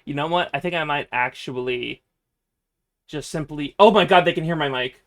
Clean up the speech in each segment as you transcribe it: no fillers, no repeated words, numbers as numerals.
You know what? I think I might actually just simply. Oh my god, they can hear my mic.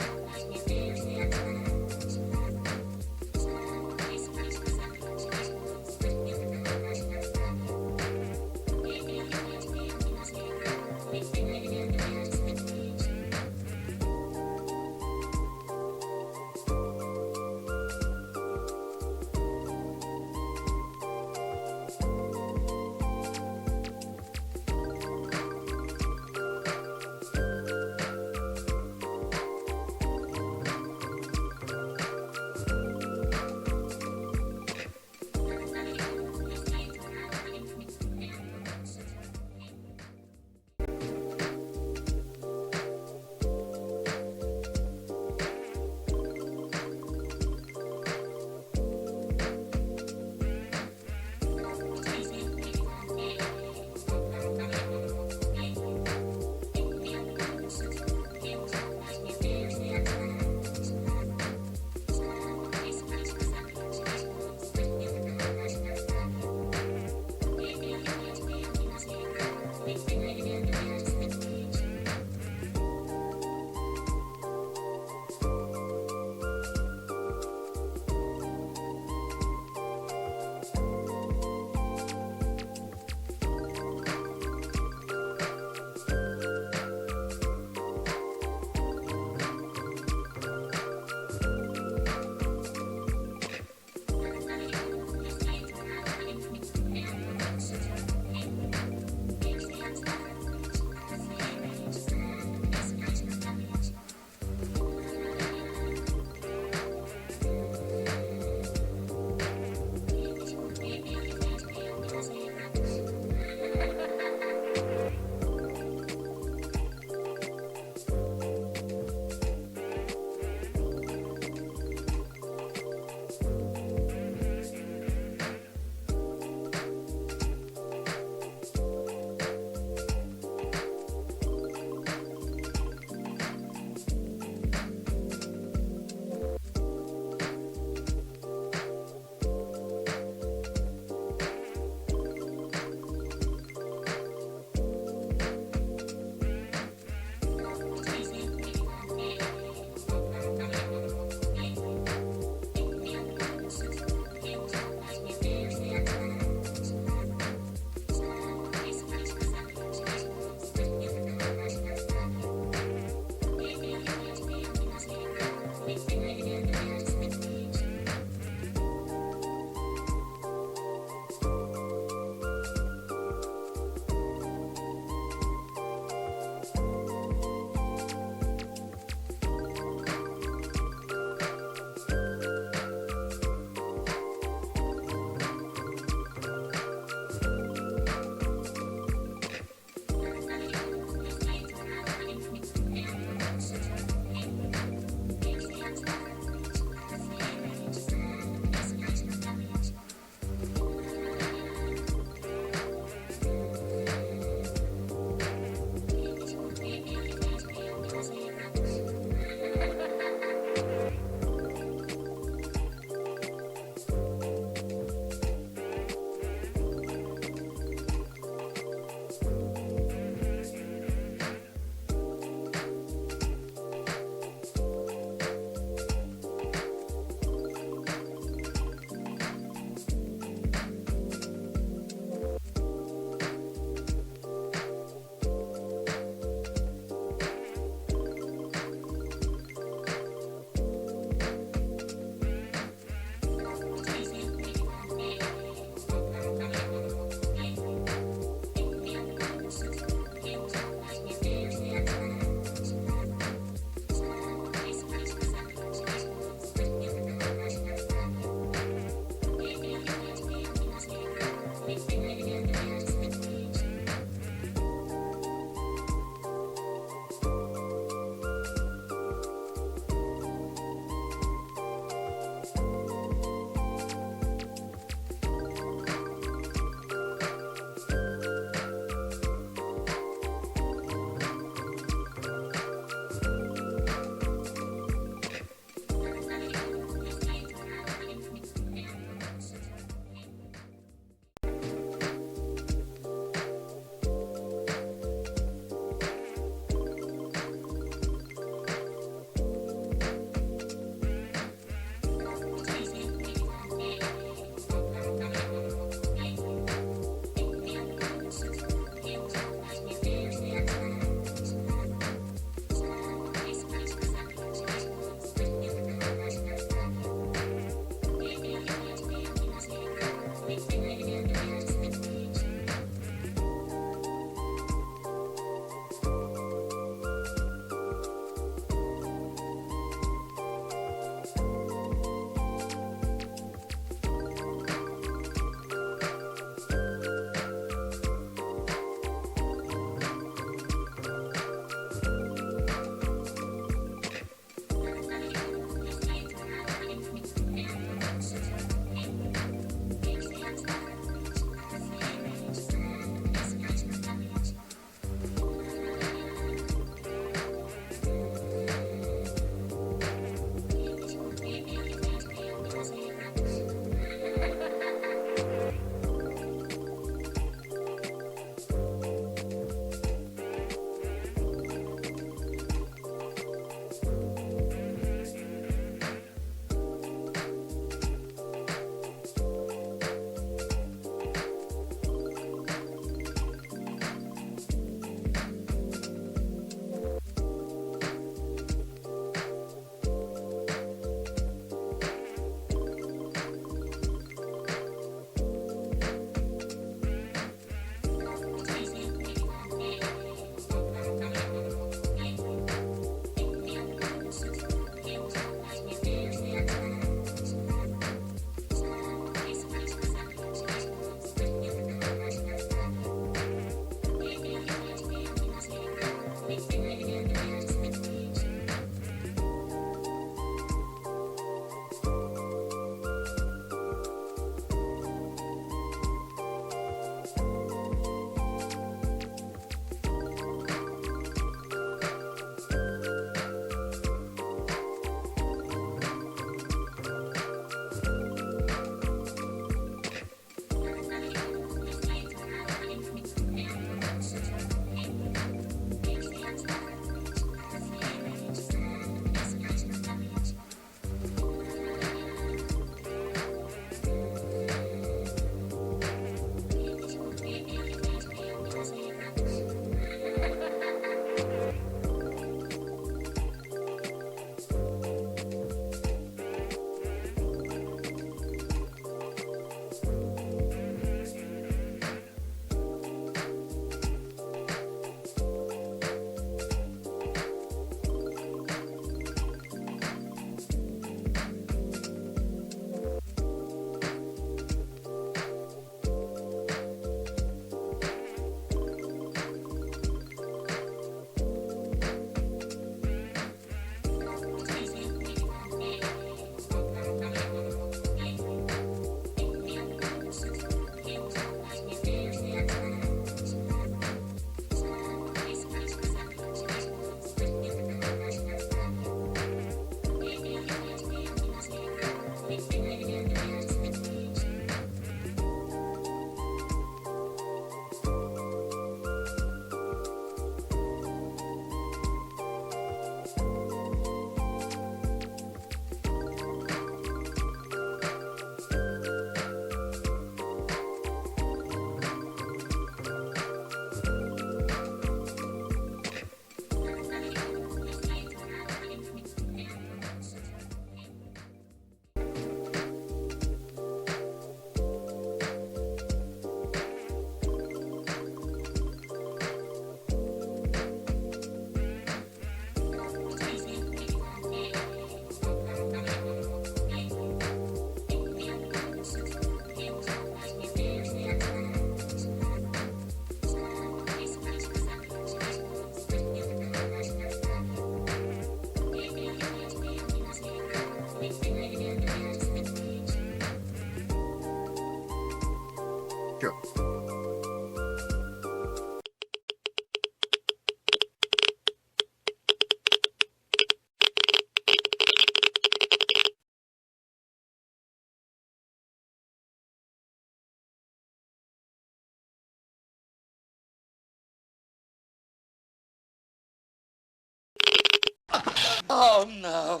Oh, no.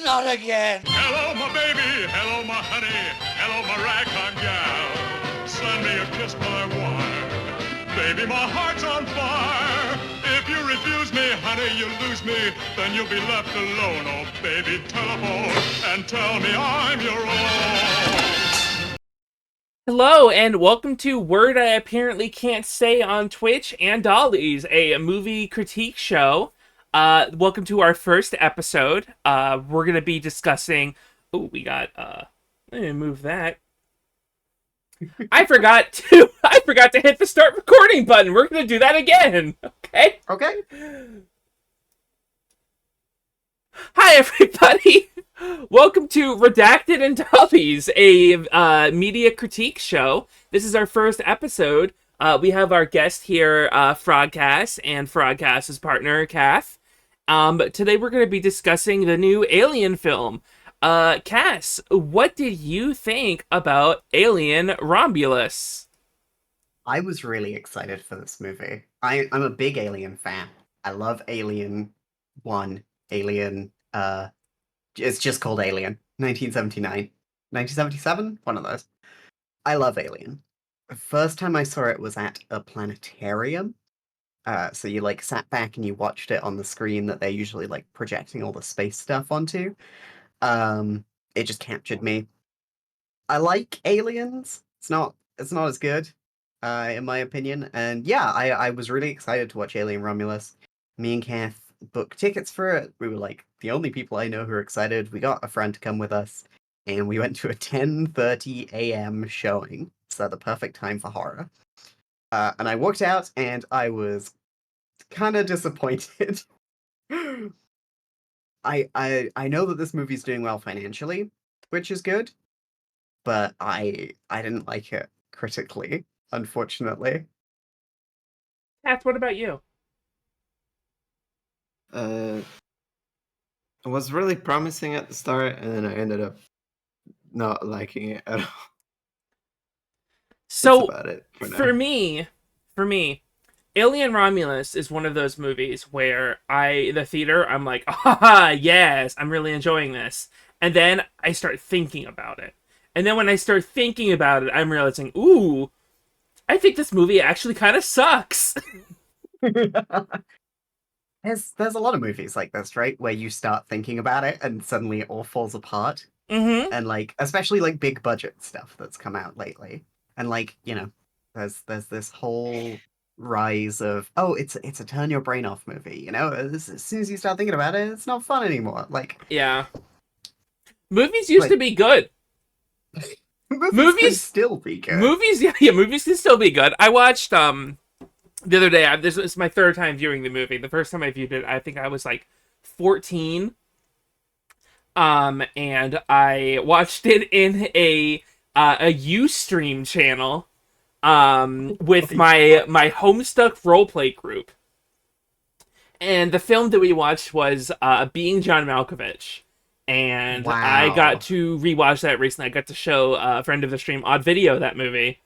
Not again. Hello, my baby. Hello, my honey. Hello, my ragtime gal. Send me a kiss, my wine. Baby, my heart's on fire. If you refuse me, honey, you lose me. Then you'll be left alone. Oh, baby, telephone and tell me I'm your own. Hello, and welcome to Word I Apparently Can't Say on Twitch and Dollies, a movie critique show. Welcome to our first episode. We're going to be discussing... Oh, we got... Let me move that. I forgot to hit the start recording button. We're going to do that again. Okay? Okay. Hi, everybody. Welcome to Redacted and Dollies, a media critique show. This is our first episode. We have our guest here, Frogcast, and Frogcast's partner, Kath. Today we're going to be discussing the new Alien film. Cass, what did you think about Alien Romulus? I was really excited for this movie. I'm a big Alien fan. I love Alien 1, Alien, it's just called Alien, 1979. 1977? One of those. I love Alien. The first time I saw it was at a planetarium. So you like sat back and you watched it on the screen that they're usually like projecting all the space stuff onto. It just captured me. I like Aliens. It's not as good, in my opinion. And yeah, I was really excited to watch Alien Romulus. Me and Kath booked tickets for it. We were like the only people I know who are excited. We got a friend to come with us, and we went to a 10:30 a.m. showing. So the perfect time for horror. And I walked out, and I was kind of disappointed. I know that this movie's doing well financially, which is good, but I didn't like it critically, unfortunately. Kath, what about you? It was really promising at the start, and then I ended up not liking it at all. So, That's about it for me, Alien Romulus is one of those movies where the theater, I'm like, ah, yes, I'm really enjoying this. And then I start thinking about it. And then when I start thinking about it, I'm realizing, ooh, I think this movie actually kind of sucks. There's a lot of movies like this, right? Where you start thinking about it and suddenly it all falls apart. Mm-hmm. And like, especially like big budget stuff that's come out lately. And like, there's this whole rise of, oh, it's a turn your brain off movie, as soon as you start thinking about it, it's not fun anymore. Like, Yeah. Movies used to be good. movies can still be good. Movies can still be good. I watched the other day. This was my third time viewing the movie. The first time I viewed it, I think I was like 14. And I watched it in a Ustream channel, with my Homestuck roleplay group. And the film that we watched was Being John Malkovich. And Wow. I got to rewatch that recently. I got to show a friend of the stream, Odd Video, that movie.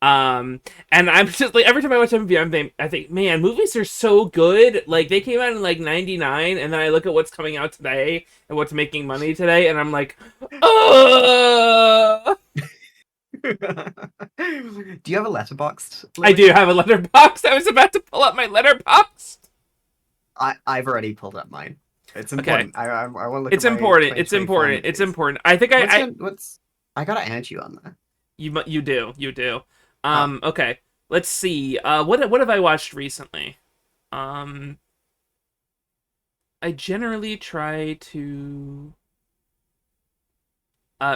And I'm just like, every time I watch a movie, I think, man, movies are so good. Like, they came out in like 99, and then I look at what's coming out today and what's making money today, and I'm like, oh. Do you have a letterboxd? I do have a letterbox. I was about to pull up my letterbox. I've already pulled up mine. It's important. Okay. I want to look. It's at my important. It's 2024 important. movies. It's important. I think I gotta add you on there. You do. Okay. Let's see. What have I watched recently? I generally try to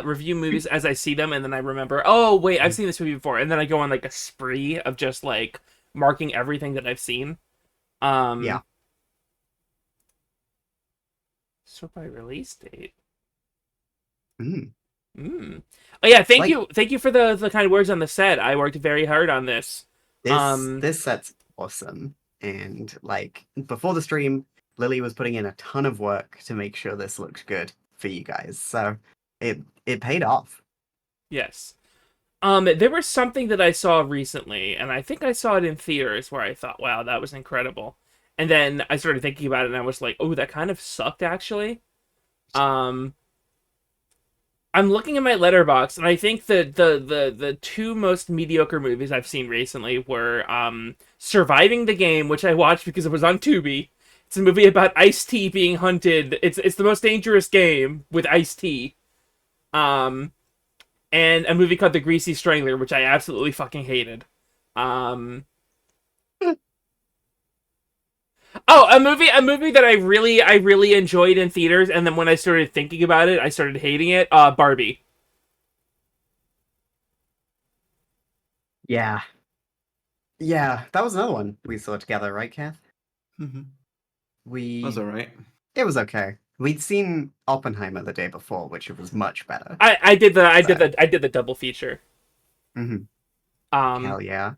review movies as I see them, and then I remember, oh wait, I've seen this movie before, and then I go on like a spree of just like marking everything that I've seen. Yeah. So by release date. Mm. Oh yeah, thank you for the kind words on the set. I worked very hard on this. This set's awesome, and like before the stream, Lily was putting in a ton of work to make sure this looked good for you guys. So it paid off. Yes. There was something that I saw recently, and I think I saw it in theaters where I thought, wow, that was incredible. And then I started thinking about it, and I was like, oh, that kind of sucked, actually. Um, I'm looking at my letterbox, and I think the two most mediocre movies I've seen recently were Surviving the Game, which I watched because it was on Tubi. It's a movie about Ice-T being hunted. It's the most dangerous game with Ice-T. Um, and a movie called The Greasy Strangler, which I absolutely fucking hated. Um, oh, a movie that I really enjoyed in theaters, and then when I started thinking about it, I started hating it. Barbie. Yeah. Yeah, that was another one we saw together, right, Kath? Mm-hmm. We That's all right. It was okay. We'd seen Oppenheimer the day before, which was much better. I did the I did So, the I did the double feature. mhm. Um, Hell yeah.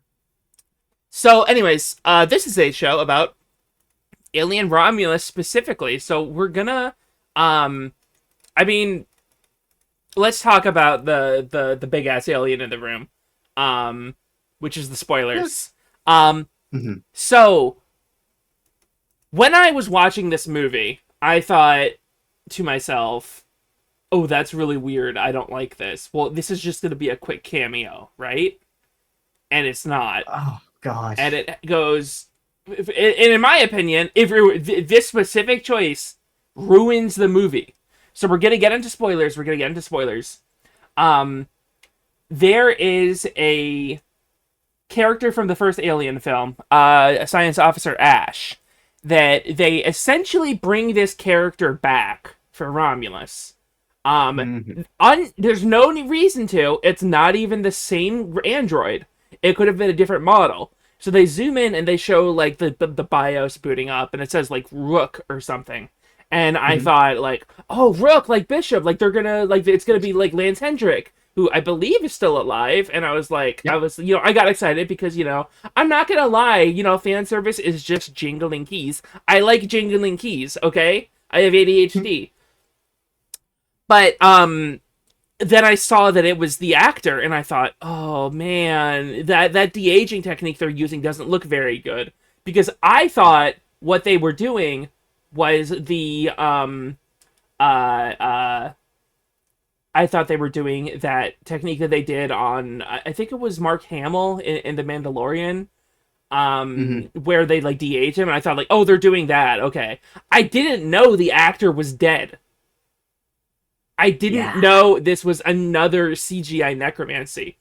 so anyways, this is a show about Alien Romulus specifically. So we're gonna, um, I mean, let's talk about the big ass alien in the room, um, which is the spoilers. Um, Mhm. so when I was watching this movie, I thought to myself, "Oh, that's really weird. I don't like this." Well, this is just gonna be a quick cameo, right? And it's not. Oh god. And it goes, and in my opinion, if this specific choice ruins the movie. So we're gonna get into spoilers. Um, there is a character from the first Alien film, Science Officer Ash, that they essentially bring this character back for Romulus. Mhm. There's no reason to. It's not even the same android. It could have been a different model. So they zoom in and they show like the BIOS booting up, and it says like Rook or something. And I Mhm. thought like, oh, Rook, like Bishop, like they're gonna like it's gonna be like Lance Hendrick, who I believe is still alive. And I was like, Yep. I got excited because I'm not gonna lie, fan service is just jingling keys. I like jingling keys. Okay, I have ADHD. But then I saw that it was the actor, and I thought, oh man, that de-aging technique they're using doesn't look very good. Because I thought what they were doing was uh uh I thought they were doing that technique that they did on I think it was Mark Hamill in The Mandalorian, Mhm. where they like de-age him, and I thought like, oh, they're doing that. Okay. I didn't know the actor was dead. I didn't Yeah. know this was another CGI necromancy,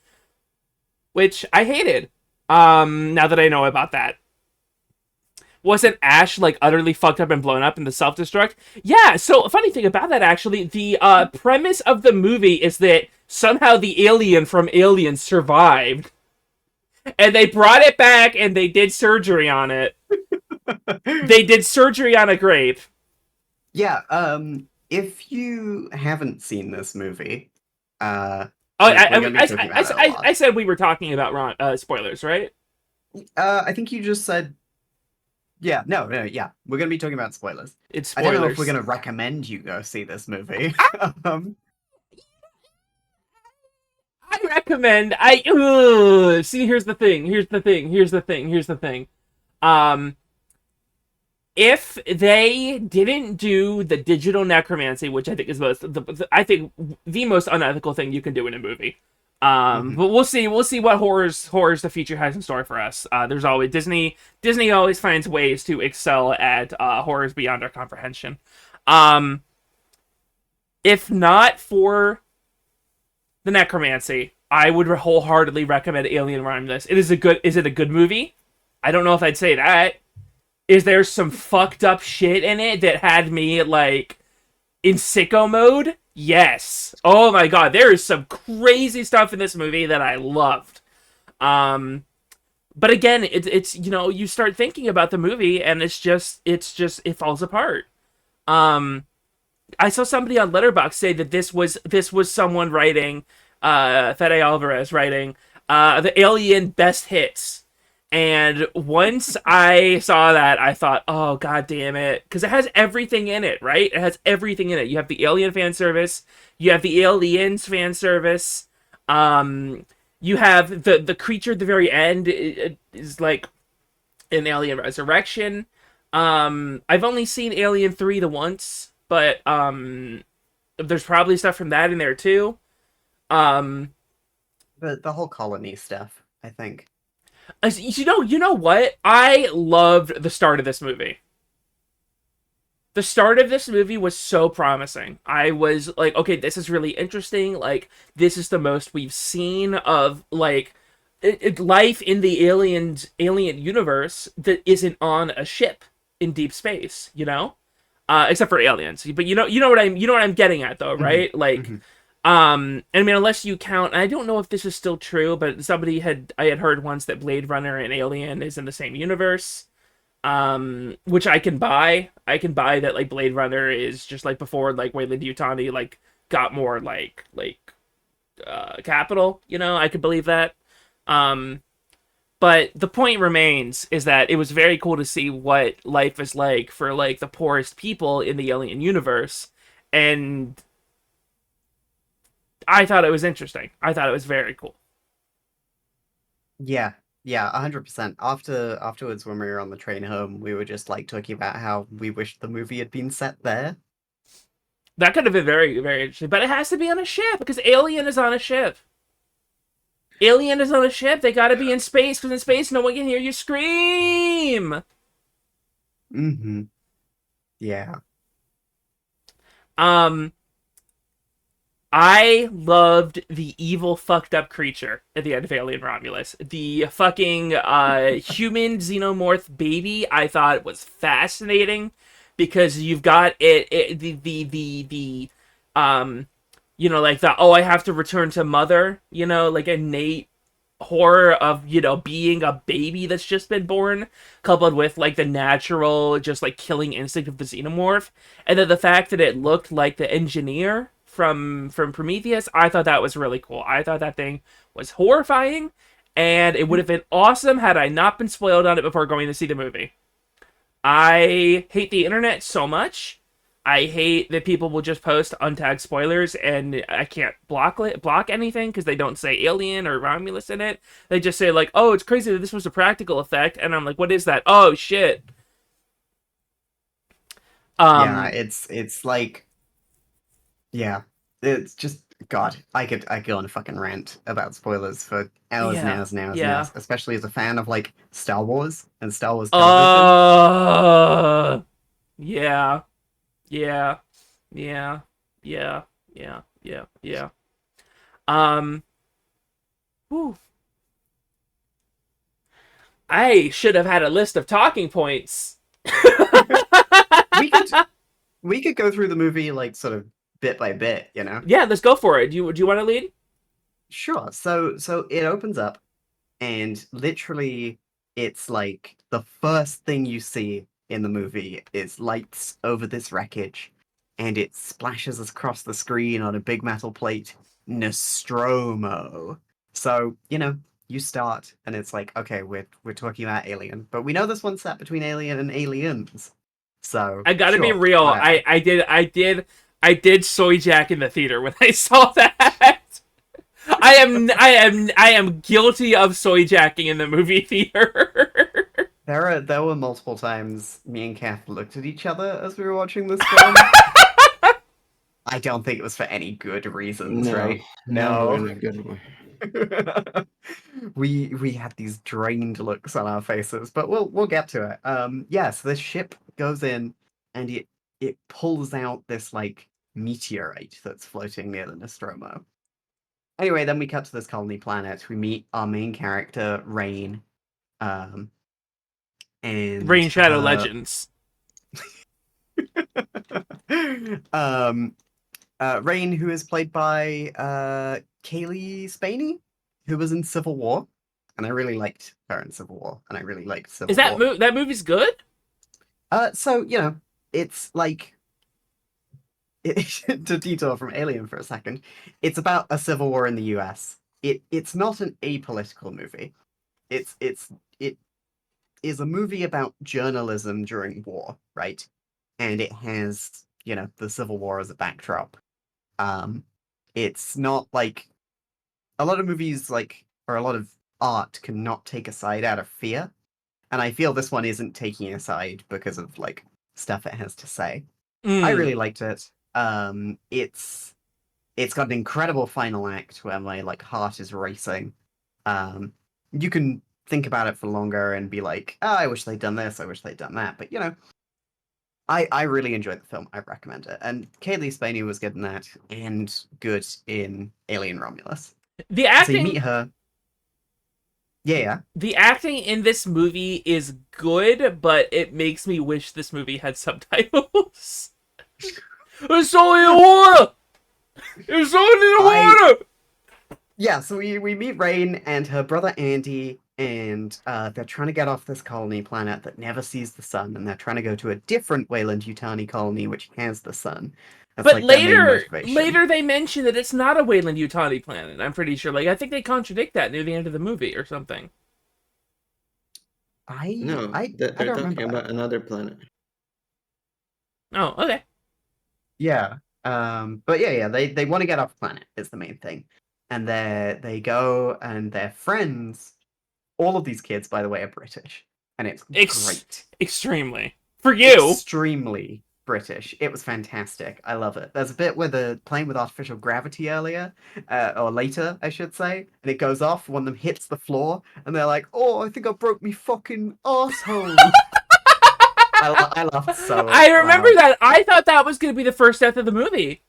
which I hated. Now that I know about that. Wasn't Ash like utterly fucked up and blown up in the self-destruct? Yeah, so a funny thing about that actually, the premise of the movie is that somehow the alien from Alien survived. And they brought it back and they did surgery on it. They did surgery on a grape. Yeah, if you haven't seen this movie, Oh, we're gonna be talking about it a I lot. said we were talking about spoilers, right? I think you just said, yeah, no, yeah, we're gonna be talking about spoilers. It's I don't know if we're spoilers. gonna recommend you go see this movie. um, I recommend. See, here's the thing. Um, if they didn't do the digital necromancy, which I think is I think the most unethical thing you can do in a movie. mhm. But we'll see. We'll see what horrors the future has in store for us. There's always Disney always finds ways to excel at horrors beyond our comprehension. Um, if not for the necromancy, I would wholeheartedly recommend Alien Romulus. Is it a good movie? I don't know if I'd say that. Is there some fucked up shit in it that had me like in sicko mode? Yes. Oh my god, there is some crazy stuff in this movie that I loved. Um, but again, it's you start thinking about the movie and it falls apart. Um, I saw somebody on Letterboxd say that this was someone writing, Fede Alvarez writing, the Alien best hits. And once I saw that, I thought, oh god damn it, because it has everything in it, right? It has everything in it. You have the Alien fan service, you have the Aliens fan service, you have the creature at the very end is like an alien resurrection. I've only seen Alien 3 the once, but there's probably stuff from that in there too. Um, The whole colony stuff, I think. you know what? I loved the start of this movie. The start of this movie was so promising. I was like, okay, this is really interesting. Like, this is the most we've seen of like life in the alien universe that isn't on a ship in deep space. You know, except for aliens. But you know what I'm getting at though, Hmm. right? Like, Hmm. I mean, unless you count, I don't know if this is still true, but I had heard once that Blade Runner and Alien is in the same universe, which I can buy. I can buy that like Blade Runner is just like before like Wayland Yutani like got more capital. You know, I could believe that. Um, but the point remains is that it was very cool to see what life is like for like the poorest people in the alien universe, and I thought it was interesting. I thought it was very cool. Yeah, yeah, 100%. Afterwards, when we were on the train home, we were just like talking about how we wished the movie had been set there. That could have been very, very interesting, but it has to be on a ship because Alien is on a ship. Alien is on a ship. They got to be in space because in space no one can hear you scream. Hmm. Yeah. Um, I loved the evil, fucked up creature at the end of Alien Romulus. The fucking human xenomorph baby. I thought was fascinating because you've got the like the I have to return to mother. Like innate horror of being a baby that's just been born, coupled with like the natural just like killing instinct of the xenomorph, and then the fact that it looked like the engineer from Prometheus. I thought that was really cool. I thought that thing was horrifying, and it would have been awesome had I not been spoiled on it before going to see the movie. I hate the internet so much. I hate that people will just post untagged spoilers and I can't block anything because they don't say Alien or Romulus in it. They just say like, "Oh, it's crazy that this was a practical effect," and I'm like, "What is that?" Oh shit. Yeah, Um, it's like, yeah. It's just God, I could go on a fucking rant about spoilers for hours and yeah, hours and hours and yeah. hours, especially as a fan of like Star Wars and Star Wars television. Uh, yeah, yeah, yeah, yeah, yeah. Um, whew. I should have had a list of talking points. We could we could go through the movie like sort of bit by bit, you know? Yeah, let's go for it. Do you want to lead? Sure. So it opens up and literally it's like the first thing you see in the movie is lights over this wreckage and it splashes across the screen on a big metal plate Nostromo. So, you start and it's like, okay, we're talking about Alien, but we know this one's set between Alien and Aliens. So, I gotta be sure, real. whatever. I did soy jack in the theater when I saw that. I am guilty of soy jacking in the movie theater. There were multiple times me and Kath looked at each other as we were watching this film. I don't think it was for any good reasons, No, right? never in No. a good way. We had these drained looks on our faces, but we'll get to it. Yes, this ship goes in and it pulls out this like meteorite that's floating near the Nostromo. Anyway, then we cut to this colony planet. We meet our main character, Rain, um, Rain and Shadow her Legends. um Rain, who is played by Kaylee Spaney, who was in Civil War, and I really liked her in Civil War, and I really liked Is Civil War. that movie's good? So it's like to detour from Alien for a second. It's about a civil war in the U.S. It's not an apolitical movie. It is a movie about journalism during war, right? And it has the Civil War as a backdrop. Um, it's not like a lot of movies, like, or a lot of art cannot take a side out of fear. and I feel this one isn't taking a side because of like stuff it has to say. I Mm. really liked it. It's got an incredible final act where my like heart is racing. Um, you can think about it for longer and be like, oh, I wish they'd done this, I wish they'd done that. But I really enjoyed the film. I recommend it. And Kaylee Spaney was good in that and good in Alien Romulus. The So you meet acting her. Yeah, yeah. the acting in this movie is good, but it makes me wish this movie had subtitles. It's only the water. It's only the water. Yeah, so we meet Rain and her brother Andy, and they're trying to get off this colony planet that never sees the sun, and they're trying to go to a different Weyland-Yutani colony which has the sun. That's But like their main later, motivation. they mention that it's not a Weyland-Yutani planet. I'm pretty sure. Like I think they contradict that near the end of the movie or something. I No, I I they're don't talking remember that. about another planet. Oh, okay. Yeah. But yeah, they want to get off planet is the main thing. And they go and their friends, all of these kids, by the way, are British. And it's great. Extremely for you. Extremely British. It was fantastic. I love it. There's a bit where they're playing with artificial gravity earlier, or later, I should say, and it goes off. One of them hits the floor, and they're like, "Oh, I think I broke me fucking asshole." I laughed so I remember loud. that. I thought that was going to be the first death of the movie.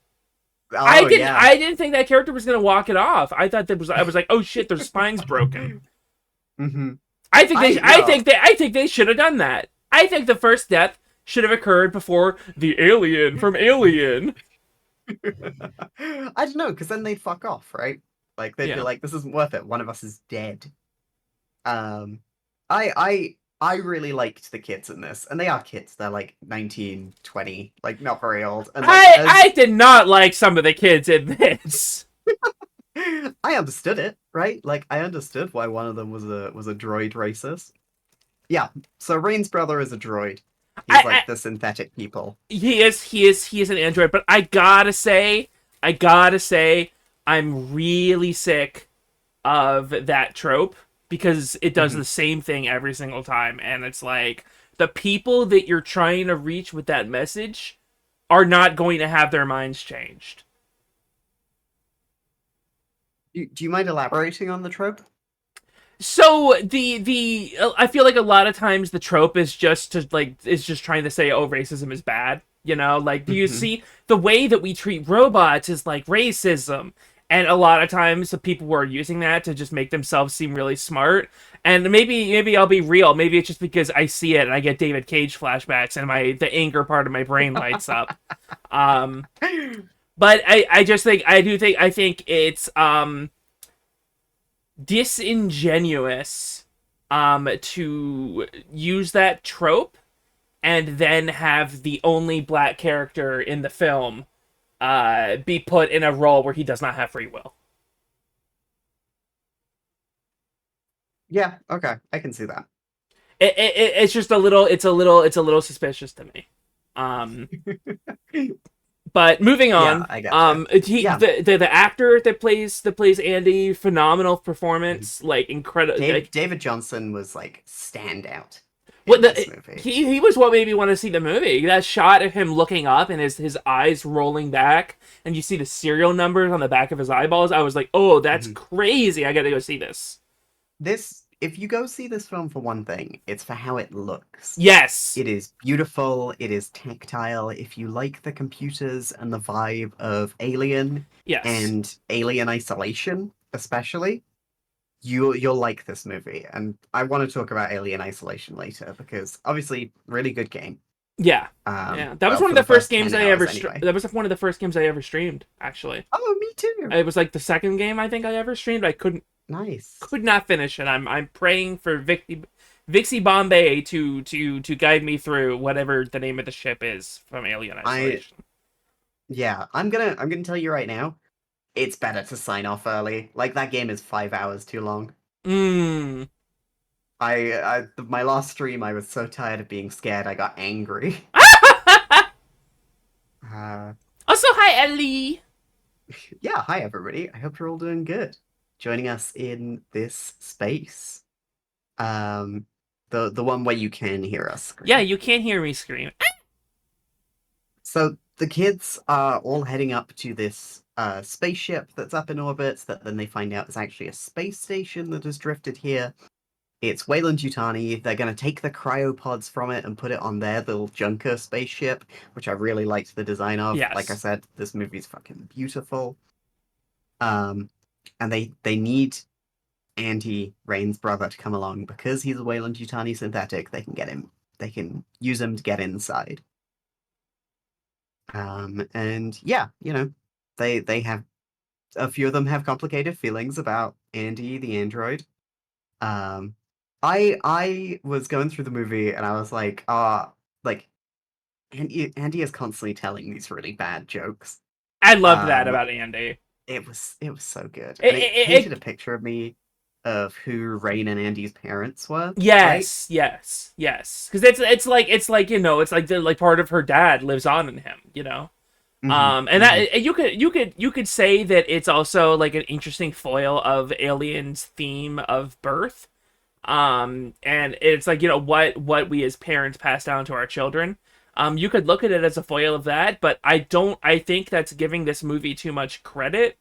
Oh yeah. I didn't think that character was going to walk it off. I thought that was. I was like, oh shit, their spine's broken. Hmm. I think they should have done that. I think the first death should have occurred before the alien from Alien. I don't know, because then they'd fuck off, right? Like they'd be Yeah. like, "This isn't worth it. One of us is dead." Um, I really liked the kids in this, and they are kids. They're like 19, 20, like not very old. And like, I did not like some of the kids in this. I understood it, right? Like I understood why one of them was a droid racist. Yeah. So Rain's brother is a droid. He's I like the synthetic people. he is an android, but I gotta say, I'm really sick of that trope because it does Mhm. the same thing every single time, and it's like the people that you're trying to reach with that message are not going to have their minds changed. Do you mind elaborating on the trope? So I feel like a lot of times the trope is just trying to say, oh, racism is bad. You know, like, do you Hmm. see the way that we treat robots is like racism? And a lot of times the people who are using that to just make themselves seem really smart. And maybe I'll be real. Maybe it's just because I see it and I get David Cage flashbacks and the anger part of my brain lights up. Um, but I just think I think it's disingenuous to use that trope and then have the only black character in the film be put in a role where he does not have free will. Yeah, okay, I can see that. It's just it's a little suspicious to me. Um, but moving Yeah, on, I gotcha. Yeah. the actor that plays Andy, phenomenal performance, like incredible. Like, David Johnson was like standout what in this movie. he was what made me want to see the movie. That shot of him looking up and his eyes rolling back, and you see the serial numbers on the back of his eyeballs. I was like, oh, that's Mhm. crazy! I got to go see this. This, if you go see this film for one thing, it's for how it looks. Yes, It is beautiful, it is tactile. If you like the computers and the vibe of Alien yes, and Alien Isolation, especially, you'll like this movie. And I want to talk about Alien Isolation later because obviously really good game. yeah, yeah. That was Well, one of for the the first first games 10 I hours ever. anyway. That was one of the first games I ever streamed. Actually, Oh, me too. it was like the second game I think I ever streamed. I Nice. could not finish it. I'm praying for Vixie Bombay to guide me through whatever the name of the ship is from Alien Isolation. Yeah, I'm gonna tell you right now, it's better to sign off early. Like that game is 5 hours too long. Mmm. My last stream, I was so tired of being scared, I got angry. Uh, Also, hi Ellie. yeah, hi everybody. I hope you're all doing good. Joining us in this space. Um, the one where you can hear us scream. Yeah, you can't hear me scream. So the kids are all heading up to this spaceship that's up in orbit that then they find out is actually a space station that has drifted here. It's Weyland-Yutani. They're going to take the cryopods from it and put it on their little Junker spaceship, which I really liked the design of. Like I Yes. said, this movie's fucking beautiful. And they need Andy, Rain's brother, to come along because he's a Weyland-Yutani synthetic. They can get him. They can use him to get inside. And yeah, they have a few of them have complicated feelings about Andy the android. Um, I was going through the movie and I was like, like Andy is constantly telling these really bad jokes. I loved that Um, about Andy. it was so good, It, and it it, painted a it, picture of me of who Rain and Andy's parents were. Right? yes, yes, yes. Because it's like it's like the like part of her dad lives on in him. And Mm-hmm. that you could say that it's also like an interesting foil of Alien's theme of birth. And it's like what we as parents pass down to our children. You could look at it as a foil of that, but I think that's giving this movie too much credit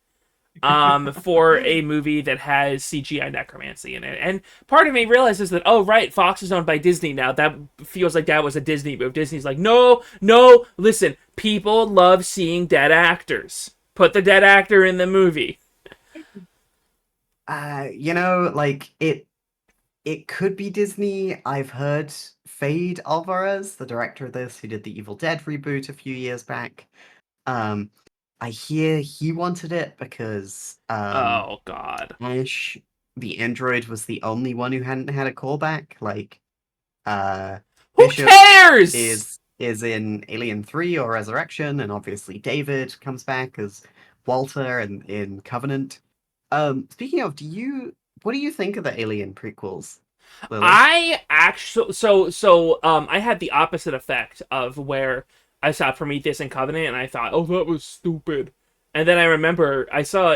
for a movie that has CGI necromancy in it. And part of me realizes that, oh right, Fox is owned by Disney now. That feels like that was a Disney move. Disney's like, no, no, listen, people love seeing dead actors. Put the dead actor in the movie. Like it could be Disney. I've heard Fade Alvarez, the director of this, who did the Evil Dead reboot a few years back. Um, I hear he wanted it because Oh God. Ash, the android, was the only one who hadn't had a callback. Like, Who Bishop cares? is in Alien 3 or Resurrection, and obviously David comes back as Walter in Covenant. Speaking of, what do you think of the Alien prequels, Lily? I actually I had the opposite effect of where I saw Prometheus and Covenant and I thought, oh, that was stupid. And then I remember I saw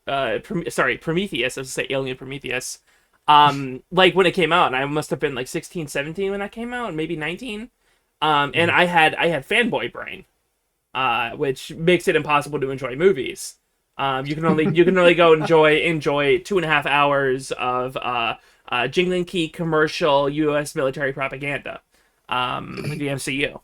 Prometheus, I was to say Alien Prometheus, like when it came out, and I must have been like 16, 17 when that came out, maybe 19. And Mhm. I had fanboy brain, which makes it impossible to enjoy movies. You can only go enjoy 2.5 hours of jingling key commercial U.S. military propaganda, like the MCU.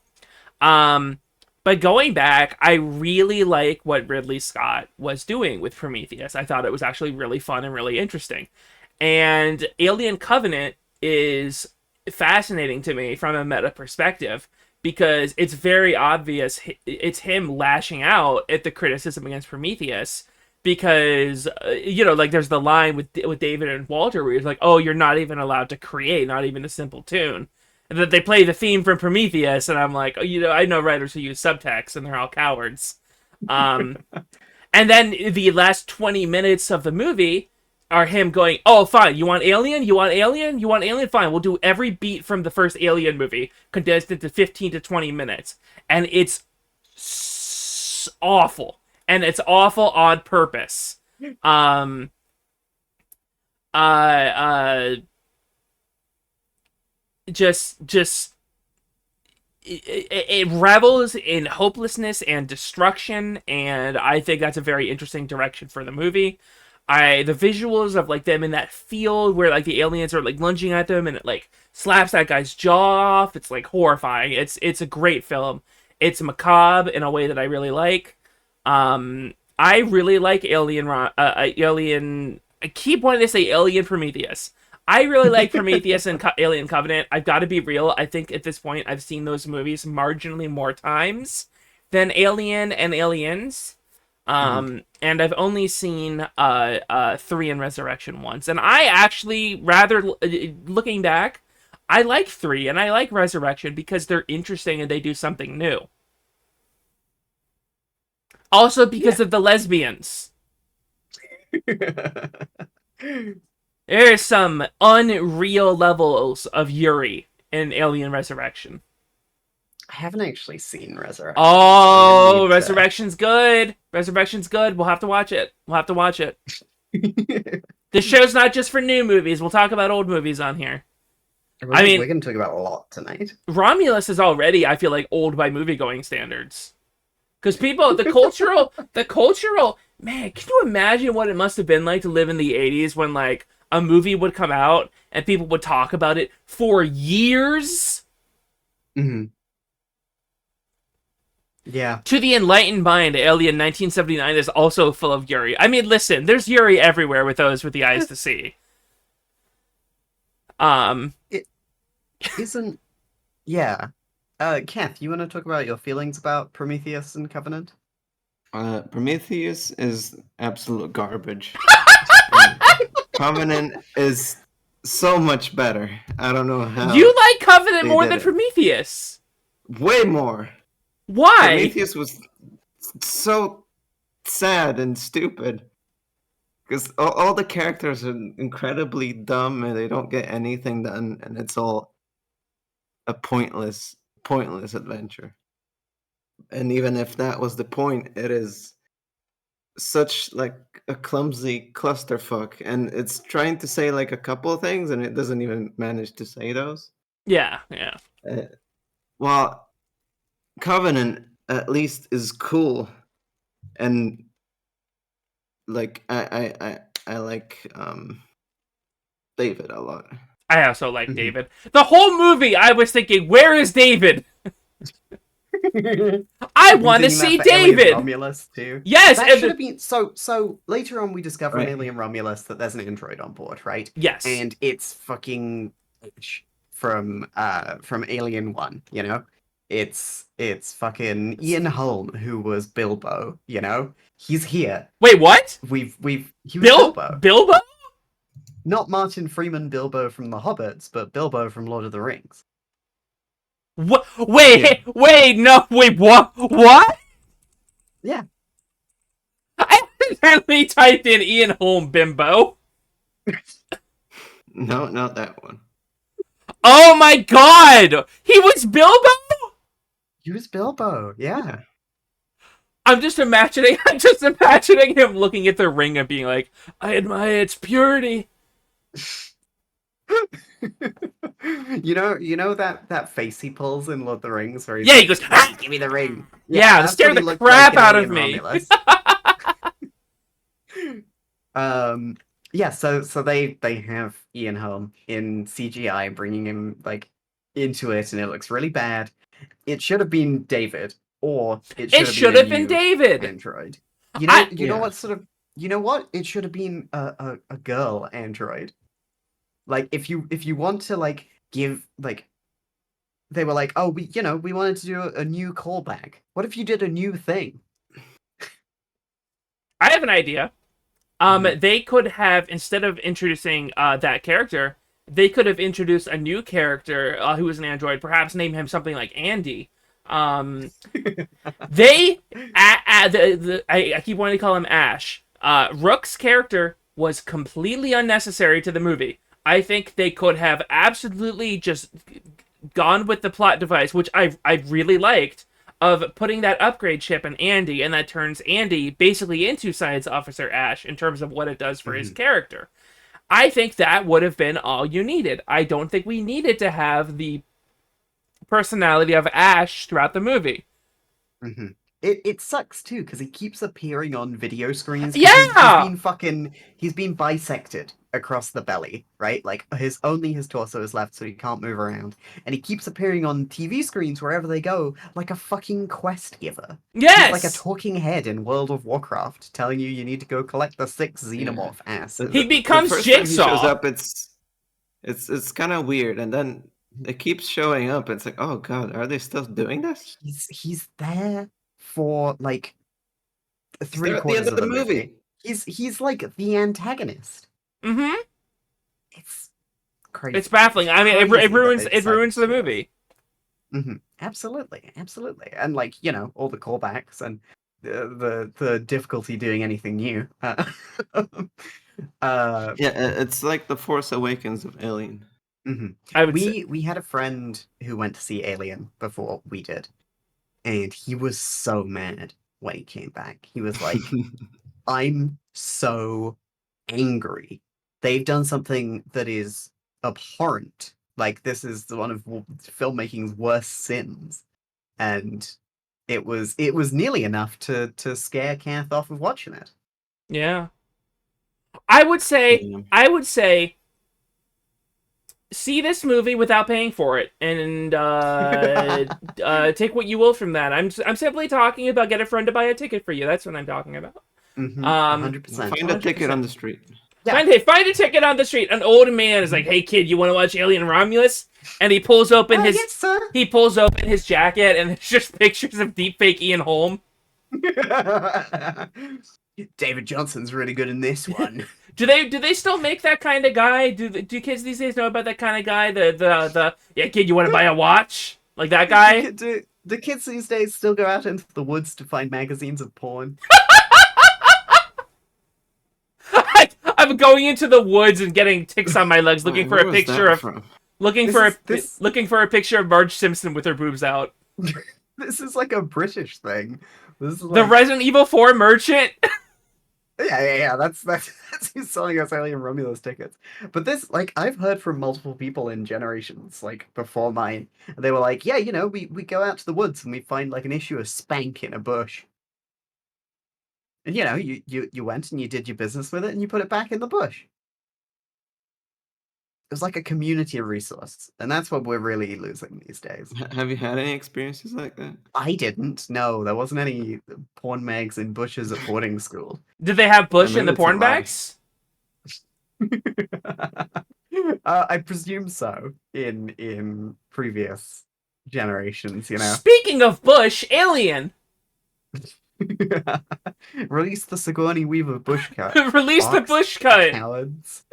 Um, but going back, I really like what Ridley Scott was doing with Prometheus. I thought it was actually really fun and really interesting. And Alien Covenant is fascinating to me from a meta perspective because it's very obvious it's him lashing out at the criticism against Prometheus because like there's the line with David and Walter where he's like, "Oh, you're not even allowed to create, not even a simple tune." And that they play the theme from Prometheus, and I'm like, oh, I know writers who use subtext, and they're all cowards. Um, and then the last 20 minutes of the movie are him going, "Oh, fine. You want Alien? You want Alien? You want Alien? Fine. We'll do every beat from the first Alien movie condensed into 15 to 20 minutes." And it's awful. And it's awful on purpose. Um, uh, uh, just it revels in hopelessness and destruction, and I think that's a very interesting direction for the movie. The visuals of like them in that field where like the aliens are like lunging at them and it like slaps that guy's jaw off. It's like horrifying. It's a great film. It's macabre in a way that I really like. I really like Alien. I keep wanting to say Alien Prometheus. I really like Prometheus and Alien Covenant. I've got to be real. I think at this point I've seen those movies marginally more times than Alien and Aliens. Mhm. And I've only seen 3 and Resurrection once. And I actually looking back, I like 3 and I like Resurrection because they're interesting and they do something new. Also because Yeah. of the lesbians. There's some unreal levels of Yuri in Alien Resurrection. I haven't actually seen Resurrection, so I'm gonna Oh, need Resurrection's good. Resurrection's good. We'll have to watch it. We'll have to watch it. to. This show's not just for new movies. We'll talk about old movies on here. I mean, we're going to talk about a lot tonight. Romulus is already, I feel like, old by movie going standards. Because people, the cultural, man, can you imagine what it must have been like to live in the 80s when, like, a movie would come out and people would talk about it for years? Mm-hmm. Yeah. To the enlightened mind, Alien 1979 is also full of Yuri. I mean, listen, there's Yuri everywhere with those with the eyes to see. It isn't. Yeah. Kath, you want to talk about your feelings about Prometheus and Covenant? Prometheus is absolute garbage. And Covenant is so much better. I don't know how. You like Covenant they more did than it. Prometheus. Way more. Why? Prometheus was so sad and stupid. Because all the characters are incredibly dumb and they don't get anything done, and it's all a pointless adventure. And even if that was the point, it is such like a clumsy clusterfuck, and it's trying to say like a couple of things, and it doesn't even manage to say those. Yeah. Uh, while Covenant at least is cool, and like I like David a lot. I also like David. The whole movie, I was thinking, where is David? I want to see David. Romulus too. Yes, that and should have been so. Later on, we discover in Right. Alien Romulus that there's an android on board, right? yes, And it's fucking from Alien 1. You know, it's fucking Ian Holm who was Bilbo. You know, he's here. wait, what? He was Bilbo. Bilbo? Not Martin Freeman Bilbo from The Hobbits, but Bilbo from Lord of the Rings. What? Wait, what? What? Yeah. I accidentally typed in Ian Holm Bimbo. No, not that one. Oh my god! He was Bilbo? He was Bilbo, yeah. I'm just imagining him looking at the ring and being like, I admire its purity. You know that face he pulls in Lord of the Rings where he's Yeah, like, he goes, give me the ring. Yeah, that's scare what he the looked crap in out of Alien me. Romulus. Yeah, so they have Ian Holm in CGI, bringing him like into it, and it looks really bad. It should have been David, or it should have been David. android. I- You know what sort of, you know what? It should have been a girl android. Like if you want to like give like, they were like, oh, we wanted to do a new callback. What if you did a new thing? I have an idea. They could have, instead of introducing that character, they could have introduced a new character who was an android. Perhaps name him something like Andy. I keep wanting to call him Ash. Rook's character was completely unnecessary to the movie. I think they could have absolutely just gone with the plot device, which I really liked, of putting that upgrade chip in Andy, and that turns Andy basically into Science Officer Ash in terms of what it does for his character. I think that would have been all you needed. I don't think we needed to have the personality of Ash throughout the movie. Mm-hmm. It sucks too because he keeps appearing on video screens. 'Cause Yeah! he's been bisected across the belly, right? Like his torso is left, so he can't move around, and he keeps appearing on TV screens wherever they go, like a fucking quest giver. Yes! He's like a talking head in World of Warcraft, telling you need to go collect the 6 xenomorph asses. He becomes the first Jigsaw. Time he shows up, it's kind of weird, and then it keeps showing up. It's like, oh god, are they still doing this? He's there for like three They're at the quarters end of the movie. He's like the antagonist. Mm-hmm. It's crazy. It's baffling. I mean, it Crazy ruins that they it ruins the decided to do movie. that. Absolutely, and like all the callbacks and the difficulty doing anything new. Yeah, it's like the Force Awakens of Alien. I would say. We had a friend who went to see Alien before we did, and he was so mad when he came back. He was like, I'm so angry. They've done something that is abhorrent Like, this is one of filmmaking's worst sins, and it was nearly enough to scare Kath off of watching it. Yeah. I would say Yeah. I would say see this movie without paying for it, and take what you will from that. I'm simply talking about get a friend to buy a ticket for you. That's what I'm talking about. Mm-hmm. Um, 100%. Find a ticket 100%. on the street. Yeah. Find a ticket on the street. An old man is like, "Hey kid, you want to watch Alien Romulus?" And he pulls open Yes, sir. his jacket, and it's just pictures of deepfake Ian Holm. David Johnson's really good in this one. Do they still make that kind of guy? Do kids these days know about that kind of guy? The yeah kid, you want to buy a watch? Like that guy? Do kids these days still go out into the woods to find magazines of porn? I'm going into the woods and getting ticks on my legs, looking for Where a was picture that of from? looking for a picture of Marge Simpson with her boobs out. This is like a British thing. This is The like, Resident Evil 4 merchant. yeah. That's who's selling us Alien Romulus tickets. But this, like, I've heard from multiple people in generations, like before mine. And they were like, yeah, we go out to the woods and we find like an issue of Spank in a bush. And you went and you did your business with it and you put it back in the bush. It was like a community resource, and that's what we're really losing these days. Have you had any experiences like that? I didn't. No, there wasn't any porn mags in bushes at boarding school. Did they have Bush I in the mean, it's a porn lie. bags? I presume so in previous generations, Speaking of Bush, Alien. Release the Sigourney Weaver bush cut. Release the Fox, Bush cut. Cowards.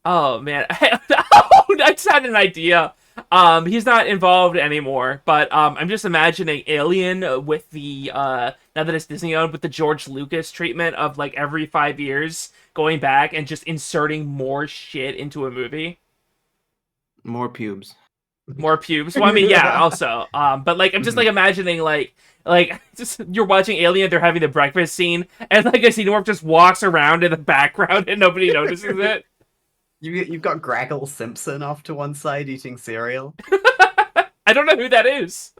Oh man. I just had an idea. He's not involved anymore, but I'm just imagining Alien with the now that it's Disney owned, with the George Lucas treatment of like every 5 years going back and just inserting more shit into a movie. More pubes. More pubes. Well, I mean, yeah, also. But like I'm just like imagining like just you're watching Alien, they're having the breakfast scene, and like a xenomorph just walks around in the background and nobody notices it. You've got Graggle Simpson off to one side eating cereal. I don't know who that is.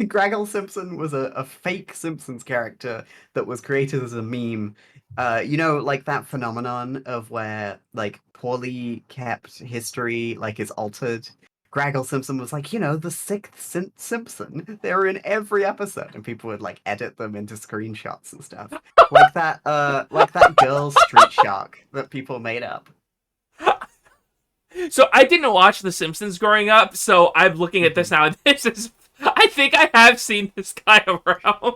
Graggle Simpson was a fake Simpsons character that was created as a meme. Like that phenomenon of where like poorly kept history like is altered. Graggle Simpson was like, the sixth Simpson. They were in every episode, and people would like edit them into screenshots and stuff. Like that girl Street Shark that people made up. So I didn't watch The Simpsons growing up, so I'm looking at this now, and this is... I think I have seen this guy around.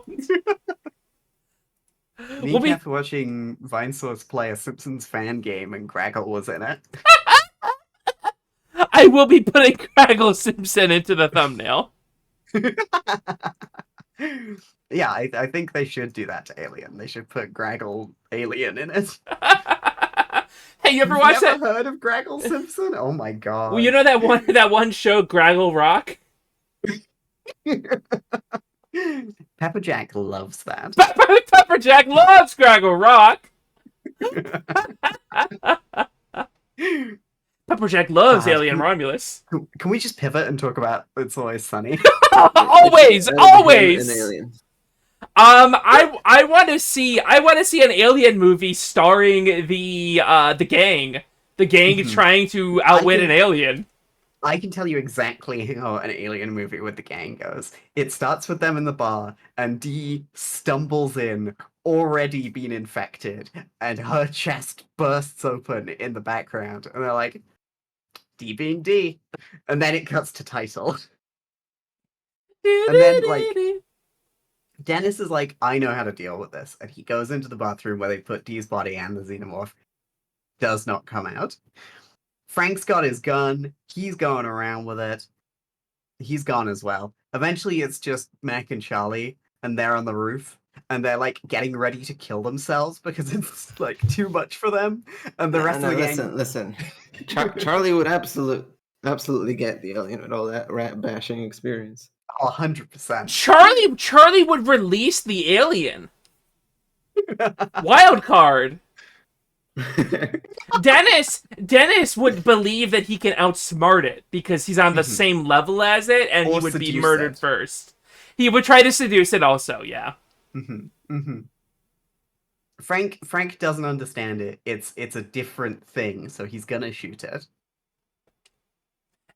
Me and Kath were watching Vinesource play a Simpsons fan game, and Graggle was in it. I will be putting Graggle Simpson into the thumbnail. Yeah, I think they should do that to Alien. They should put Graggle Alien in it. Hey, you ever watched that? Heard of Graggle Simpson? Oh my god! Well, you know that one show, Graggle Rock. Pepperjack loves that. Pepperjack loves Graggle Rock. Pepperjack loves God, Alien Romulus. Can we just pivot and talk about It's Always Sunny? Always. An alien. I want to see an Alien movie starring the gang. The gang trying to outwit an alien. I can tell you exactly how an Alien movie with the gang goes. It starts with them in the bar, and Dee stumbles in, already been infected, and her chest bursts open in the background, and they're like, Dee being Dee. And then it cuts to title. And then, like, Dennis is like, I know how to deal with this. And he goes into the bathroom where they put Dee's body and the xenomorph. Does not come out. Frank's got his gun. He's going around with it. He's gone as well. Eventually, it's just Mac and Charlie, and they're on the roof. And they're, like, getting ready to kill themselves because it's, like, too much for them. And the rest of the gang... Listen. Charlie would absolutely get the alien with all that rat bashing experience. 100%. Charlie would release the alien. Wild card. Dennis would believe that he can outsmart it because he's on the same level as it, and he Or would be seduce murdered it. first. He would try to seduce it also, yeah. Hmm. Hmm. Frank doesn't understand it. It's a different thing, so he's gonna shoot it.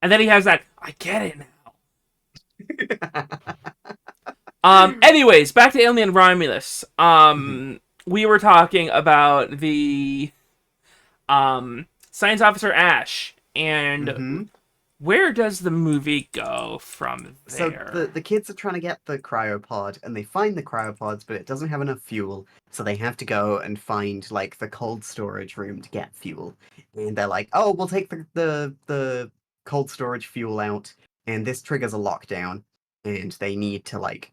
And then he has that, I get it now. Anyways, back to Alien Romulus. We were talking about the science officer Ash, and Hmm. where does the movie go from So there? the kids are trying to get the cryopod, and they find the cryopods, but it doesn't have enough fuel, so they have to go and find like the cold storage room to get fuel. And they're like, "Oh, we'll take the cold storage fuel out, and this triggers a lockdown, and they need to like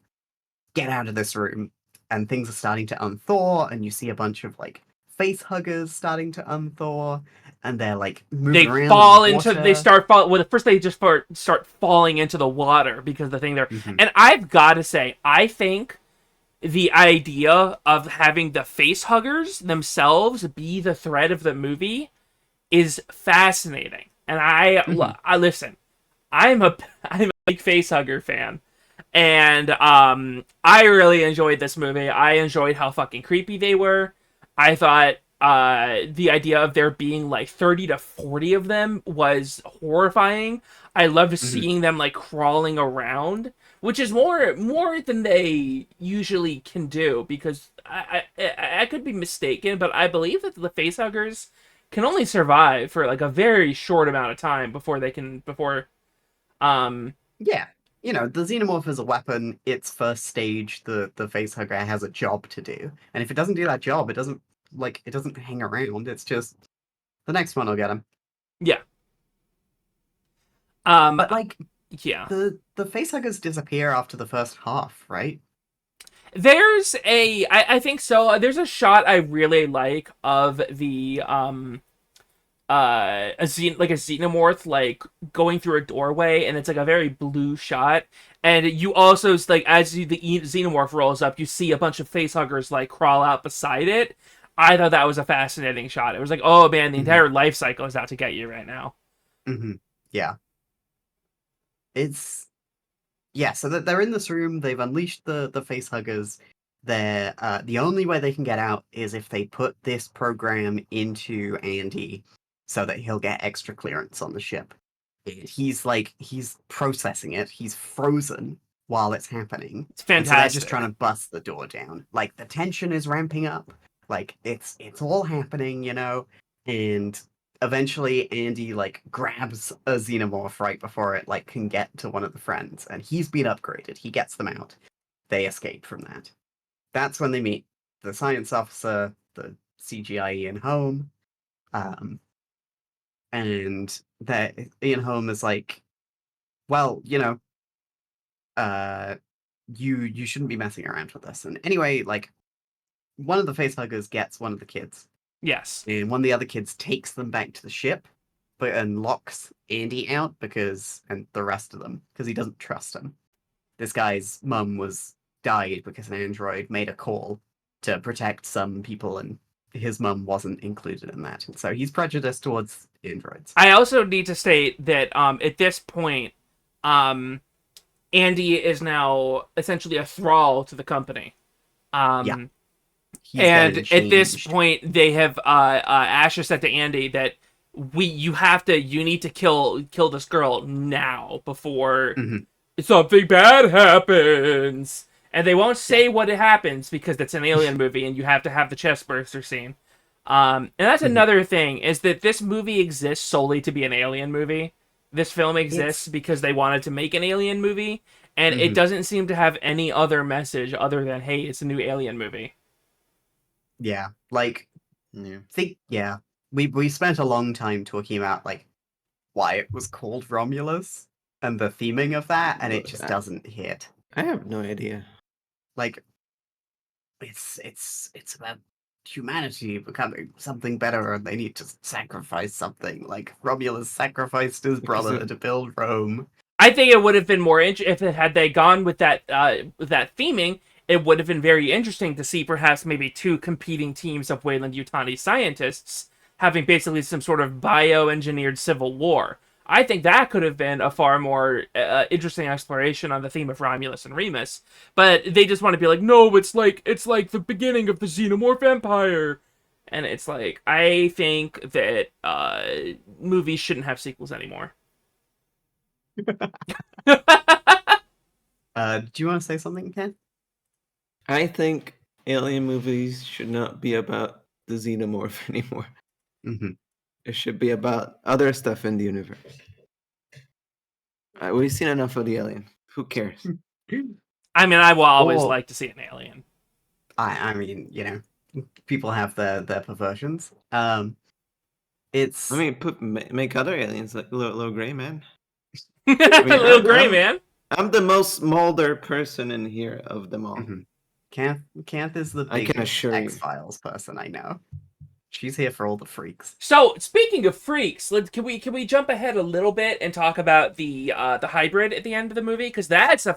get out of this room." And things are starting to unthaw, and you see a bunch of like face huggers starting to unthaw, and they're like moving They around in the fall into they water. start fall well first they just start falling into the water because the thing there. Hmm. And I've got to say, I think the idea of having the face huggers themselves be the thread of the movie is fascinating. And Hmm. I listen, I'm a I'm a big face hugger fan. And I really enjoyed this movie. I enjoyed how fucking creepy they were. I thought the idea of there being like 30 to 40 of them was horrifying. I loved Hmm. seeing them like crawling around, which is more than they usually can do, because I could be mistaken, but I believe that the facehuggers can only survive for like a very short amount of time before um Yeah, the xenomorph is a weapon. Its first stage, the facehugger has a job to do, and if it doesn't do that job, it doesn't hang around. It's just the next one will get him. yeah. Um But like yeah. the facehuggers disappear after the first half, right? I think so. There's a shot I really like of the like a xenomorph like going through a doorway, and it's like a very blue shot. And you also like the xenomorph rolls up, you see a bunch of facehuggers like crawl out beside it. I thought that was a fascinating shot. It was like, oh man, the Hmm. entire life cycle is out to get you right now. Hmm. Yeah, it's yeah. So that they're in this room. They've unleashed the facehuggers. The only way they can get out is if they put this program into Andy, so that he'll get extra clearance on the ship. He's processing it. He's frozen while it's happening. It's And so they're just trying fantastic. to bust the door down. Like the tension is ramping up. Like it's all happening. And eventually Andy like grabs a xenomorph right before it like can get to one of the friends, and he's been upgraded. He gets them out. They escape from that. That's when they meet the science officer, the CGI Ian Holm. Um, and that Ian Holm is like, well, uh, you shouldn't be messing around with this. And anyway, like one of the facehuggers gets one of the kids, Yes. and one of the other kids takes them back to the ship, but and locks Andy out and the rest of them because he doesn't trust him. This guy's mum was died because an android made a call to protect some people, and his mum wasn't included in that. And so he's prejudiced towards androids. I also need to state that at this point, um, Andy is now essentially a thrall to the company. Yeah, Um, he's and getting at this changed. point, they have Ash has said to Andy that you need to kill this girl now before Hmm. something bad happens. And they won't Yeah. say what it happens because it's an alien movie, and you have to have the chest burster scene. And that's Hmm. another thing, is that this movie exists solely to be an alien movie. This film exists It's because they wanted to make an alien movie, and it hmm doesn't seem to have any other message other than, hey, it's a new alien movie. yeah, like Yeah. yeah. We spent a long time talking about like why it was called Romulus and the theming of that, and it Look, just doesn't hit. I have no idea. Like it's about humanity becoming something better, and they need to sacrifice something. Like Romulus sacrificed his Because brother of to build Rome. I think it would have been more if it had they gone with that theming. It would have been very interesting to see perhaps maybe two competing teams of Weyland-Yutani scientists having basically some sort of bioengineered civil war. I think that could have been a far more interesting exploration on the theme of Romulus and Remus. But they just want to be like, no, it's like the beginning of the Xenomorph Empire. And it's like, I think that movies shouldn't have sequels anymore. Do you want to say something, Ken? I think alien movies should not be about the xenomorph anymore. Mm-hmm. It should be about other stuff in the universe. We've seen enough of the alien. Who cares? I mean, I will always Or- like to see an alien. I mean, you know, people have their perversions. It's I mean, make other aliens like little gray man. Little gray man. I'm the most Mulder person in here of them all. Mhm. Canth is the I can biggest assure you. X-Files person I know. She's here for all the freaks. So, speaking of freaks, can we jump ahead a little bit and talk about the hybrid at the end of the movie? Because that's a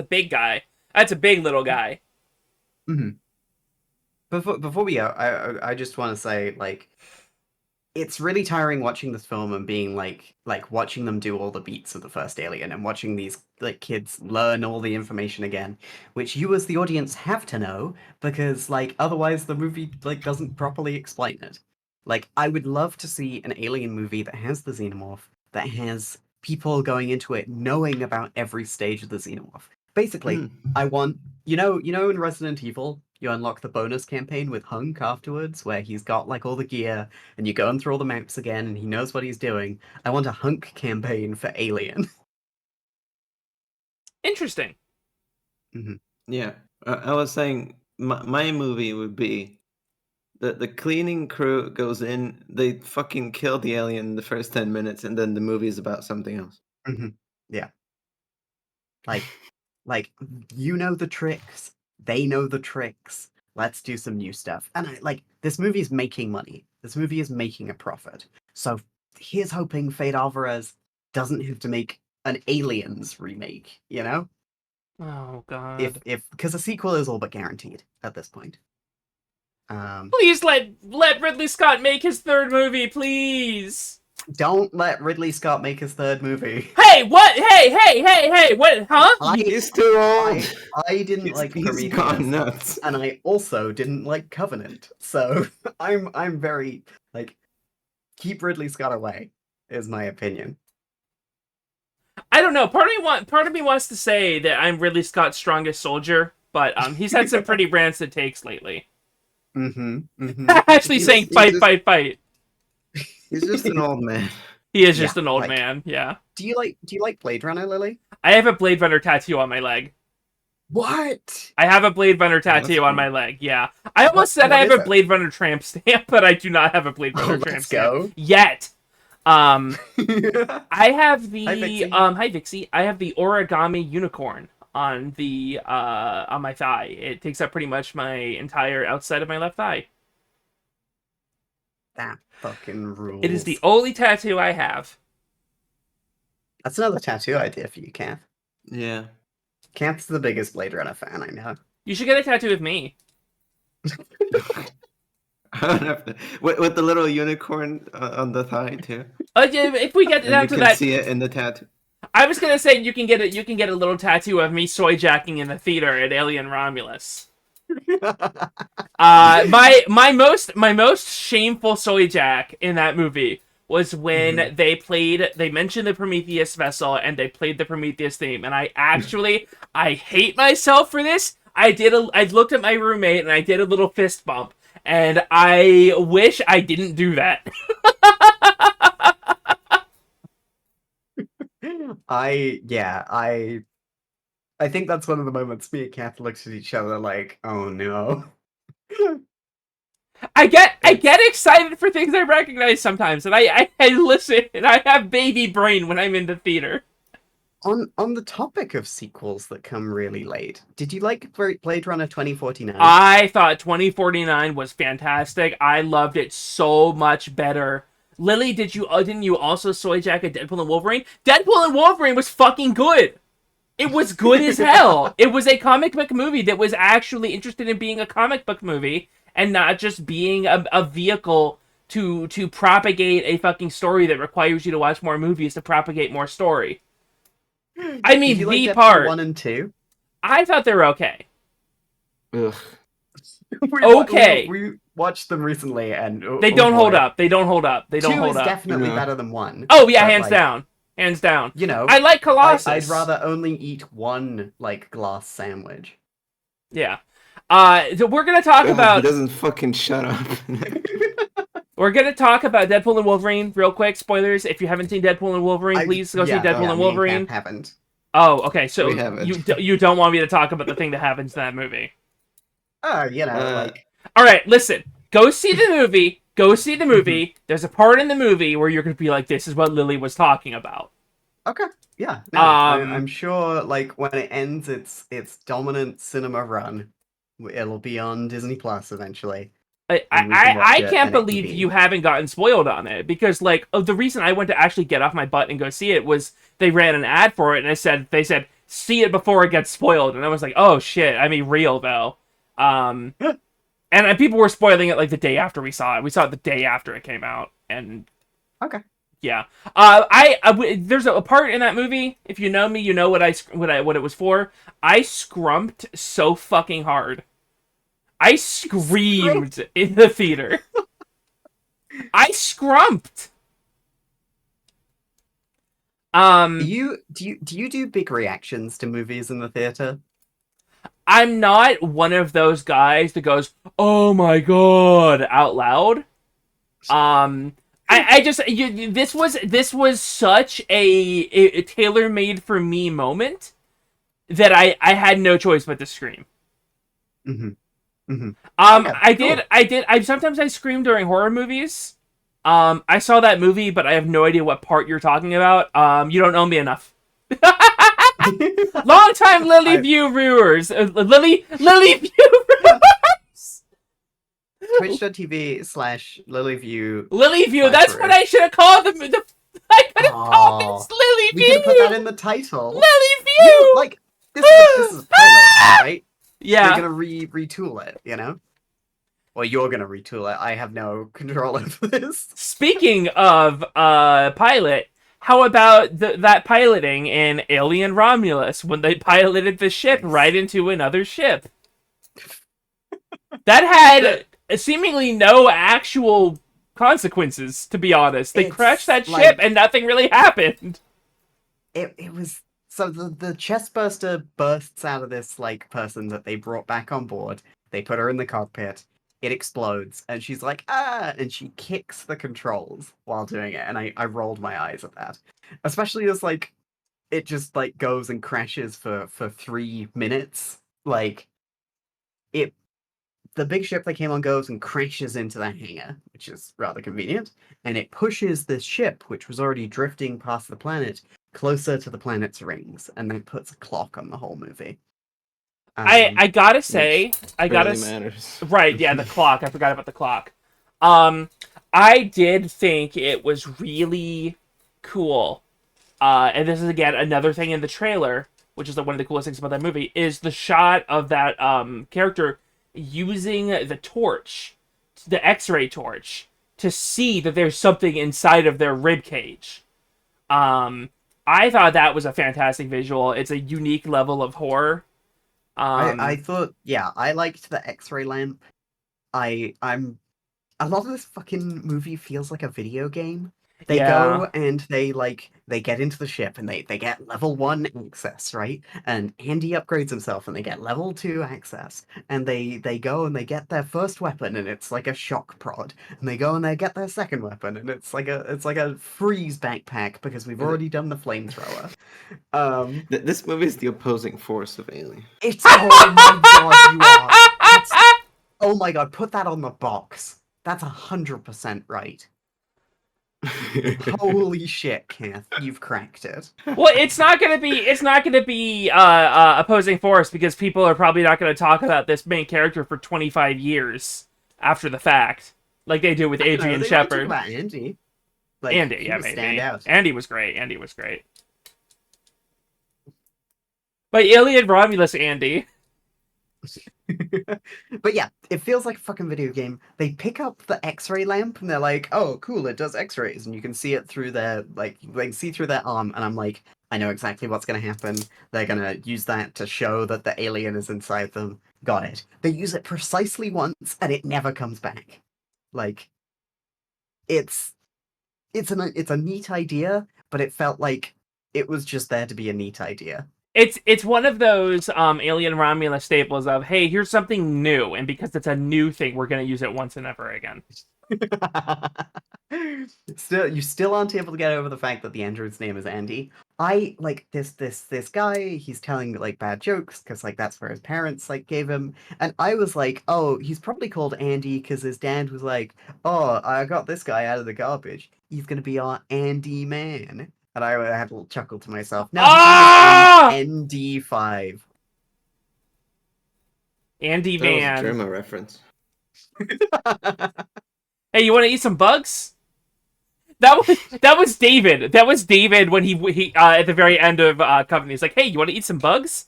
big guy. That's a big little guy. Mm-hmm. Before we go, I just want to say, like, it's really tiring watching this film and being like watching them do all the beats of the first Alien and watching these like kids learn all the information again, which you as the audience have to know because like otherwise the movie like doesn't properly explain it. Like I would love to see an Alien movie that has the xenomorph, that has people going into it knowing about every stage of the xenomorph. Basically, I want you know in Resident Evil you unlock the bonus campaign with Hunk afterwards, where he's got like all the gear, and you're going through all the maps again, and he knows what he's doing. I want a Hunk campaign for Alien. Interesting. Mm-hmm. Yeah, I was saying my movie would be the cleaning crew goes in, they fucking kill the alien in the first 10 minutes, and then the movie is about something else. Mm-hmm. Yeah. Like you know the tricks. They know the tricks. Let's do some new stuff. And this movie is making money. This movie is making a profit. So here's hoping Fade Alvarez doesn't have to make an Aliens remake, you know? Oh God. If because a sequel is all but guaranteed at this point. Please let Ridley Scott make his third movie, please. Don't let Ridley Scott make his third movie. Hey, what? Hey, what? Huh? He's too old. I didn't like He's Prometheus, gone nuts. and I also didn't like Covenant. So I'm very like keep Ridley Scott away is my opinion. I don't know. Part of me wants to say that I'm Ridley Scott's strongest soldier, but he's had some pretty rancid takes lately. Mm-hmm. Mm-hmm. Actually saying fight. He's just an old man. He is just Yeah, an old like- man, yeah. Do you like Blade Runner, Lily? I have a Blade Runner tattoo on my leg. What? I have a Blade Runner tattoo on my leg, yeah. I almost said what I have is a it? Blade Runner tramp stamp, but I do not have a Blade Runner tramp Let's stamp. go. Yet. I have the Hi, Vixie. hi Vixie. I have the origami unicorn on the on my thigh. It takes up pretty much my entire outside of my left thigh. That fucking rules. It is the only tattoo I have. That's another tattoo idea for you, Kath. Yeah. Kath's the biggest Blade Runner fan I know. You should get a tattoo with me. I don't have to. With the little unicorn on the thigh too. Yeah, if we get And down you to can that, see it in the tattoo. I was gonna say you can get a little tattoo of me soy jacking in the theater at Alien Romulus. My most shameful soy jack in that movie was when they mentioned the Prometheus vessel and they played the Prometheus theme, and I hate myself for this. I looked at my roommate and I did a little fist bump, and I wish I didn't do that. I think that's one of the moments me and Kath looked at each other like, oh no. I get excited for things I recognize sometimes, and I listen, and I have baby brain when I'm in the theater. On the topic of sequels that come really late, did you like Blade Runner 2049? I thought 2049 was fantastic. I loved it so much better Lily, didn't you also soy jacket Deadpool and Wolverine? Deadpool and Wolverine was fucking good. It was good as hell. It was a comic book movie that was actually interested in being a comic book movie and not just being a vehicle to propagate a fucking story that requires you to watch more movies to propagate more story. I mean, Did you like the Deadpool part 1 and 2? I thought they were okay. Ugh. Okay. We watched them recently, and They don't hold up. They don't hold up. They don't 2 hold is up. definitely No. better than 1. Oh yeah, but, hands like, down, hands down. You know, I like Colossus. I'd rather only eat one like glass sandwich. Yeah. So we're gonna talk He about. doesn't fucking shut up. We're gonna talk about Deadpool and Wolverine real quick. Spoilers. If you haven't seen Deadpool and Wolverine, please go see Deadpool and Wolverine. Me and Cap haven't. Oh, okay. So We haven't. you don't want me to talk about the thing that happens in that movie. You know, like All right, listen. Go see the movie. Go see the movie. There's a part in the movie where you're gonna be like, "This is what Lily was talking about." okay, yeah. No, I'm sure. Like when it ends its dominant cinema run, it'll be on Disney Plus eventually. I can't believe you haven't gotten spoiled on it because the reason I went to actually get off my butt and go see it was they ran an ad for it and they said see it before it gets spoiled, and I was like, oh shit. I mean, real though. And people were spoiling it like the day after we saw it. We saw it the day after it came out, and okay. Yeah. There's a part in that movie. If you know me, you know what it was for. I scrumped so fucking hard. I screamed in the theater. I scrumped. Do you do big reactions to movies in the theater? I'm not one of those guys that goes, "Oh my god," out loud. This was such a tailor-made for me moment that I had no choice but to scream. Mm-hmm. Mm-hmm. I sometimes I scream during horror movies. I saw that movie, but I have no idea what part you're talking about. You don't know me enough. Long time Lily viewers. Lily viewers. Twitch.tv/LilyView. LilyView, that's what I should have called them. I could have called it LilyView. We could have put that in the title. LilyView. Like this is a pilot, right? Yeah. We're gonna retool it, you know? Well, you're gonna retool it. I have no control over this. Speaking of pilot, how about that piloting in Alien Romulus when they piloted the ship right into another ship? That had seemingly no actual consequences, to be honest. They crashed that ship and nothing really happened. It was so the chest burster bursts out of this person that they brought back on board. They put her in the cockpit. It explodes, and she's like, ah, and she kicks the controls while doing it, and I rolled my eyes at that. Especially as, it just, goes and crashes for 3 minutes. The big ship they came on goes and crashes into that hangar, which is rather convenient, and it pushes this ship, which was already drifting past the planet, closer to the planet's rings, and then puts a clock on the whole movie. I gotta say, matters. Right, yeah, the clock. I forgot about the clock. I did think it was really cool. And this is again another thing in the trailer, which is one of the coolest things about that movie, is the shot of that character using the torch, the X-ray torch, to see that there's something inside of their rib cage. I thought that was a fantastic visual. It's a unique level of horror. I thought, yeah, I liked the X-ray lamp. I'm a lot of this fucking movie feels like a video game. They go and they get into the ship and they get level 1 access, right? And Andy upgrades himself and they get level 2 access. And they go and they get their first weapon and it's like a shock prod. And they go and they get their second weapon and it's like a freeze backpack because we've already done the flamethrower. This movie is the opposing force of Alien. It's oh my god, you are. Oh my god, put that on the box. That's 100% right. Holy shit, Kenneth, you've cracked it. Well, it's not gonna be opposing force because people are probably not gonna talk about this main character for 25 years after the fact, like they do with Adrian Shepard. About Andy. Like, Andy, he yeah, was maybe. standout. Andy was great. Andy was great. But Alien Romulus Andy. But yeah, it feels like a fucking video game. They pick up the X-ray lamp and they're like, "Oh, cool! It does X-rays," and you can see it through their they can see through their arm. And I'm like, I know exactly what's gonna happen. They're gonna use that to show that the alien is inside them. Got it. They use it precisely once, and it never comes back. Like, it's it's a neat idea, but it felt like it was just there to be a neat idea. It's one of those Alien Romulus staples of, hey, here's something new, and because it's a new thing, we're gonna use it once and never again. You still aren't able to get over the fact that the android's name is Andy. I like this guy. He's telling like bad jokes because like that's where his parents like gave him, and I was like, oh, he's probably called Andy because his dad was like, oh, I got this guy out of the garbage. He's gonna be our Andy man, and I had a little chuckle to myself. No, Ah! his name is ND5. Andy That was a Van. German reference. Hey, you want to eat some bugs? That was David. That was David when he at the very end of Covenant. He's like, hey, you want to eat some bugs?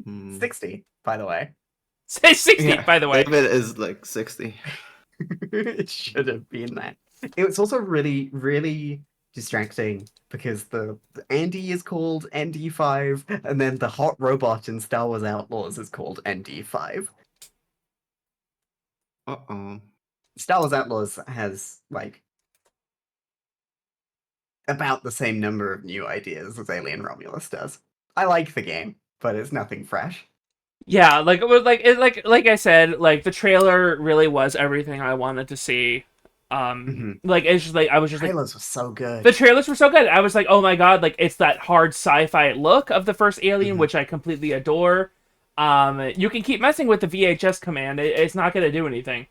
60, by the way. Say 60, Yeah, by the way. David is like 60. It should have been that. It was also really, really distracting because the Andy is called ND5, and then the hot robot in Star Wars Outlaws is called ND5. Uh-oh. Star Wars Outlaws has like about the same number of new ideas as Alien Romulus does. I like the game, but it's nothing fresh. Yeah, like it was like I said, like the trailer really was everything I wanted to see. Like it's just like I was just like Trailers were so good. the trailers were so good. I was like, oh my god, like it's that hard sci-fi look of the first Alien, which I completely adore. You can keep messing with the VHS command; it's not going to do anything.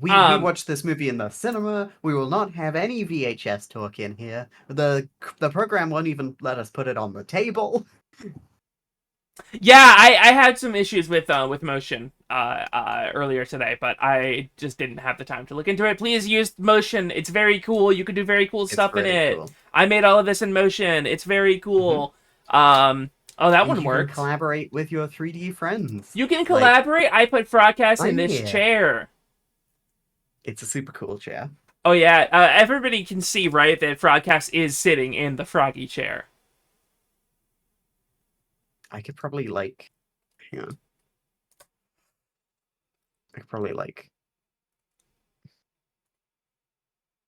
We watched this movie in the cinema. We will not have any VHS talk in here. The program won't even let us put it on the table. Yeah, I had some issues with motion earlier today, but I just didn't have the time to look into it. Please use motion. It's very cool. You can do very cool stuff in it. Cool. I made all of this in motion. It's very cool. Oh, that one works. You can collaborate with your 3D friends. You can collaborate. I put Frogcast in I'm this here. chair. It's a super cool chair. Oh yeah, everybody can see, right, that Frogcast is sitting in the froggy chair. I could probably like, hang on. I could probably like.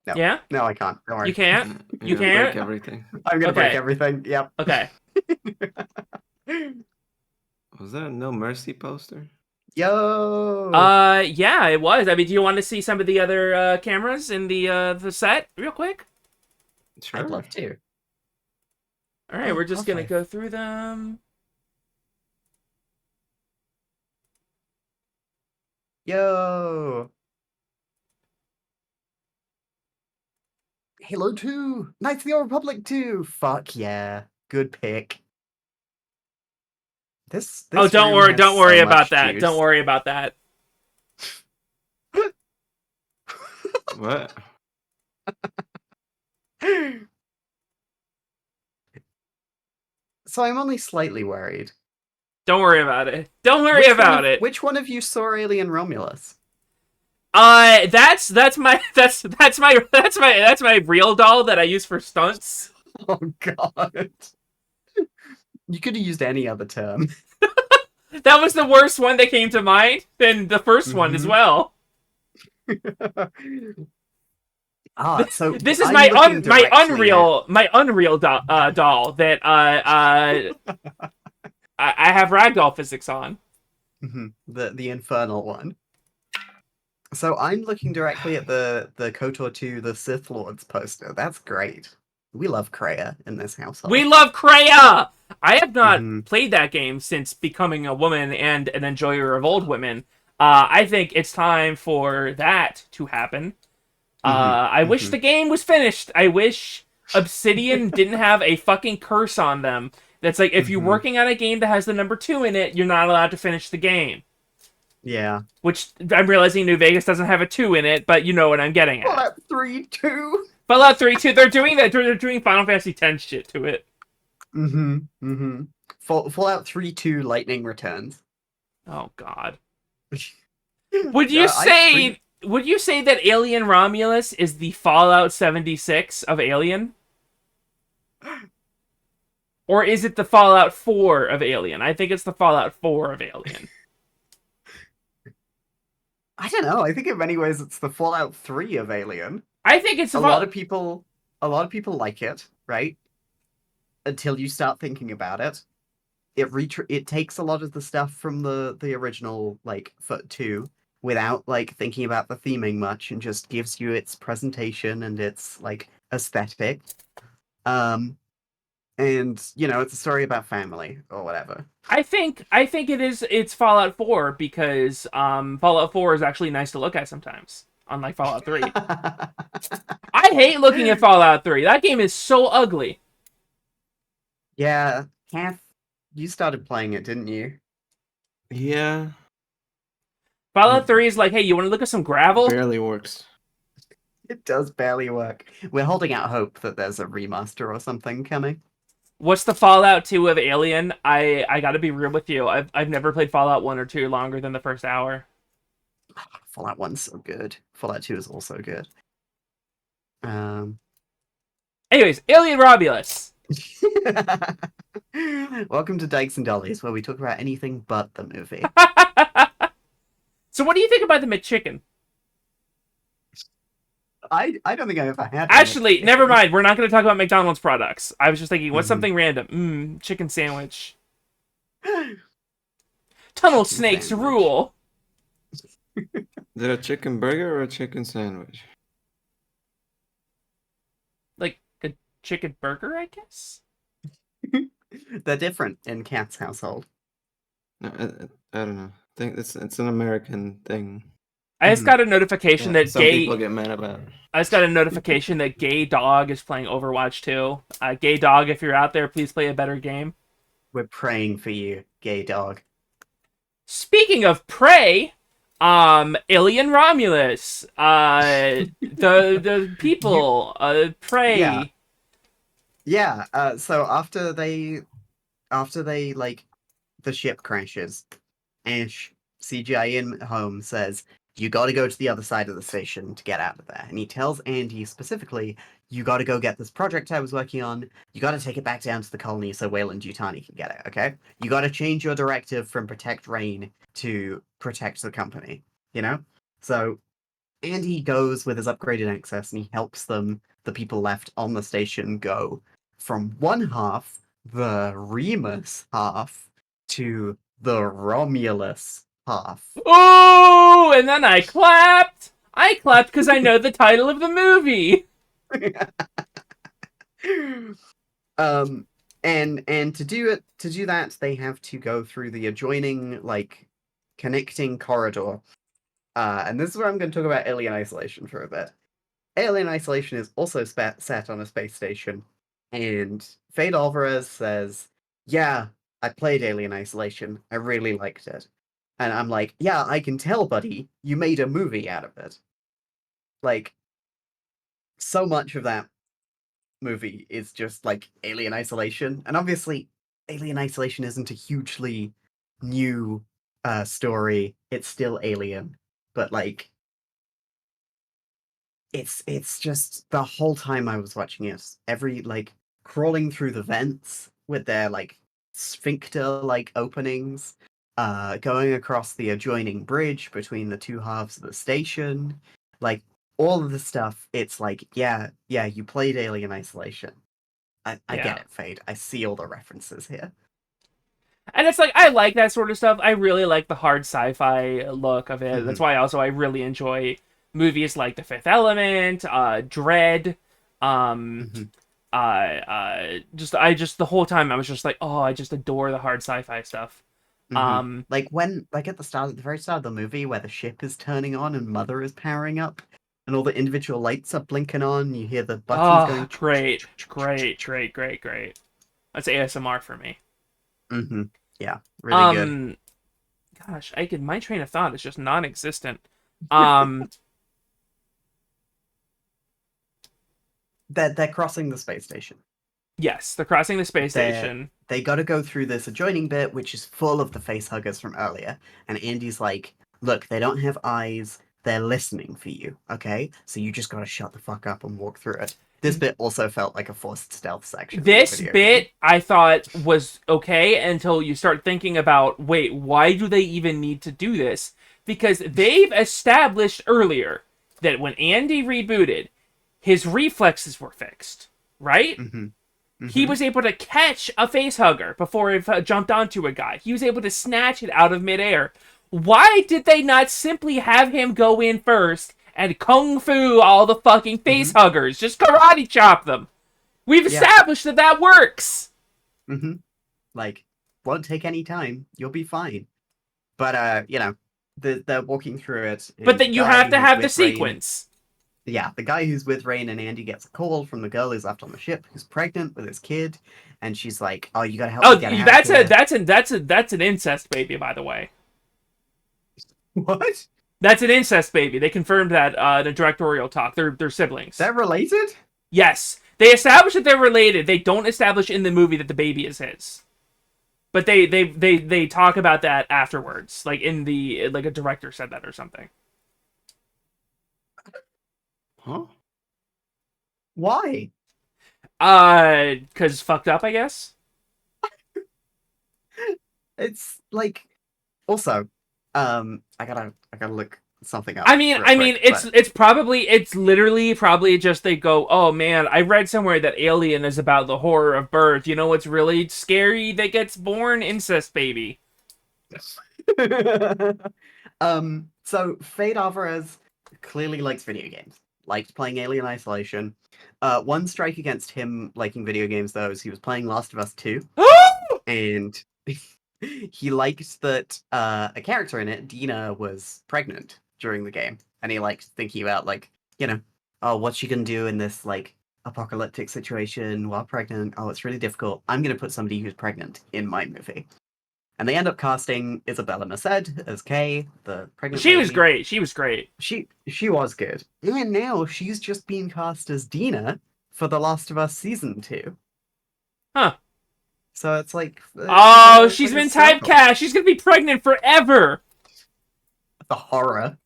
No. Yeah? No, I can't. Don't worry. You can't? You You're gonna can't? break everything. I'm gonna break Okay. everything. Yep. Okay. Was that a No Mercy poster? Yo. Yeah, it was. I mean, do you want to see some of the other cameras in the set real quick? Sure. I'd love to. All right, we're just gonna Okay. go through them. Yo. Halo 2! Knights of the Old Republic 2! Fuck yeah. Good pick. This Oh, don't room worry, has don't so worry about much that. juice. Don't worry about that. What? So I'm only slightly worried. Don't worry about it. Don't worry about it. Which one of you saw Alien Romulus? That's my that's my real doll that I use for stunts. Oh god. You could have used any other term. That was the worst one that came to mind. Than the first one as well. So This is I'm my looking directly Unreal doll that I have ragdoll physics on. the infernal one. So I'm looking directly at the KOTOR 2 the Sith Lords poster. That's great. We love Kreia in this household. We love Kreia! I have not Mhm. played that game since becoming a woman and an enjoyer of old women. I think it's time for that to happen. I wish the game was finished. I wish Obsidian didn't have a fucking curse on them. That's like, if you're working on a game that has the number 2 in it, you're not allowed to finish the game. Yeah. Which I'm realizing New Vegas doesn't have a 2 in it, but you know what I'm getting at. Fallout 3 2. Fallout 3 2, they're doing that. They're doing Final Fantasy X shit to it. Mm-hmm. Mm-hmm. Fallout 3 2 Lightning Returns. Oh god. I pre Would you say that Alien Romulus is the Fallout 76 of Alien? Or is it the Fallout 4 of Alien? I think it's the Fallout 4 of Alien. I don't know. I think in many ways it's the Fallout 3 of Alien. I think it's the A lot Fallout. of people like it, right? Until you start thinking about it. It takes a lot of the stuff from the original like Foot 2 without like thinking about the theming much and just gives you its presentation and its like aesthetic. Um and it's a story about family or whatever. I think it's Fallout 4 because Fallout 4 is actually nice to look at sometimes, unlike Fallout 3. I hate looking at Fallout 3. That game is so ugly. Yeah, Kath, you started playing it, didn't you? Yeah, Fallout 3 is like, hey, you want to look at some gravel? barely works. It does barely work. We're holding out hope that there's a remaster or something coming. What's the Fallout 2 of Alien? I gotta be real with you. I've never played Fallout 1 or 2 longer than the first hour. Fallout 1's so good. Fallout 2 is also good. Um Anyways, Alien Romulus. Welcome to Dykes and Dollies, where we talk about anything but the movie. So what do you think about the McChicken? I don't think I ever had. Actually, never mind. We're not going to talk about McDonald's products. I was just thinking, what's Mhm. something random? Chicken sandwich. Tunnel Chicken snakes sandwich. rule. Is it a chicken burger or a chicken sandwich? Like a chicken burger, I guess? They're different in Cat's household. No, I don't know. I think it's an American thing. I just got a notification that Some people get mad about. I just got a notification that Gay Dog is playing Overwatch 2. Gay Dog, if you're out there, please play a better game. We're praying for you, gay dog. Speaking of prey, Alien Romulus, the people, prey. Yeah. Yeah. So after they like the ship crashes, Ash CGI in home says, "You got to go to the other side of the station to get out of there." And he tells Andy specifically, "You got to go get this project I was working on. You got to take it back down to the colony so Wayland Yutani can get it. Okay? You got to change your directive from protect Rain to protect the company. You know?" So Andy goes with his upgraded access and he helps them, the people left on the station, go from one half, the Remus half, to the Romulus half. Ooh, and then I clapped. I clapped because I know the title of the movie. And to do that, they have to go through the adjoining like connecting corridor. And this is where I'm going to talk about Alien Isolation for a bit. Alien Isolation is also set on a space station, and Fade Alvarez says, "Yeah, I played Alien Isolation. I really liked it." And I'm like, "Yeah, I can tell, buddy. You made a movie out of it." Like, so much of that movie is just like Alien Isolation, and obviously, Alien Isolation isn't a hugely new story. It's still Alien, but like, it's just the whole time I was watching it, every like crawling through the vents with their like sphincter like openings, going across the adjoining bridge between the two halves of the station, like all of the stuff. It's like, yeah, you played Alien Isolation. I Yeah. get it, Fade. I see all the references here. And it's like, I like that sort of stuff. I really like the hard sci-fi look of it. That's why also I really enjoy movies like The Fifth Element, Dread. Just the whole time I was just like, oh, I just adore the hard sci-fi stuff. Like when, like at the very start of the movie, where the ship is turning on and Mother is powering up, and all the individual lights are blinking on. You hear the buttons going. Great. That's ASMR for me. Yeah, really good. Gosh, my train of thought is just non-existent. Um, They're crossing the space station. yes, they're crossing the space station. They got to go through this adjoining bit, which is full of the face huggers from earlier. And Andy's like, "Look, they don't have eyes. They're listening for you. Okay, so you just got to shut the fuck up and walk through it." This bit also felt like a forced stealth section. This bit I thought was okay until you start thinking about, wait, why do they even need to do this? Because they've established earlier that when Andy rebooted, his reflexes were fixed, right? He was able to catch a face hugger before it jumped onto a guy. He was able to snatch it out of midair. Why did they not simply have him go in first and kung fu all the fucking face huggers? Just karate chop them. We've established that works. Like, won't take any time. You'll be fine. But they're walking through it. But then you have to have the sequence. Yeah, the guy who's with Rain and Andy gets a call from the girl who's left on the ship, who's pregnant with his kid, and she's like, "Oh, you gotta help me get out of here." That's an incest baby, by the way. What? That's an incest baby. They confirmed that in a directorial talk. They're siblings. They're related? Yes, they establish that they're related. They don't establish in the movie that the baby is his. But they talk about that afterwards, like a director said that or something. Huh? Why? Cause fucked up, I guess. It's like, also, I gotta look something up. I mean, it's literally probably just they go, oh man, I read somewhere that Alien is about the horror of birth. You know what's really scary that gets born? Incest baby. So Fade Alvarez clearly likes video games. Liked playing Alien Isolation. One strike against him liking video games, though, is he was playing Last of Us 2. And he liked that a character in it, Dina, was pregnant during the game. And he liked thinking about, like, oh, what's she gonna do in this, like, apocalyptic situation while pregnant? Oh, it's really difficult. I'm gonna put somebody who's pregnant in my movie. And they end up casting Isabella Merced as Kay, the pregnant She lady. was great. She was great. She was good. And now she's just been cast as Dina for The Last of Us Season 2. Huh. So it's like... oh, she's been typecast! She's gonna be pregnant forever! The horror.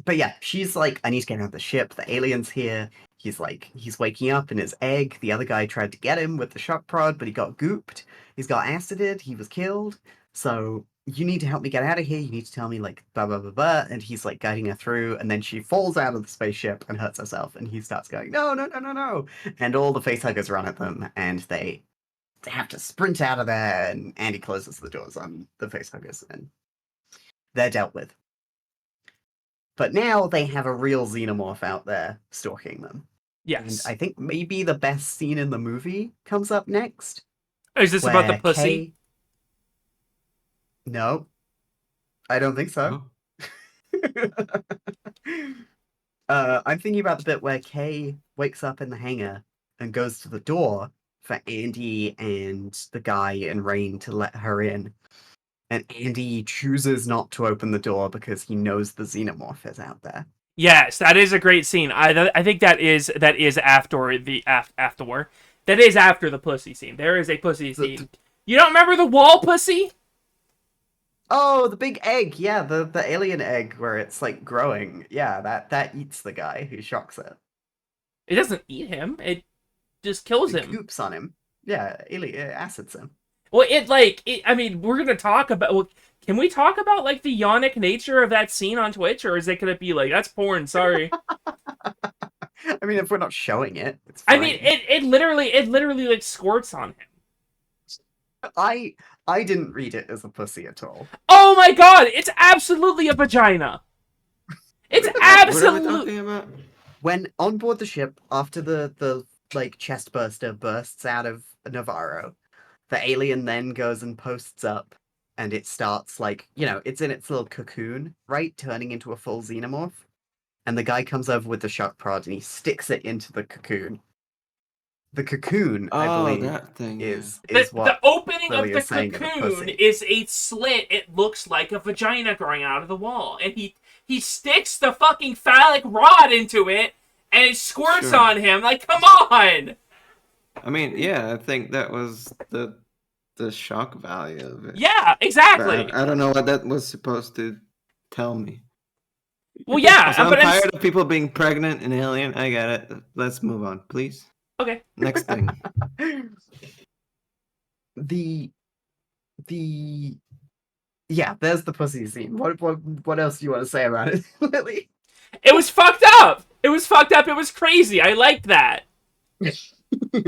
But yeah, she's like, I need to get out of the ship. The alien's here. He's waking up in his egg. The other guy tried to get him with the shock prod, but he got gooped. He's got acided. He was killed. So you need to help me get out of here. You need to tell me, like, blah, blah, blah, blah. And he's, like, guiding her through. And then she falls out of the spaceship and hurts herself. And he starts going, no, no, no, no, no. And all the facehuggers run at them. And they have to sprint out of there. And Andy closes the doors on the facehuggers. And they're dealt with. But now they have a real xenomorph out there stalking them. Yes. And I think maybe the best scene in the movie comes up next. Is this about the pussy? No. I don't think so. I'm thinking about the bit where Kay wakes up in the hangar and goes to the door for Andy and the guy and Rain to let her in. And Andy chooses not to open the door because he knows the xenomorph is out there. Yes, that is a great scene. I think that is after the after. That is after the pussy scene. There is a pussy scene. You don't remember the wall pussy? Oh, the big egg. Yeah, the alien egg where it's like growing. Yeah, that eats the guy who shocks it. It doesn't eat him. It just kills him. Goops on him. Yeah, it acids him. Well, I mean, we're gonna talk about. Well, can we talk about like the yonic nature of that scene on Twitch, or is it gonna be like that's porn? Sorry. I mean, if we're not showing it, it's fine. I mean, it literally like squirts on him. I didn't read it as a pussy at all. Oh my god! It's absolutely a vagina. It's absolutely. What are we talking about? When on board the ship, after the like chest burster bursts out of Navarro, the alien then goes and posts up, and it starts like, it's in its little cocoon, right? Turning into a full xenomorph. And the guy comes over with the shock prod and he sticks it into the cocoon. The cocoon, I Oh, believe, that thing. is The what opening Lily of the is saying to the cocoon pussy. is a slit. It looks like a vagina growing out of the wall, and he sticks the fucking phallic rod into it, and it squirts Sure. on him. Like, come on! I mean, yeah, I think that was the shock value of it. Yeah, exactly. But I don't know what that was supposed to tell me. Well, yeah, So I'm but tired of people being pregnant in Alien. I get it. Let's move on, please. Okay. Next thing. the yeah, there's the pussy scene. What else do you want to say about it, Lily? It was fucked up. It was fucked up. It was crazy. I liked that.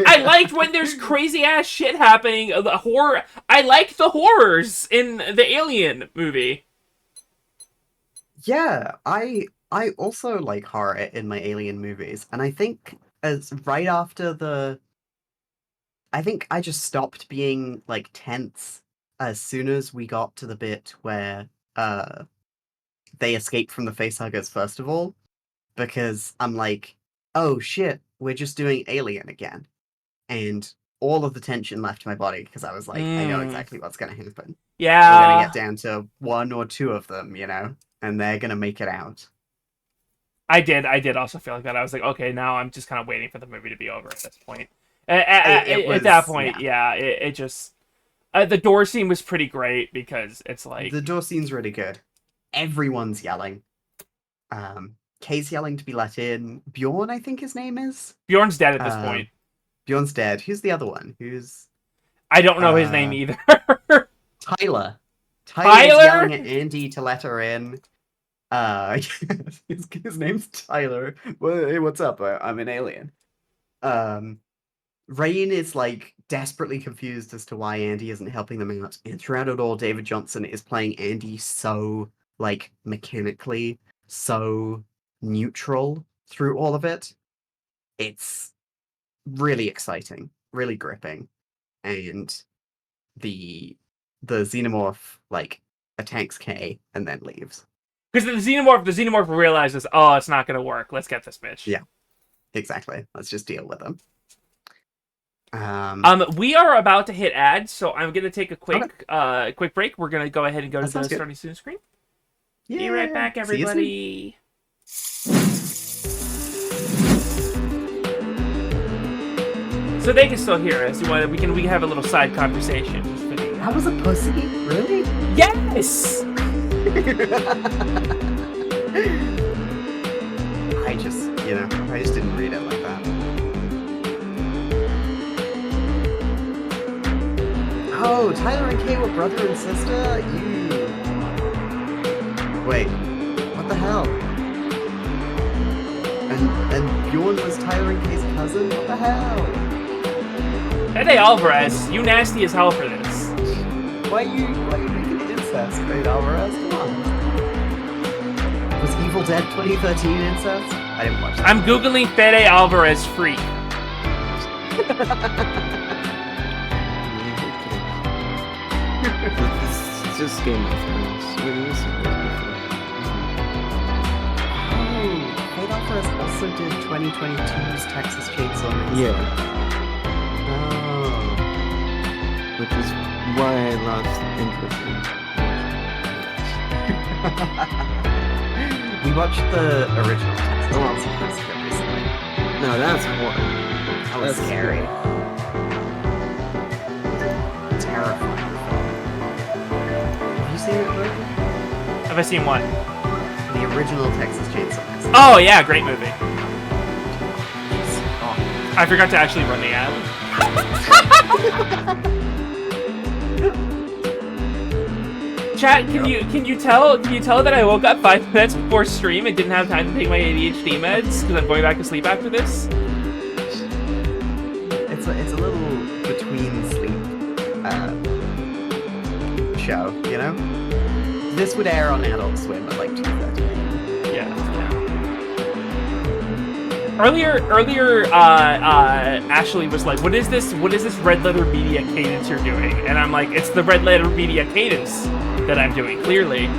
I liked when there's crazy ass shit happening. The horror. I like the horrors in the Alien movie. Yeah, I also like horror in my Alien movies, and I think as right after I think I just stopped being like tense as soon as we got to the bit where they escape from the facehuggers first of all, because I'm like, oh shit, we're just doing Alien again. And all of the tension left my body because I was like, I know exactly what's gonna happen. We're gonna get down to one or two of them, and they're gonna make it out. I did also feel like that. I was like, okay, now I'm just kind of waiting for the movie to be over at this point. At that point, yeah, it just the door scene was pretty great because it's like the door scene's really good. Everyone's yelling. Kay's yelling to be let in. Bjorn, I think his name is. Bjorn's dead at this point. Bjorn's dead. Who's the other one? I don't know his name either. Tyler. Tyler? Tyler's yelling at Andy to let her in. His name's Tyler. Well, hey, what's up? I'm an alien. Rain is like desperately confused as to why Andy isn't helping them out. And throughout it all, David Johnson is playing Andy so like mechanically, so neutral through all of it. It's really exciting, really gripping, and the xenomorph like attacks Kay and then leaves. Because the xenomorph realizes, oh, it's not gonna work. Let's get this bitch. Yeah, exactly. Let's just deal with them. We are about to hit ads, so I'm gonna take a quick break. We're gonna go ahead and go to the starting soon screen. Yeah. Be right back, everybody. So they can still hear us. We can have a little side conversation. That was a pussy, really? Yes. I just didn't read it like that. Oh, Tyler and Kay were brother and sister? Wait, what the hell? And Bjorn was Tyler and Kay's cousin? What the hell? Fede Alvarez, you nasty as hell for this. Why are you making incest, Fede Alvarez? Come on. Was Evil Dead 2013 incest? I didn't watch that. I'm googling Fede Alvarez freak. It's just Game of Thrones. We've seen this before. Oh, Fede Alvarez also did 2022's Texas Chainsaw Massacre. Yeah. Oh. Which is why I lost interest in We watched the original Texas Chainsaw Massacre recently. No, that's horrible. That was scary. Terrifying. Have you seen it, Luke? Have I seen what? The original Texas Chainsaw Massacre. Oh yeah, great movie. Oh. I forgot to actually run the ad. Chat, can you tell that I woke up 5 minutes before stream and didn't have time to take my ADHD meds because I'm going back to sleep after this? It's a little between sleep show, you know? This would air on Adult Swim at like 2:30. Yeah. Earlier, Ashley was like, "What is this Red Letter Media cadence you're doing?" And I'm like, "It's the Red Letter Media cadence that I'm doing. Clearly,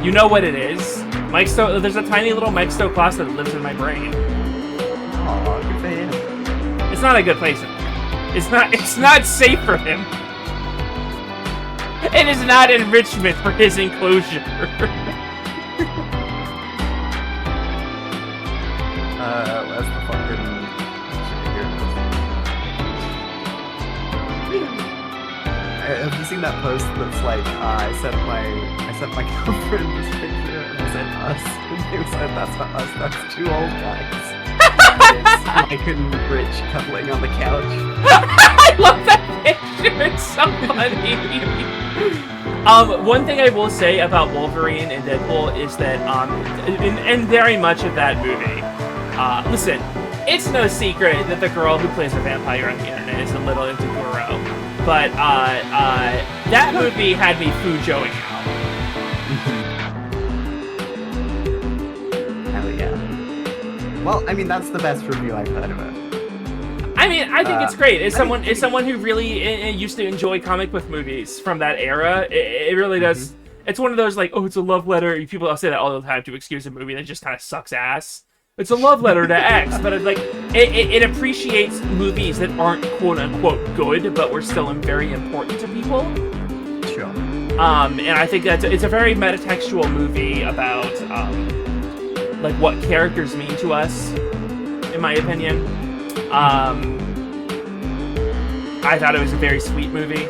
you know what it is." There's a tiny little Mike Stowe class that lives in my brain. Aw, good for him. It's not a good place in there. It's not safe for him. It is not enrichment for his enclosure. Where's the fucking... Have you seen that post that's like, I sent my girlfriend this picture and I said us, and they said that's not us, that's two old guys. It's Mike and Rich cuddling on the couch. I love that picture. It's so funny. One thing I will say about Wolverine and Deadpool is that, and very much of that movie, listen, it's no secret that the girl who plays a vampire on the internet is a little into Goro, but that movie had me fujoing out. Hell yeah. Well, I mean, that's the best review I've heard of it. I mean, I think it's great. As someone who really used to enjoy comic book movies from that era, it really does. It's one of those like, oh, it's a love letter. People say that all the time to excuse a movie that just kind of sucks ass. It's a love letter to X, but it's like it appreciates movies that aren't quote unquote good, but were still very important to people. Sure. And I think it's a very metatextual movie about like what characters mean to us, in my opinion. I thought it was a very sweet movie.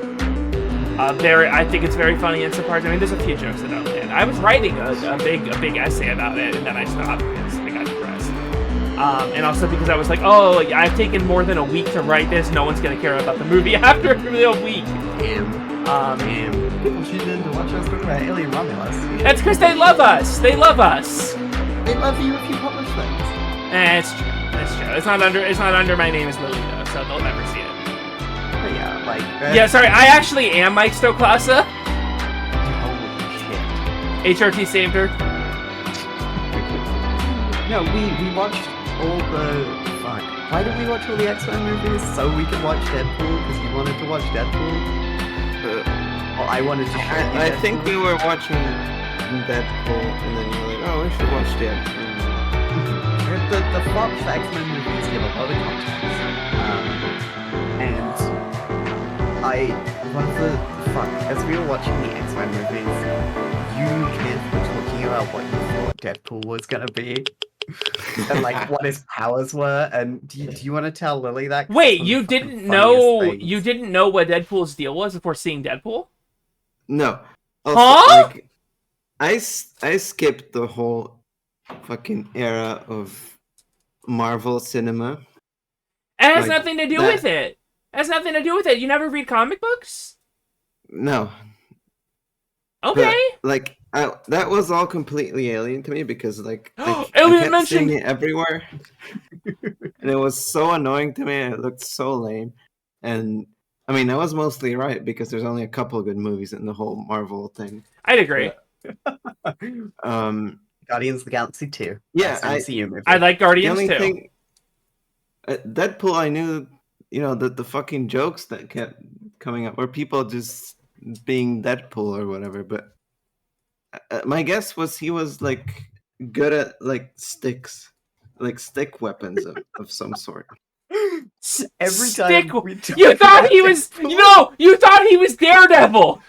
I think it's very funny in some parts. I mean, there's a few jokes that don't land. I was writing a big essay about it, and then I stopped because I got depressed. And also because I was like, oh, I've taken more than a week to write this. No one's gonna care about the movie after a week. Damn. People tune in to watch us talk about Alien Romulus. That's because they love us. They love us. They love you if you publish things. It's true. It's true. It's not under my name is Lily though, so they'll never see it. But yeah, like. Yeah, sorry. I actually am Mike Stoklasa. Holy shit. HRT saved her. No, we watched all the. Fuck. Why did we watch all the X-Men movies? So we could watch Deadpool because you wanted to watch Deadpool. Well, I wanted to. I think we were watching Deadpool, and then you were like, oh, we should watch Deadpool. The Fox X-Men movies give a lot of context. And as we were watching the X-Men movies, you carefully talking about what you thought Deadpool was gonna be. And like what his powers were, and do you want to tell Lily that? Wait, you didn't know what Deadpool's deal was before seeing Deadpool? No. Also, Huh? Like, I skipped the whole fucking era of Marvel cinema. It has Like, nothing to do with it. It has nothing to do with it. You never read comic books? No. Okay. But, that was all completely alien to me because I Alien kept seeing mentioned- it everywhere. And it was so annoying to me and it looked so lame. And I mean, I was mostly right because there's only a couple of good movies in the whole Marvel thing. I'd agree. Guardians of the Galaxy 2. Yeah, That's an MCU movie. I like The Guardians only too. thing, Deadpool, I knew, the fucking jokes that kept coming up were people just being Deadpool or whatever. But my guess was he was like good at like sticks, like stick weapons of some sort. Every time You thought he was you thought he was Daredevil.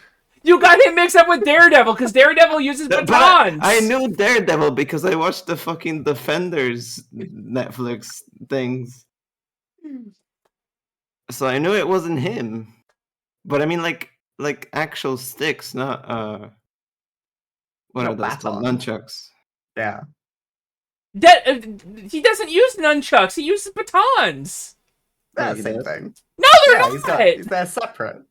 You got him mixed up with Daredevil because Daredevil uses batons. I knew Daredevil because I watched the fucking Defenders Netflix things. So I knew it wasn't him. But I mean like actual sticks, not what No, are those called? batons. Nunchucks. Yeah. He doesn't use nunchucks. He uses batons. That's he the same does. thing. No, they're Yeah, not. they're separate.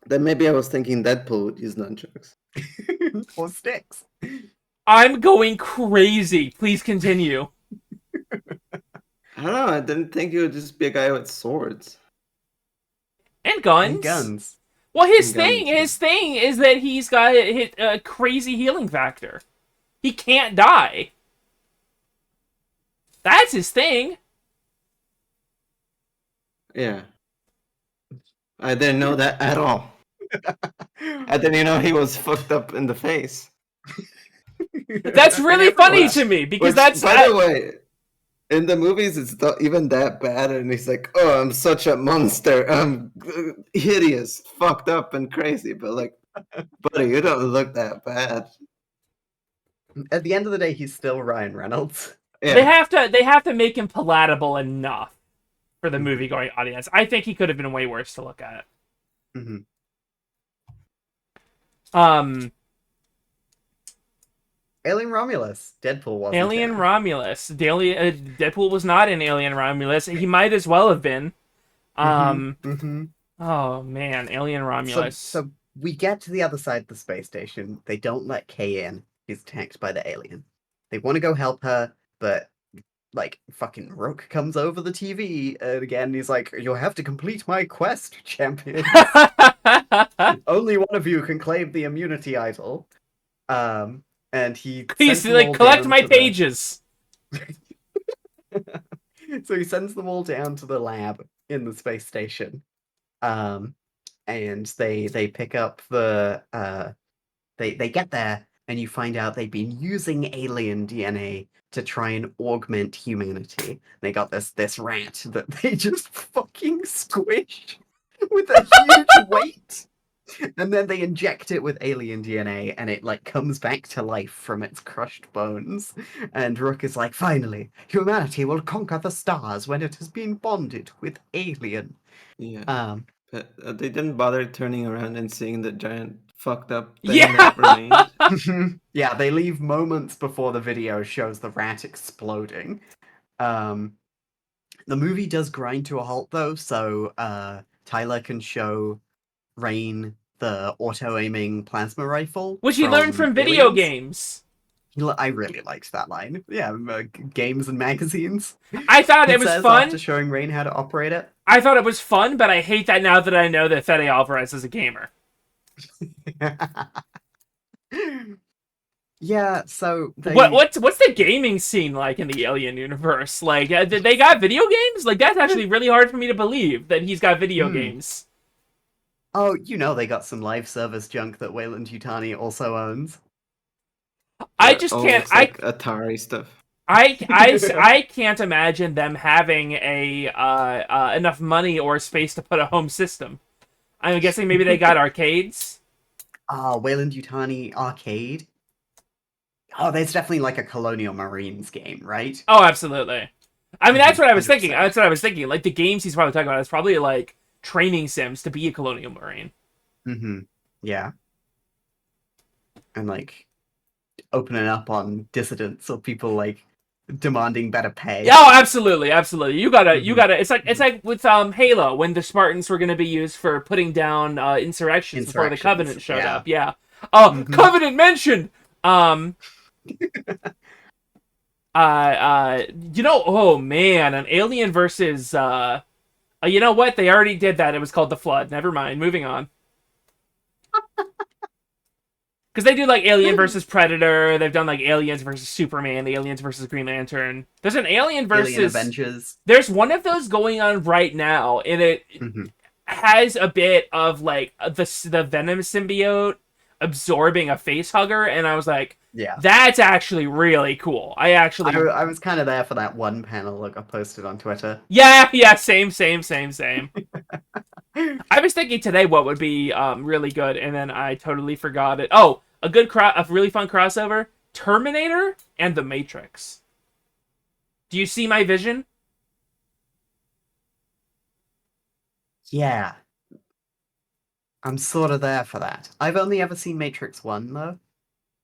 Then maybe I was thinking Deadpool would use nunchucks. Or sticks. I'm going crazy. Please continue. I don't know, I didn't think he would just be a guy with swords. And guns. And guns. Well, his And guns. thing is that he's got a crazy healing factor. He can't die. That's his thing. Yeah. I didn't know that at all. I didn't know he was fucked up in the face. That's really funny to me because Which, by the way, in the movies, it's not even that bad, and he's like, "Oh, I'm such a monster. I'm hideous, fucked up, and crazy." But like, buddy, you don't look that bad. At the end of the day, he's still Ryan Reynolds. Yeah, They have to make him palatable enough for the movie going audience. I think he could have been way worse to look at. Mm-hmm. Um, Alien Romulus. Deadpool wasn't Alien in. Romulus. Deadpool was not in Alien Romulus. He might as well have been. Mm-hmm. Oh man, Alien Romulus. So we get to the other side of the space station. They don't let Kay in. She's attacked by the alien. They want to go help her, but like fucking Rook comes over the TV, and again he's like, "You'll have to complete my quest, champion. Only one of you can claim the immunity idol." And he Please, sends them all collect down my to pages. So he sends them all down to the lab in the space station. And they pick up the they get there, and you find out they've been using alien DNA to try and augment humanity. They got this rat that they just fucking squish with a huge weight. And then they inject it with alien DNA, and it like comes back to life from its crushed bones. And Rook is like, finally, humanity will conquer the stars when it has been bonded with alien. yeah. Um, But they didn't bother turning around and seeing the giant fucked up thing Yeah. that remained. yeah, they leave moments before the video shows the rat exploding. The movie does grind to a halt though, so Tyler can show Rain the auto-aiming plasma rifle, Which he learned from video Aliens. games. I really liked that line. Yeah, games and magazines. I thought He it was says fun. after showing Rain how to operate it. I thought it was fun, but I hate that now that I know that Fede Alvarez is a gamer. Yeah, so What's the gaming scene like in the Alien universe? Like, they got video games? Like, that's actually really hard for me to believe that he's got video games. Oh, you know they got some live service junk that Wayland Yutani also owns. I just can't. It's like Atari stuff. I can't imagine them having enough money or space to put a home system. I'm guessing maybe they got arcades. Wayland Yutani Arcade. Oh, there's definitely like a Colonial Marines game, right? Oh, absolutely. I mean, that's what I was thinking. 100%. That's what I was thinking. Like, the games he's probably talking about is probably like training sims to be a Colonial Marine. Mm-hmm. Yeah. And like opening up on dissidents or people like demanding better pay. Oh, absolutely, absolutely. You gotta. It's like with Halo when the Spartans were gonna be used for putting down insurrections before the Covenant showed up. Yeah. Oh, Covenant mentioned. Oh man, an Alien versus you know what? They already did that. It was called The Flood. Never mind. Moving on. Because they do like Alien versus Predator. They've done like Aliens versus Superman, the Aliens versus Green Lantern. There's an Alien versus Alien Avengers. There's one of those going on right now, and it has a bit of like the Venom symbiote absorbing a face hugger, and I was like, yeah, that's actually really cool. I was kind of there for that one panel that got posted on Twitter. Yeah, same. I was thinking today what would be really good, and then I totally forgot it. Oh, a really fun crossover: Terminator and The Matrix. Do you see my vision? Yeah. I'm sort of there for that. I've only ever seen Matrix 1, though.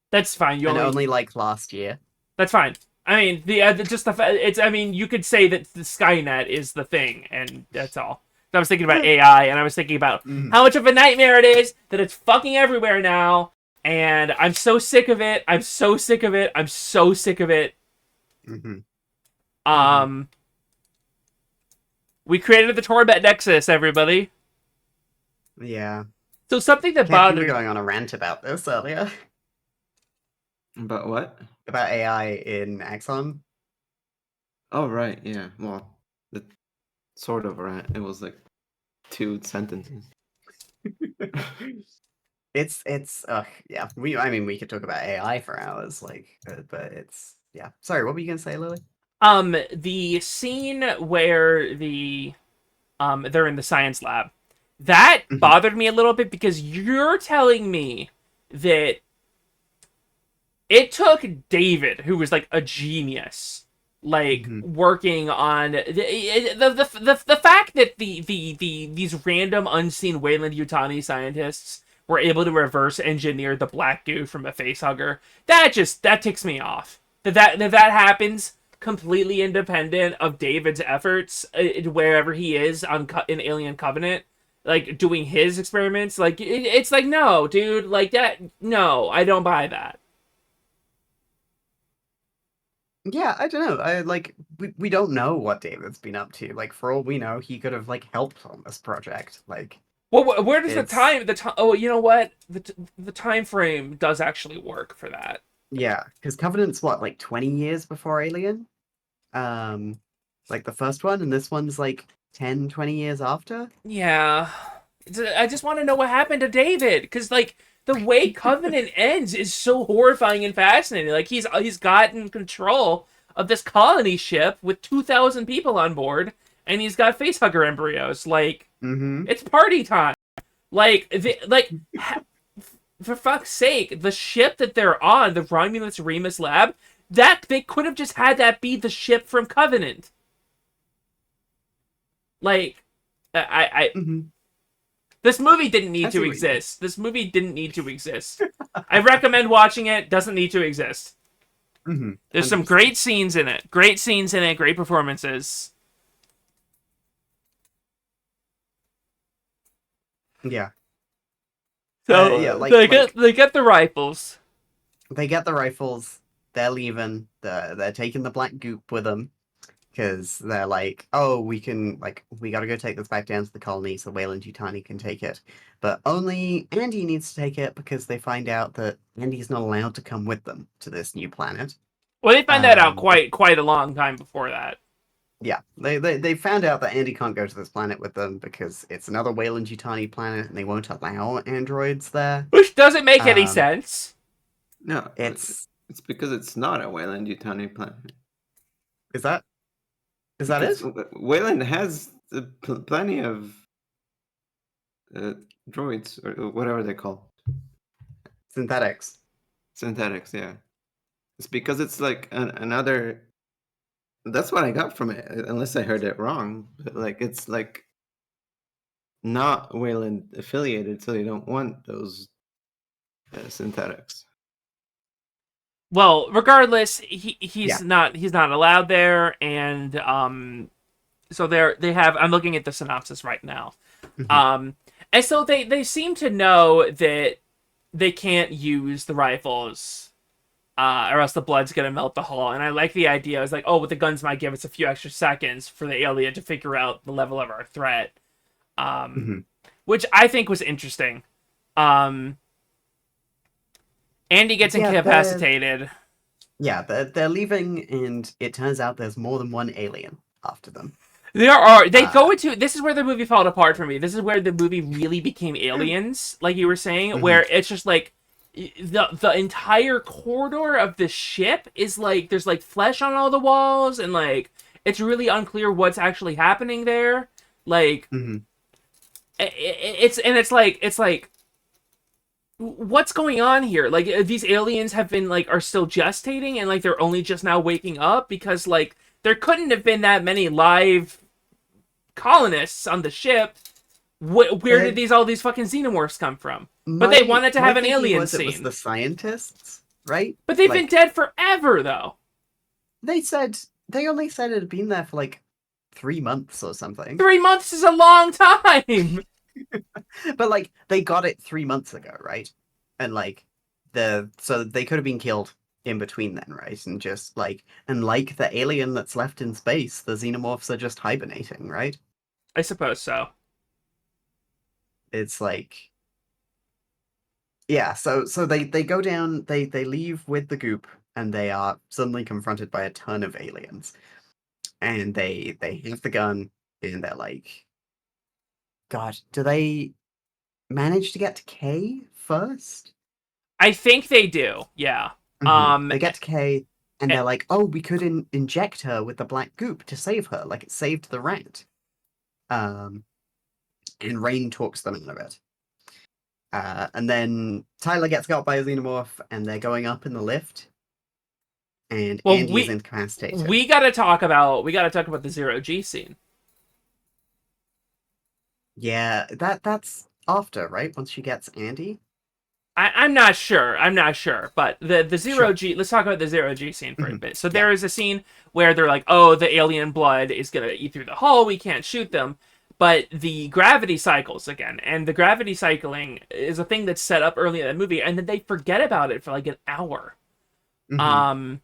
That's fine. You only like last year. That's fine. I mean, it's. I mean, you could say that the Skynet is the thing, and that's all. I was thinking about AI, and I was thinking about how much of a nightmare it is that it's fucking everywhere now, and I'm so sick of it. I'm so sick of it. We created the Torbet Nexus, everybody. Yeah. So something that We bothered. were going on a rant about this earlier. About what? About AI in Axon. Oh right, yeah. Well, the sort of rant. It was like 2 sentences. It's yeah. We could talk about AI for hours, like, but it's yeah. Sorry, what were you gonna say, Lily? The scene where they're in the science lab, that Mhm. bothered me a little bit because you're telling me that it took David, who was like a genius, like Mhm. working on the fact that these random unseen Wayland Yutani scientists were able to reverse engineer the black goo from a facehugger. That ticks me off. That happens completely independent of David's efforts, wherever he is in Alien Covenant, like doing his experiments. Like it's like, no, dude, like that. No, I don't buy that. Yeah, I don't know. I like we don't know what David's been up to. Like for all we know, he could have like helped on this project. Like Well, where does it's the time? Oh, you know what? The time frame does actually work for that. yeah, because Covenant's what, like 20 years before Alien? Um like the first one, and this one's like 10, 20 years after. Yeah, I just want to know what happened to David, because like the way Covenant ends is so horrifying and fascinating. Like he's gotten control of this colony ship with 2,000 people on board, and he's got facehugger embryos. Like Mm-hmm. it's party time. Like for fuck's sake, the ship that they're on, the Romulus Remus lab, that they could have just had that be the ship from Covenant. Like, I Mm-hmm. this movie didn't need I to see what you mean. exist. This movie didn't need to exist. I recommend watching it. Doesn't need to exist. Mm-hmm. There's some 100%. great scenes in it. Great scenes in it. Great performances. Yeah. Yeah, So they get the rifles. they get the rifles, they're leaving, they're taking the black goop with them because they're like, oh, we gotta go take this back down to the colony so Wayland Yutani can take it. But only Andy needs to take it because they find out that Andy's not allowed to come with them to this new planet. Well, they find that out But quite a long time before that. yeah, they found out that Andy can't go to this planet with them because it's another Wayland Yutani planet and they won't allow androids there. Which doesn't make any Um, sense. No, it's it's because it's not a Wayland Yutani planet. is that is that Because it? Wayland has plenty of uh, droids or whatever they call Synthetics. synthetics. Yeah, it's because it's like another. That's what I got from it, unless I heard it wrong. But like, it's like not Wayland affiliated, so they don't want those synthetics. Well, regardless, Yeah. he's not allowed there, and so they have. I'm looking at the synopsis right now. Mhm. Um, and so they seem to know that they can't use the rifles, or else the blood's gonna melt the hull. And I like the idea. I was like, oh, but the guns might give us a few extra seconds for the alien to figure out the level of our threat. Um, Mhm. which I think was interesting. Um, Andy gets Yeah, they're incapacitated. they're leaving, and it turns out there's more than one alien after them. They Uh, go into, this is where the movie fell apart for me. This is where the movie really became Aliens, like you were saying, mhm. where it's just like the entire corridor of the ship is like there's like flesh on all the walls, and like it's really unclear what's actually happening there. Like Mhm. it's like what's going on here? Like these aliens have been like are still gestating, and like they're only just now waking up, because like there couldn't have been that many live colonists on the ship. Where did Uh, all these fucking xenomorphs come from? But they my wanted to my have an thinking alien was it was scene. the scientists, right? But they've been Like dead forever, though. they only said it had been there for like 3 months or something. 3 months is a long time. But like they got it 3 months ago, right? And like so they could have been killed in between then, right? And just like the alien that's left in space, the xenomorphs are just hibernating, right? I suppose so. It's like yeah, so they go down, they leave with the goop, and they are suddenly confronted by a ton of aliens. And they have the gun, and they're like, God, do they manage to get to K first? I think they do. Yeah. Mhm. They get to K. And they're like, oh, we could inject her with the black goop to save her, like it saved the rat. And Rain talks them out of it. And then Tyler gets got by a xenomorph, and they're going up in the lift. And Well, Andy is incapacitated. we gotta talk about the zero G scene. Yeah, that's after, right? Once she gets Andy. I'm not sure. But the zero Sure. G. Let's talk about the zero G scene for a Mhm. bit. So there is a scene where they're like, "Oh, the alien blood is gonna eat through the hull. We can't shoot them." But the gravity cycles again, and the gravity cycling is a thing that's set up early in the movie, and then they forget about it for like an hour. Mhm.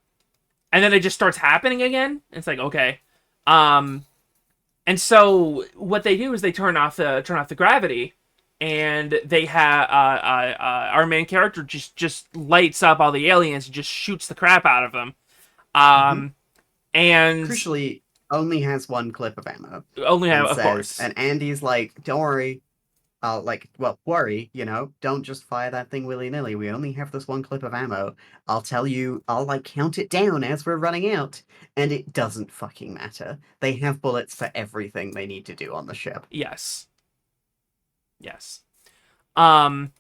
And then it just starts happening again. It's like, okay. And so what they do is they turn off the gravity, and they have our main character just lights up all the aliens and just shoots the crap out of them. Mhm. And Crucially, only has one clip of ammo. only have, And of says, course. and Andy's like, don't worry. Worry, don't just fire that thing willy-nilly. We only have this one clip of ammo. I'll like count it down as we're running out. And it doesn't fucking matter. They have bullets for everything they need to do on the ship. Yes. Um.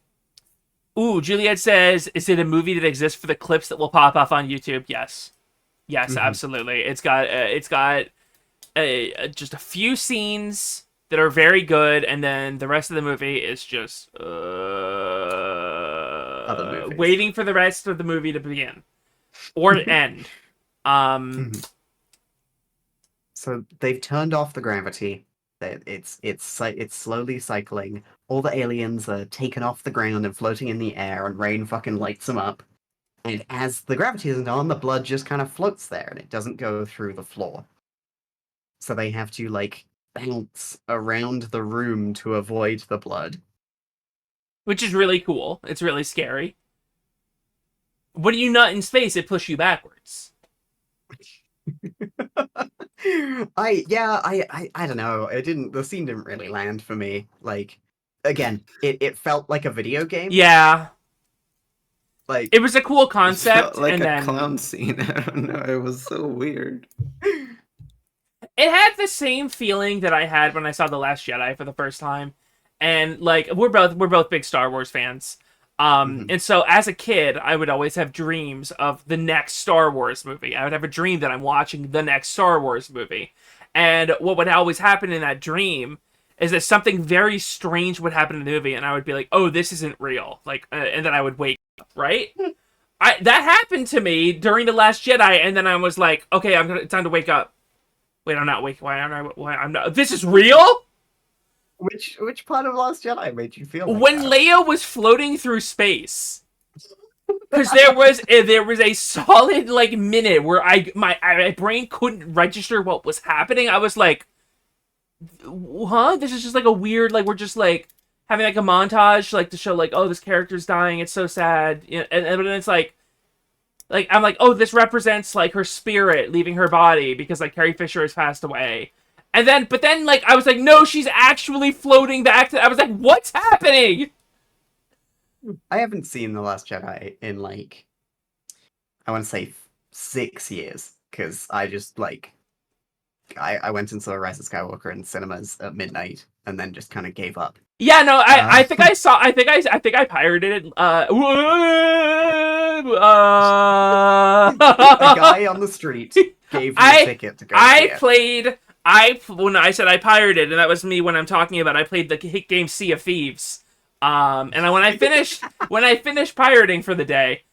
Ooh, Juliet says, "Is it a movie that exists for the clips that will pop off on YouTube?" Yes. Yes, absolutely. It's got just a few scenes that are very good, and then the rest of the movie is just Other movies. waiting for the rest of the movie to begin or end. So they've turned off the gravity. It's slowly cycling. All the aliens are taken off the ground and floating in the air, and Rain fucking lights them up. And as the gravity isn't on, the blood just kind of floats there, and it doesn't go through the floor. So they have to like bounce around the room to avoid the blood. Which is really cool. It's really scary. When you nut in space, it pushes you backwards. I don't know. The scene didn't really land for me. Like, again, it felt like a video game. Yeah. Like, it was a cool It concept, felt like and a then clown scene. I don't know. It was so weird. it had the same feeling that I had when I saw The Last Jedi for the first time. And like we're both big Star Wars fans. And so as a kid, I would always have dreams of the next Star Wars movie. I would have a dream that I'm watching the next Star Wars movie. And what would always happen in that dream is that something very strange would happen in the movie, and I would be like, "Oh, this isn't real." Like, and then I would wake up, right? That happened to me during The Last Jedi, and then I was like, "Okay, it's time to wake up." Wait, I'm not waking. I'm not. This is real. which part of Last Jedi made you feel like When that? Leia was floating through space, because there was a solid like minute where my brain couldn't register what was happening. I was like, "Huh? This is just like a weird like we're just like having like a montage like to show like oh this character's dying. It's so sad." And then it's like I'm like oh this represents like her spirit leaving her body because like Carrie Fisher has passed away. But then, like, I was like, no, she's actually floating back to... I was like, what's happening? I haven't seen The Last Jedi in, like, I want to say 6 years, because I just, like, I went and saw Rise of Skywalker in cinemas at midnight, and then just kind of gave up. Yeah, no, I think I saw... I think I pirated it. A guy on the street gave you a ticket to go see it. When I said I pirated, and that was me when I'm talking about I played the hit game Sea of Thieves. And when I finished pirating for the day,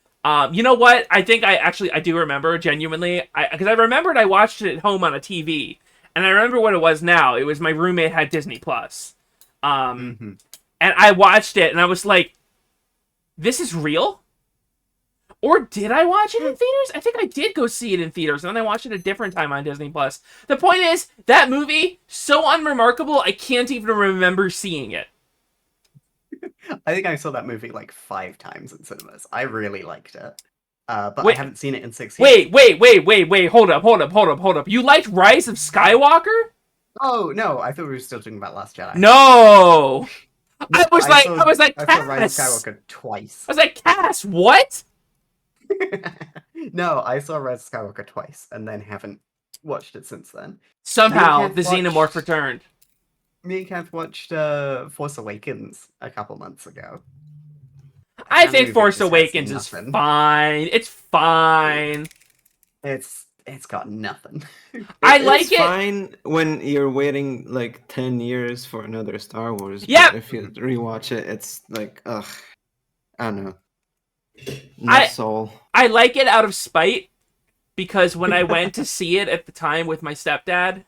you know what? I think I do remember genuinely, because I remembered I watched it at home on a TV, and I remember what it was now. It was my roommate had Disney Plus, and I watched it, and I was like, "This is real." Or did I watch it in theaters? I think I did go see it in theaters, and then I watched it a different time on Disney Plus. The point is, that movie, so unremarkable, I can't even remember seeing it. I think I saw that movie like 5 times in cinemas. I really liked it. But Wait. I haven't seen it in 6 years. Wait, hold up. You liked Rise of Skywalker? Oh, no, I thought we were still talking about Last Jedi. No! I was like, I saw Rise of Cass! Skywalker twice. I was like, Cass, what? No, I saw Rise of Skywalker twice and then haven't watched it since then. Somehow, Kath the Xenomorph watched- returned. Me and Kath watched Force Awakens a couple months ago. I That think movie Force just has Awakens is nothing. fine. It's fine. It's got nothing. I It's like it. fine when you're waiting like 10 years for another Star Wars. Yep. But if you rewatch it, it's like, ugh. I don't know. I- No soul. I like it out of spite because when I went to see it at the time with my stepdad,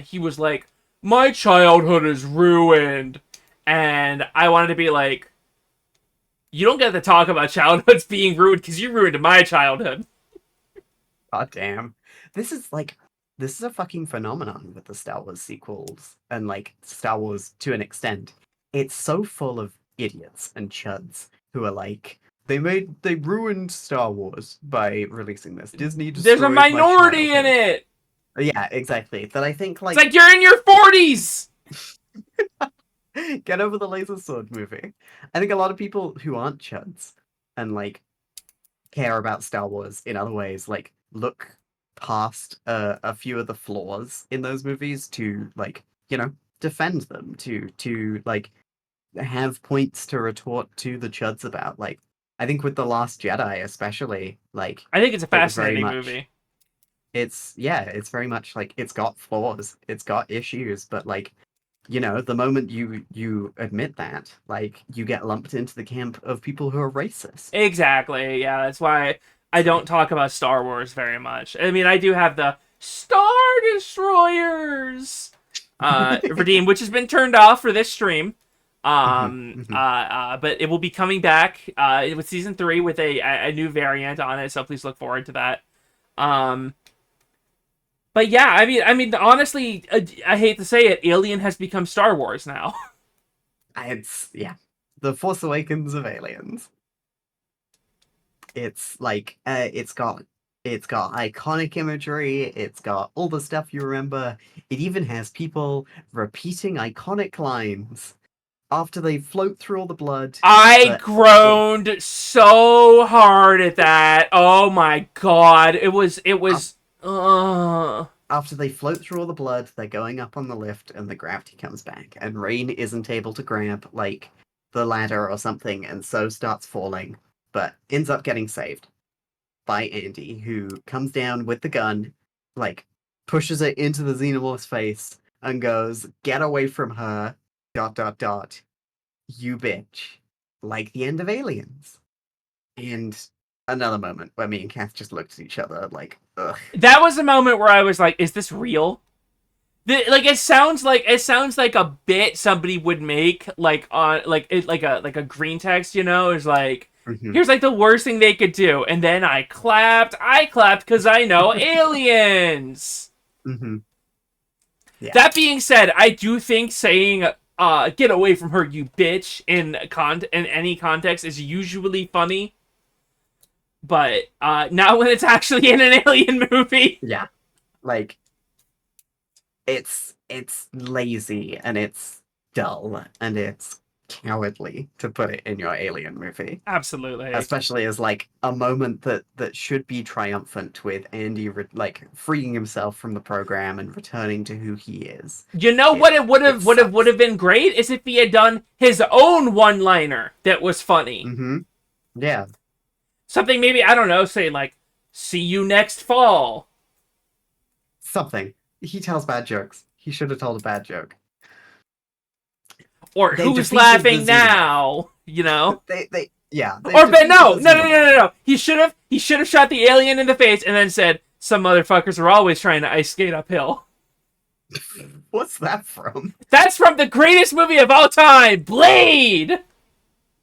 he was like, "My childhood is ruined," and I wanted to be like, "You don't get to talk about childhoods being ruined because you ruined my childhood." God damn. This is a fucking phenomenon with the Star Wars sequels and like Star Wars to an extent. It's so full of idiots and chuds who are like they ruined Star Wars by releasing this. Disney There's a destroyed my minority in childhood. it. Yeah, exactly. That I think It's like you're in your 40s. get over the laser sword movie. I think a lot of people who aren't chuds and like care about Star Wars in other ways, like look past a few of the flaws in those movies to like, defend them, to like have points to retort to the chuds about. Like, I think with The Last Jedi especially, like I think it's a it was very fascinating much movie. it's very much like it's got flaws, it's got issues, but like the moment you admit that, like you get lumped into the camp of people who are racist. Exactly. Yeah, that's why I don't talk about Star Wars very much. I mean, I do have the Star Destroyers redeemed, which has been turned off for this stream. But it will be coming back with season 3 with a new variant on it, so please look forward to that. But yeah, I mean, honestly, I hate to say it, Alien has become Star Wars now. It's the Force Awakens of aliens. It's like it's got iconic imagery, it's got all the stuff you remember. It even has people repeating iconic lines after they float through all the blood. I but also- groaned so hard at that. Oh my god, it was. After they float through all the blood, they're going up on the lift and the gravity comes back, and Rain isn't able to grab like the ladder or something, and so starts falling, but ends up getting saved by Andy, who comes down with the gun, like pushes it into the Xenomorph's face and goes, "Get away from her, ... you bitch." Like the end of Aliens. And another moment where me and Kath just looked at each other like, ugh. That was a moment where I was like, "Is this real?" Like it sounds like a bit somebody would make like on like a green text, is like, Mhm. here's like the worst thing they could do, and then I clapped because I know aliens. Mhm. Yeah. That being said, I do think saying "get away from her, you bitch" in any context is usually funny, but not when it's actually in an alien movie. Yeah. Like it's lazy and it's dull and it's cowardly to put it in your alien movie. Absolutely. Especially as like a moment that should be triumphant with Andy like freeing himself from the program and returning to who he is. You know what it would have sucks. been great is if he had done his own one-liner that was funny. Mm-hmm. Yeah. Something maybe, I don't know, say like, "See you next fall." Something. He tells bad jokes. He should have told a bad joke. Or They "Who's defeated laughing the now?" They yeah. they Or but defeated no, the no, no, no, Xenomorph. no, no. He should have shot the alien in the face and then said, "Some motherfuckers are always trying to ice skate uphill." What's that from? That's from the greatest movie of all time, Blade.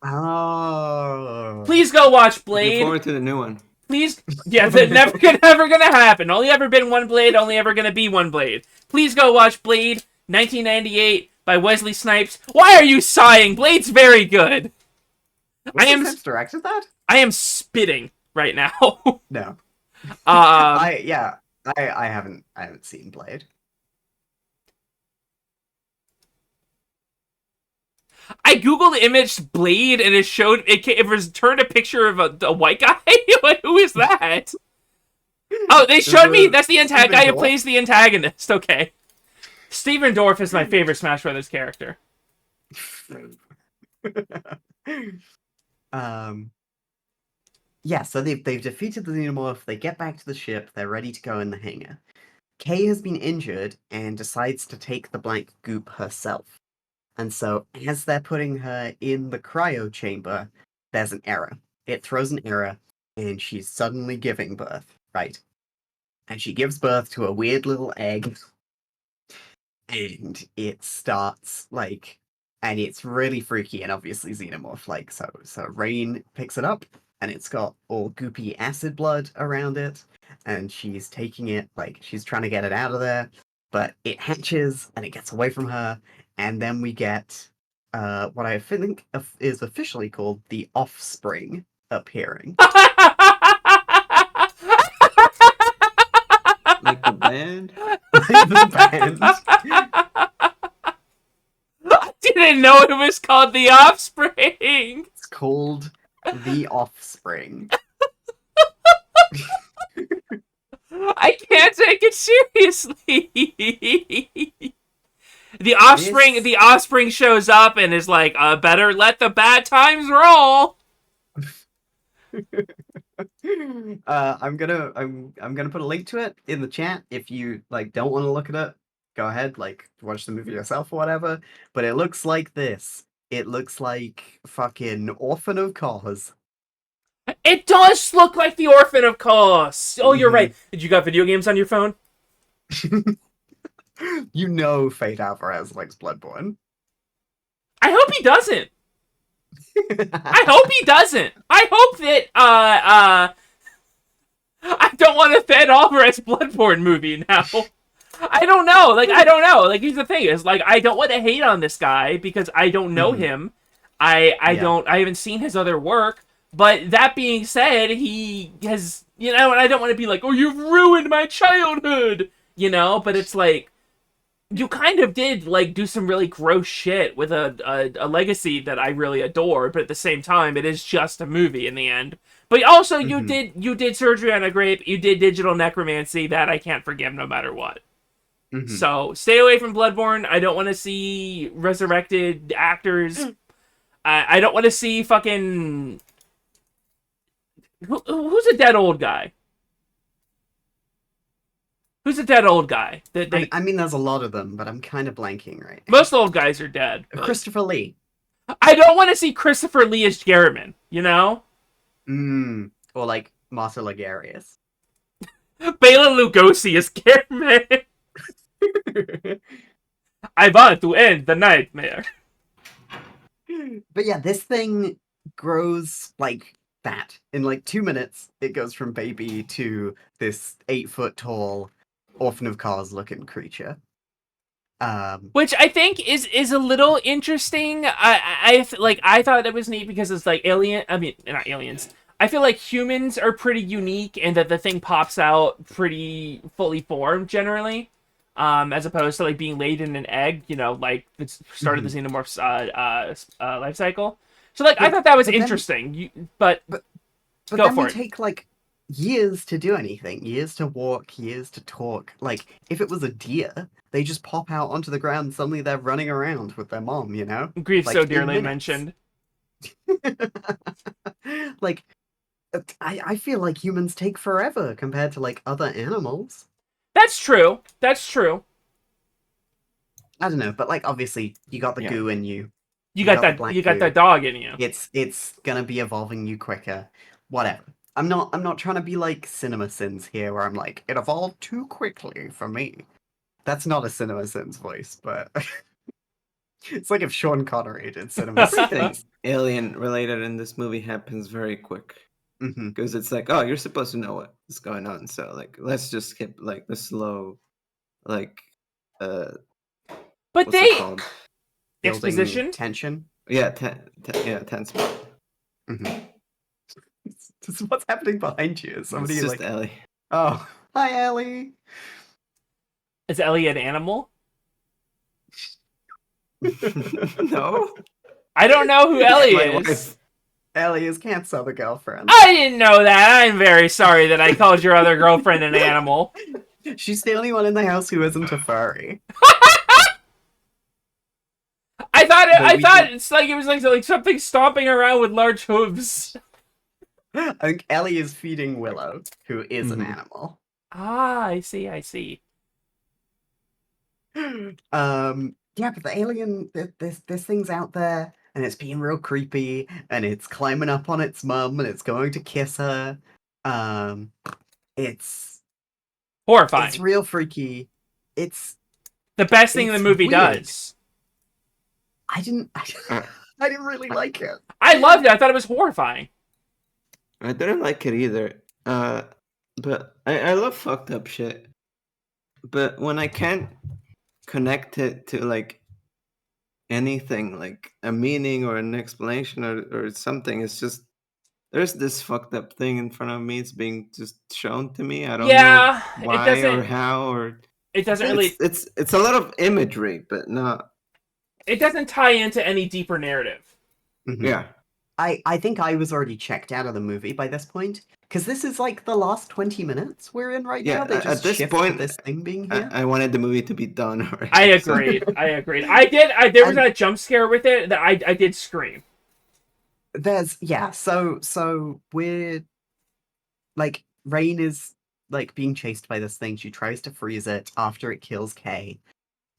Oh. Please go watch Looking Blade. forward to the new one. Please, yeah, that never gonna happen. Only ever been one Blade. Only ever gonna be one Blade. Please go watch Blade, 1998 by Wesley Snipes. Why are you sighing? Blade's very good. Wesley Snipes directed that? I am spitting right now. No. Um, I haven't seen Blade. I googled image Blade and it showed it returned a picture of a white guy. Like, who is that? Oh, they showed me. That's the guy who plays the antagonist. Okay, Steven Dorff is my favorite Smash Brothers character. Yeah, so they've defeated the Xenomorph, they get back to the ship, they're ready to go in the hangar. Kay has been injured and decides to take the black goop herself. And so, as they're putting her in the cryo chamber, there's an error. It throws an error, and she's suddenly giving birth, right? And she gives birth to a weird little egg, and it starts, like, and it's really freaky and obviously xenomorph-like. So Rain picks it up, and it's got all goopy acid blood around it, and she's taking it, like, she's trying to get it out of there, but it hatches, and it gets away from her, and then we get what I think is officially called the Offspring appearing. Like the band? Like the band. I didn't know it was called The Offspring. It's called the Offspring. I can't take it seriously. The Offspring shows up and is like, better let the bad times roll. I'm gonna put a link to it in the chat if you like don't want to look at it. Go ahead, like watch the movie yourself or whatever. But it looks like this. It looks like fucking Orphan of Cause. It does look like the Orphan of Cause. Oh, you're right. Did you got video games on your phone? You know Fate Alvarez likes Bloodborne. I hope he doesn't. I hope he doesn't. I hope that I don't want a Fate Alvarez Bloodborne movie now. I don't know. Like, here's the thing: is like I don't want to hate on this guy because I don't know him. I haven't seen his other work. But that being said, he has, and I don't want to be like, oh, you've ruined my childhood, But it's like, you kind of did, like, do some really gross shit with a legacy that I really adore, but at the same time, it is just a movie in the end. But also, you did Surgery on a Grape, you did Digital Necromancy, that I can't forgive no matter what. So, stay away from Bloodborne. I don't want to see resurrected actors. I don't want to see fucking... Who's a dead old guy? Who's a dead old guy? I mean, there's a lot of them, but I'm kind of blanking right now. Most old guys are dead. But... Christopher Lee. I don't want to see Christopher Lee as Garriman, Or like Martha Ligarius. Bela Lugosi as Garriman. I want to end the nightmare. But yeah, this thing grows like that. In like 2 minutes, it goes from baby to this 8-foot tall Orphan of Cause looking creature. Which I think is a little interesting. I thought it was neat because it's like not aliens. I feel like humans are pretty unique and that the thing pops out pretty fully formed generally. As opposed to like being laid in an egg, like the start of the xenomorph's life cycle. So like I thought that was interesting. But go then for it. Take like years to do anything, years to walk, years to talk. Like if it was a deer, they just pop out onto the ground and suddenly they're running around with their mom, Grief like, so dearly mentioned. Like I feel like humans take forever compared to like other animals. That's true. I don't know, but like obviously you got the goo in you. You got that dog in you. It's gonna be evolving you quicker. Whatever. I'm not trying to be like Cinema Sins here, where I'm like, it evolved too quickly for me. That's not a Cinema Sins voice, but it's like if Sean Connery did Cinema Sins. Everything alien related in this movie happens very quick. Because it's like, oh, you're supposed to know what's going on, so like let's just skip like the slow, like But what's they it called? exposition tension. Yeah, tense. This is what's happening behind you. Is somebody It's just like Ellie. Oh, hi Ellie. Is Ellie an animal? No. I don't know who It's Ellie my is. wife. Ellie is Cat's other girlfriend. I didn't know that. I'm very sorry that I called your other girlfriend an animal. She's the only one in the house who isn't a furry. I We thought do- it's like it was like something stomping around with large hooves. I think Ellie is feeding Willow, who is an Mhm. animal. Ah, I see. Yeah, but the alien, this thing's out there, and it's being real creepy, and it's climbing up on its mum, and it's going to kiss her. Um, it's Horrifying. real freaky. It's The best thing the it's movie weird. does. I didn't Uh, I didn't really like it. I loved it. I thought it was horrifying. I didn't like it either. But I love fucked up shit. But when I can't connect it to like anything, like a meaning or an explanation or something, it's just there's this fucked up thing in front of me. It's being just shown to me. I don't know Yeah, why or how or it doesn't really it's a lot of imagery, but not it doesn't tie into any deeper narrative. Mhm. yeah. I think I was already checked out of the movie by this point, because this is like the last 20 minutes we're in right Yeah, now. They at just this shift to point, this thing being here. I wanted the movie to be done already. I so- agreed. There was And- a jump scare with it that I did scream. There's so we're like Rain is like being chased by this thing. She tries to freeze it after it kills Kay,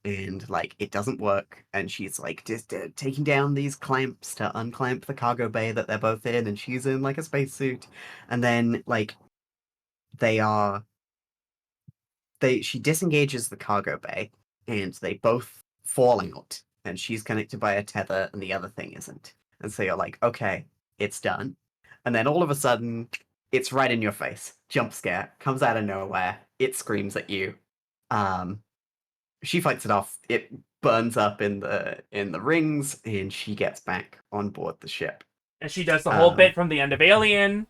and like it doesn't work. And she's like just taking down these clamps to unclamp the cargo bay that they're both in, and she's in like a spacesuit. And then like they are she disengages the cargo bay, and they both fall out. And she's connected by a tether, and the other thing isn't. And so you're like, okay, it's done. And then all of a sudden, it's right in your face. Jump scare comes out of nowhere. It screams at you. Um, she fights it off. It burns up in the rings, and she gets back on board the ship. And she does the whole Um, bit from the end of Alien.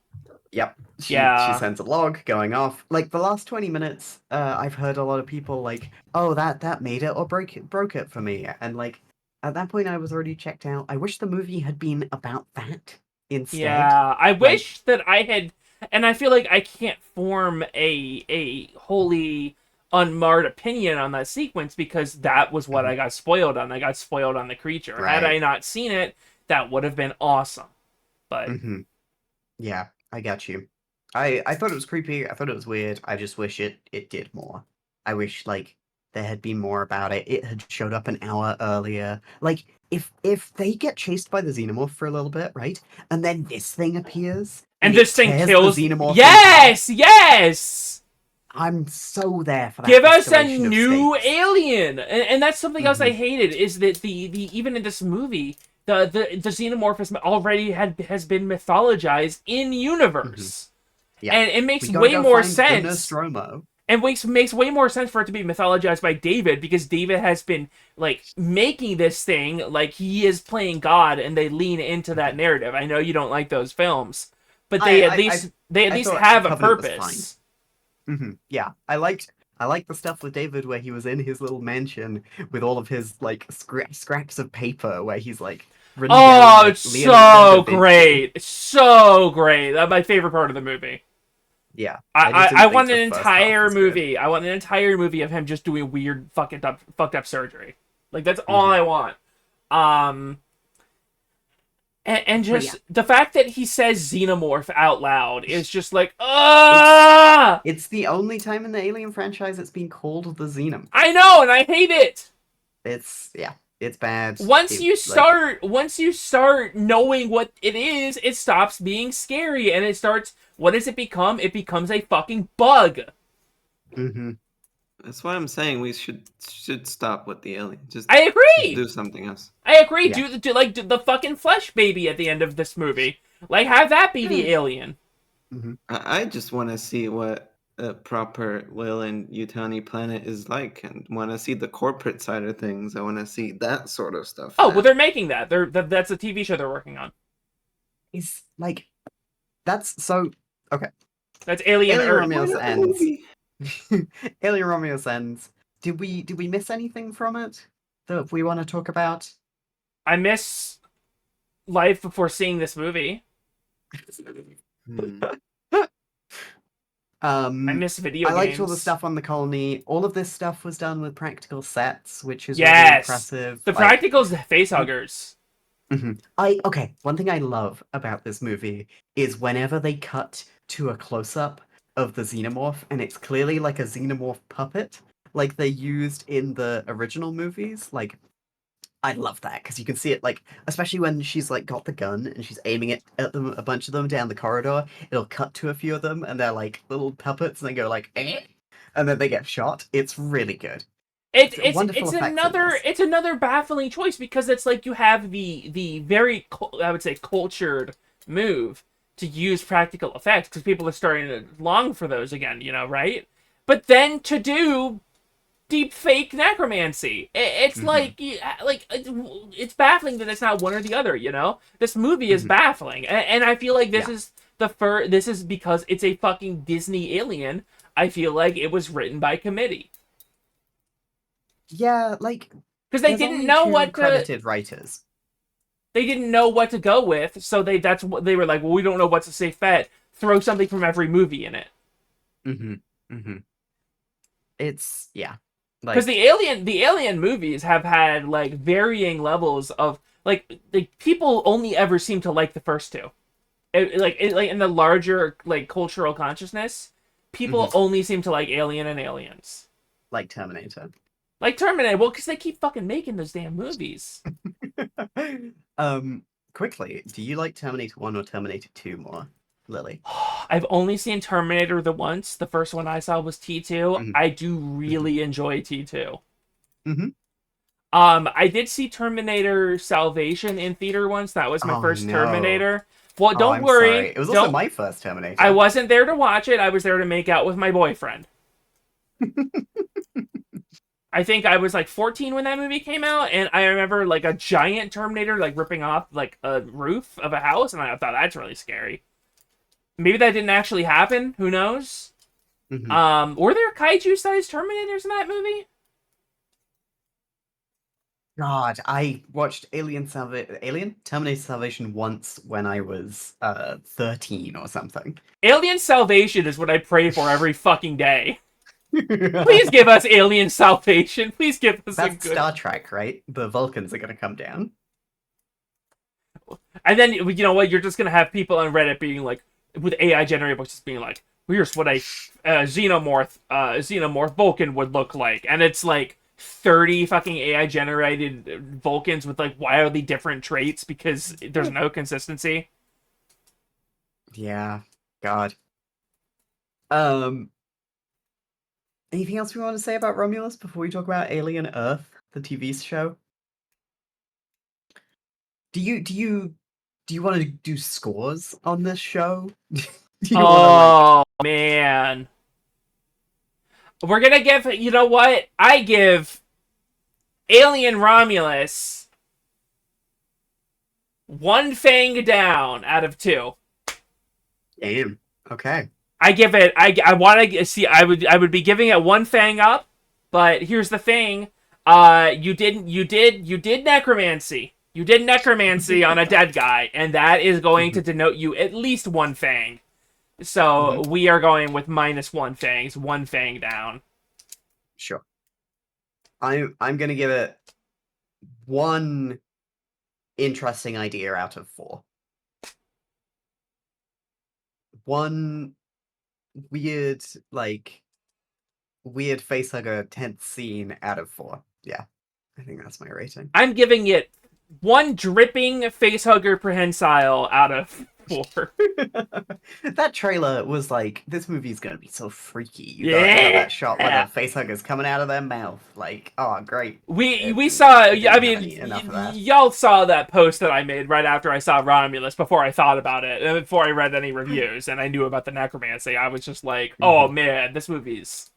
Yep. She Yeah. sends a log going off. Like the last 20 minutes, I've heard a lot of people like, "Oh, that made it or broke it for me." And like at that point I was already checked out. I wish the movie had been about that instead. Yeah. I wish that I had, and I feel like I can't form a wholly unmarred opinion on that sequence because that was what I got spoiled on. I got spoiled on the creature. Had Right. I not seen it, that would have been awesome. But Mm-hmm. Yeah, I got you. I thought it was creepy. I thought it was weird. I just wish it did more. I wish like there had been more about it. It had showed up an hour earlier. Like if they get chased by the xenomorph for a little bit, right? And then this thing appears and it this thing tears kills. the xenomorph in Yes, half, yes. I'm so there for that. Give us a escalation of new stakes. alien, and that's something else I Mhm. hated is that the even in this movie the xenomorph has been mythologized in universe, Yeah. and it makes We gotta way go more find the sense. Nostromo. And makes way more sense for it to be mythologized by David because David has been like making this thing like he is playing God, and they lean into that narrative. I know you don't like those films, but they at least thought have a Covenant was purpose. Yeah, I liked the stuff with David where he was in his little mansion with all of his like scraps of paper where he's like written down, Oh, like, it's Leonardo so da Vinci. great! It's so great. That's my favorite part of the movie. Yeah, I just didn't want think an the first half entire was good. movie. I want an entire movie of him just doing weird fucked up surgery. Like that's all I want. And just the fact that he says xenomorph out loud is just like, ah! It's the only time in the Alien franchise it's been called the Xenom. I know, and I hate it. It's bad. Once you start knowing what it is, it stops being scary, and it starts. What does it become? It becomes a fucking bug. Mm-hmm. That's why I'm saying we should stop with the alien. Just I agree. do something else. I agree. Yeah. Do the fucking flesh baby at the end of this movie. Like, have that be the alien. I just want to see what a proper Weyland Yutani planet is like, and want to see the corporate side of things. I want to see that sort of stuff. Oh, well, they're making that. That's a TV show they're working on. It's like that's so okay. That's Alien Alien Earth. Romulus Why not the ends. movie? Alien Romulus ends. Did we miss anything from it that we want to talk about? I miss life before seeing this movie. Hmm. I miss video I liked all the games. stuff on the colony. All of this stuff was done with practical sets, which is really Yes, impressive. the Like, practicals, face huggers. one thing I love about this movie is whenever they cut to a close up of the xenomorph, and it's clearly like a xenomorph puppet, like they used in the original movies. Like, I love that because you can see it, like, especially when she's like got the gun and she's aiming it at them, a bunch of them down the corridor. It'll cut to a few of them, and they're like little puppets, and they go like, eh, and then they get shot. It's really good. It's it's Wonderful it's effects in another this. it's another baffling choice because it's like you have the very I would say cultured move to use practical effects because people are starting to long for those again, right? But then to do deep fake necromancy, it's Mhm. it's baffling that it's not one or the other. This movie is Mhm. baffling, and I feel like this Yeah. is this is because it's a fucking Disney alien. I feel like it was written by committee. Yeah, like Because there's only two credited writers. they didn't know what to go with, so that's what they were like. Well, we don't know what's a safe bet. Throw something from every movie in it. Mhm. Mhm. It's yeah. Because Like the alien movies have had like varying levels of like people only ever seem to like the first two. Like in the larger like cultural consciousness, people mhm, only seem to like Alien and Aliens. like Terminator. Like Terminator, well, because they keep fucking making those damn movies. um Quickly, do you like Terminator 1 or Terminator 2 more, Lily? I've only seen Terminator the once. The first one I saw was T2. Mhm. I do Mhm. really enjoy T2. Mhm. I did see Terminator Salvation in theater once. That was my Oh first no. Terminator. Well, Oh, don't I'm sorry. worry. It was also Don't. my first I Terminator. wasn't there to watch it. I was there to make out with my boyfriend. I think I was like 14 when that movie came out, and I remember like a giant Terminator like ripping off like a roof of a house, and I thought that's really scary. Maybe that didn't actually happen. Who knows? Mhm. Were there kaiju-sized Terminators in that movie? God, I watched Alien Terminator Salvation once when I was 13 or something. Alien Salvation is what I pray for every fucking day. Please give us Alien Salvation. Please give us a That's good. Star Trek, right? The Vulcans are gonna come down. And then you know what? You're just gonna have people on Reddit being like, with AI generated books, just being like, "Here's what a xenomorph Vulcan would look like," and it's like 30 fucking AI generated Vulcans with like wildly different traits because there's no consistency. Yeah, God. Um, Anything else we want to say about Romulus before we talk about Alien Earth, the TV show? Do you want to do scores on this show? Do you want to like? Oh man, we're gonna give. You know what? I give Alien Romulus one fang down out of two. Damn. Okay. I give it. I want to see. I would be giving it one fang up, but here's the thing. You did necromancy. You did necromancy on a dead guy, and that is going to Mhm, denote you at least one fang. So mhm. we are going with minus one fangs, one fang down. Sure. I'm gonna give it one interesting idea out of four. One weird, like weird facehugger tense scene out of four. Yeah, I think that's my rating. I'm giving it one dripping facehugger prehensile out of four. That trailer was like, this movie's gonna be so freaky. You got that shot where the Yeah. facehugger's coming out of their mouth. Like, oh great. We saw. It I didn't have mean, any enough of that. y'all saw that post that I made right after I saw Romulus. Before I thought about it, and before I read any reviews, and I knew about the necromancy, I was just like, "Oh Mhm. man, this movie's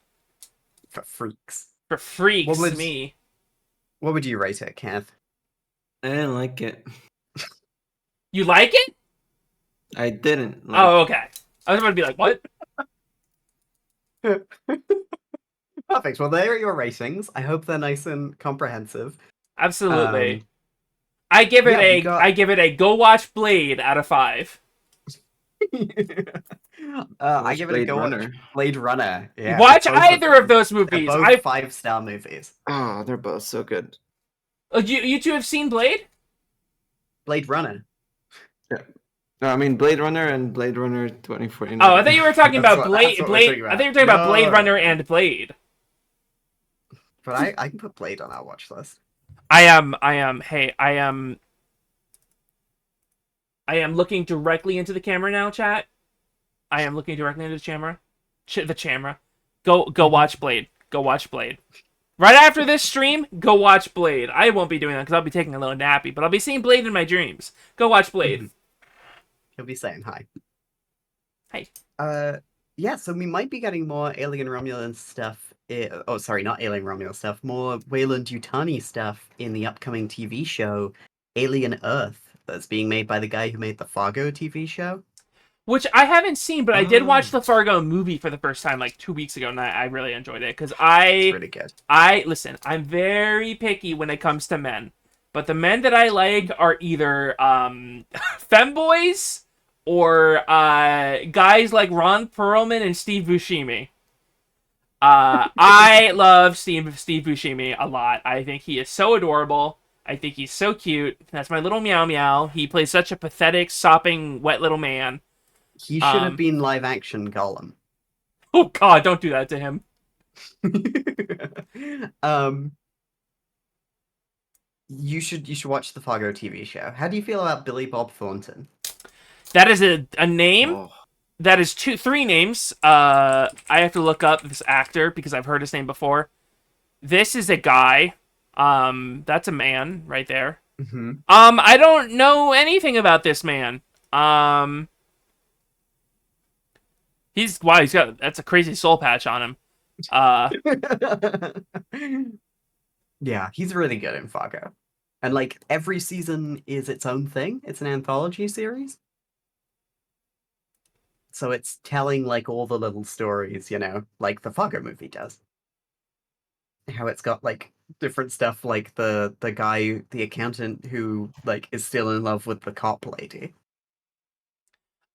For freaks. for What freaks." would Me, what would you rate it, Kath? I didn't like it. you like it? I didn't like Oh, it. okay. I was about to be like, "What?" Perfect. Well, there are your ratings. I hope they're nice and comprehensive. Absolutely. Um, I give it Yeah, we a got- I give it a go watch Blade out of 5. I Watch give it a Blade go. Watch Runner. Blade Runner. Yeah, Watch both either of them. those They're movies. both 5-star movies. Oh, they're both so good. You two have seen Blade? Blade Runner. Yeah. No, I mean Blade Runner and Blade Runner 2049. Oh, I thought you were talking That's about that's what we're talking I about. thought you were talking about Blade No. Runner and Blade. But I can put Blade on our watch list. I am looking directly into the camera now, chat. I am looking directly into the camera. The camera. Go watch Blade. Go watch Blade. Right after this stream, go watch Blade. I won't be doing that because I'll be taking a little nappy, but I'll be seeing Blade in my dreams. Go watch Blade. He'll be saying hi. Hey. Yeah, so we might be getting more Alien Romulan stuff. Oh, sorry, not Alien Romulan stuff. More Weyland-Yutani stuff in the upcoming TV show Alien Earth that's being made by the guy who made the Fargo TV show. Which I haven't seen, but I did watch Oh. the Fargo movie for the first time like 2 weeks ago, and I really enjoyed it because It's really good. listen. I'm very picky when it comes to men, but the men that I like are either femboys or guys like Ron Perlman and Steve Buscemi. I love Steve Buscemi a lot. I think he is so adorable. I think he's so cute. That's my little meow meow. He plays such a pathetic, sopping, wet little man. He should have been live action Gollum. Oh God, don't do that to him. You should watch the Fargo TV show. How do you feel about Billy Bob Thornton? That is a name. Oh, That is three names. I have to look up this actor because I've heard his name before. This is a guy. That's a man right there. Mm-hmm. I don't know anything about this man. He's got that's a crazy soul patch on him. Yeah, he's really good in Fargo. And like every season is its own thing. It's an anthology series. So it's telling like all the little stories, like the Fargo movie does. How it's got like different stuff like the guy, the accountant who like is still in love with the cop lady.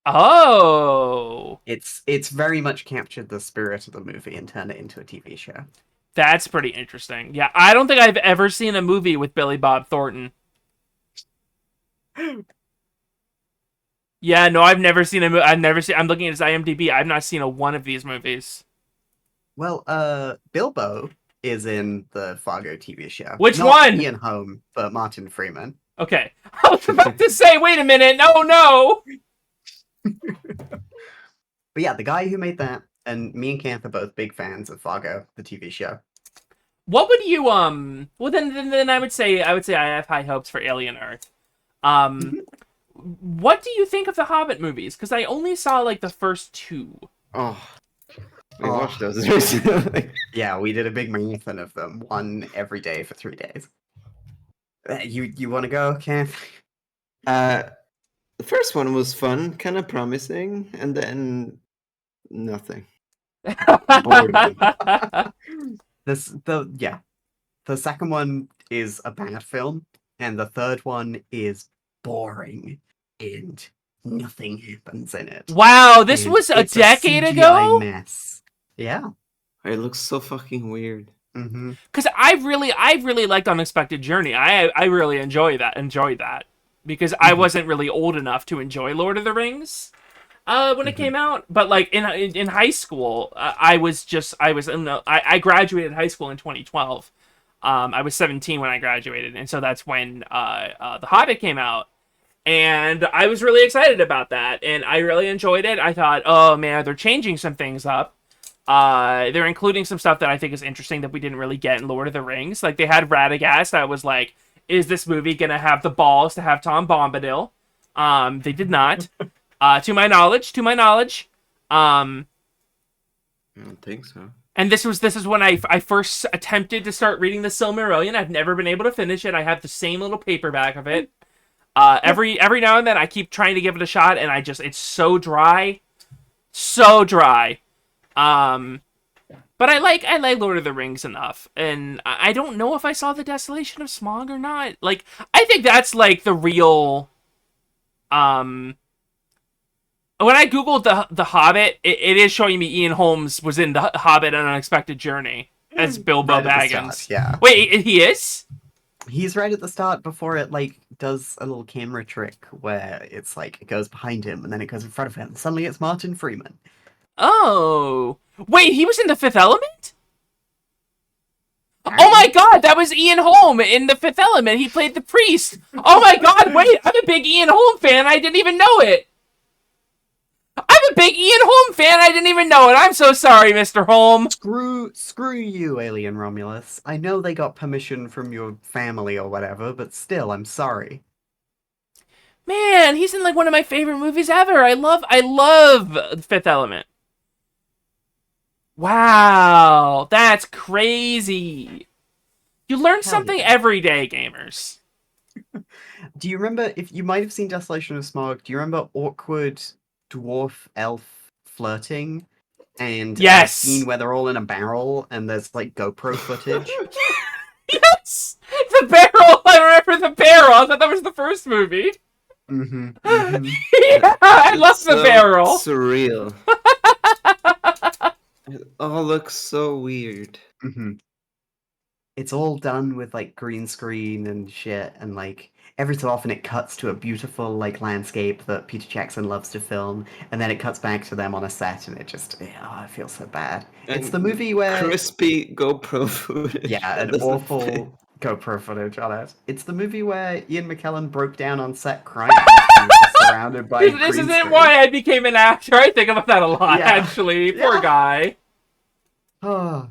Oh, It's very much captured the spirit of the movie and turned it into a TV show. that's pretty interesting. Yeah, I don't think I've ever seen a movie with Billy Bob Thornton. Yeah, no, I've never seen a movie. I'm looking at his IMDb. I've not seen one of these movies. Well, Bilbo is in the Fargo TV show. Which Not one? Ian Holm, but Martin Freeman. Okay, I was about to say, wait a minute. No. But yeah, the guy who made that, and me and Kath are both big fans of Fargo, the TV show. What would you Well, then I would say I have high hopes for Alien Earth. What do you think of the Hobbit movies? Because I only saw like the first 2. oh. We Oh. watched those recently. Yeah, we did a big marathon of them, one every day for 3 days. You want to go, Kath? The first one was fun, kind of promising, and then nothing. Boredom. The second one is a bad film, and the third one is boring, and nothing happens in it. Wow, this And was a it's decade CGI ago? mess. Yeah. It looks so fucking weird. Mm-hmm. Because I really liked Unexpected Journey. I really enjoyed that because I wasn't really old enough to enjoy Lord of the Rings when it came out. But like in high school, I graduated high school in 2012. I was 17 when I graduated, and so that's when The Hobbit came out. And I was really excited about that, and I really enjoyed it. I thought, oh man, they're changing some things up. They're including some stuff that I think is interesting that we didn't really get in Lord of the Rings. Like they had Radagast. I was like, is this movie gonna have the balls to have Tom Bombadil? They did not. To my knowledge. I don't think so. And this is when I first attempted to start reading the Silmarillion. I've never been able to finish it. I have the same little paperback of it. Every now and then I keep trying to give it a shot, and it's so dry. But I like Lord of the Rings enough, and I don't know if I saw the Desolation of Smaug or not. Like, I think that's like the real. When I googled the Hobbit, it is showing me Ian Holmes was in the Hobbit: An Unexpected Journey as Bilbo Right at the Baggins. start, yeah. Wait, he is? He's right at the start before it like does a little camera trick where it's like it goes behind him and then it goes in front of him. And suddenly it's Martin Freeman. Oh, wait, he was in The Fifth Element. Oh my God, that was Ian Holm in The Fifth Element. He played the priest. Oh my God, wait, I'm a big Ian Holm fan. I didn't even know it. I'm a big Ian Holm fan. I didn't even know it. I'm so sorry, Mr. Holm. Screw you, Alien Romulus. I know they got permission from your family or whatever, but still, I'm sorry. Man, he's in like one of my favorite movies ever. I love The Fifth Element. Wow, that's crazy. You learn something every day, gamers. Do you remember if you might have seen Desolation of Smog? Do you remember awkward dwarf elf flirting and Yes. a scene where they're all in a barrel and there's like GoPro footage? Yes, the barrel. I remember the barrel. I thought that was the first movie. Mm-hmm. Yeah, I love It's the so barrel. Surreal. It all looks so weird. Mm-hmm. It's all done with like green screen and shit, and like every so often it cuts to a beautiful like landscape that Peter Jackson loves to film, and then it cuts back to them on a set, and it just I feel so bad. It's the movie where crispy GoPro footage. yeah, that an doesn't awful fit. GoPro footage on it. It's the movie where Ian McKellen broke down on set crying. He was just surrounded by This green isn't screen. why I became an actor. I think about that a lot, Yeah. actually. Poor Yeah. guy. Oh.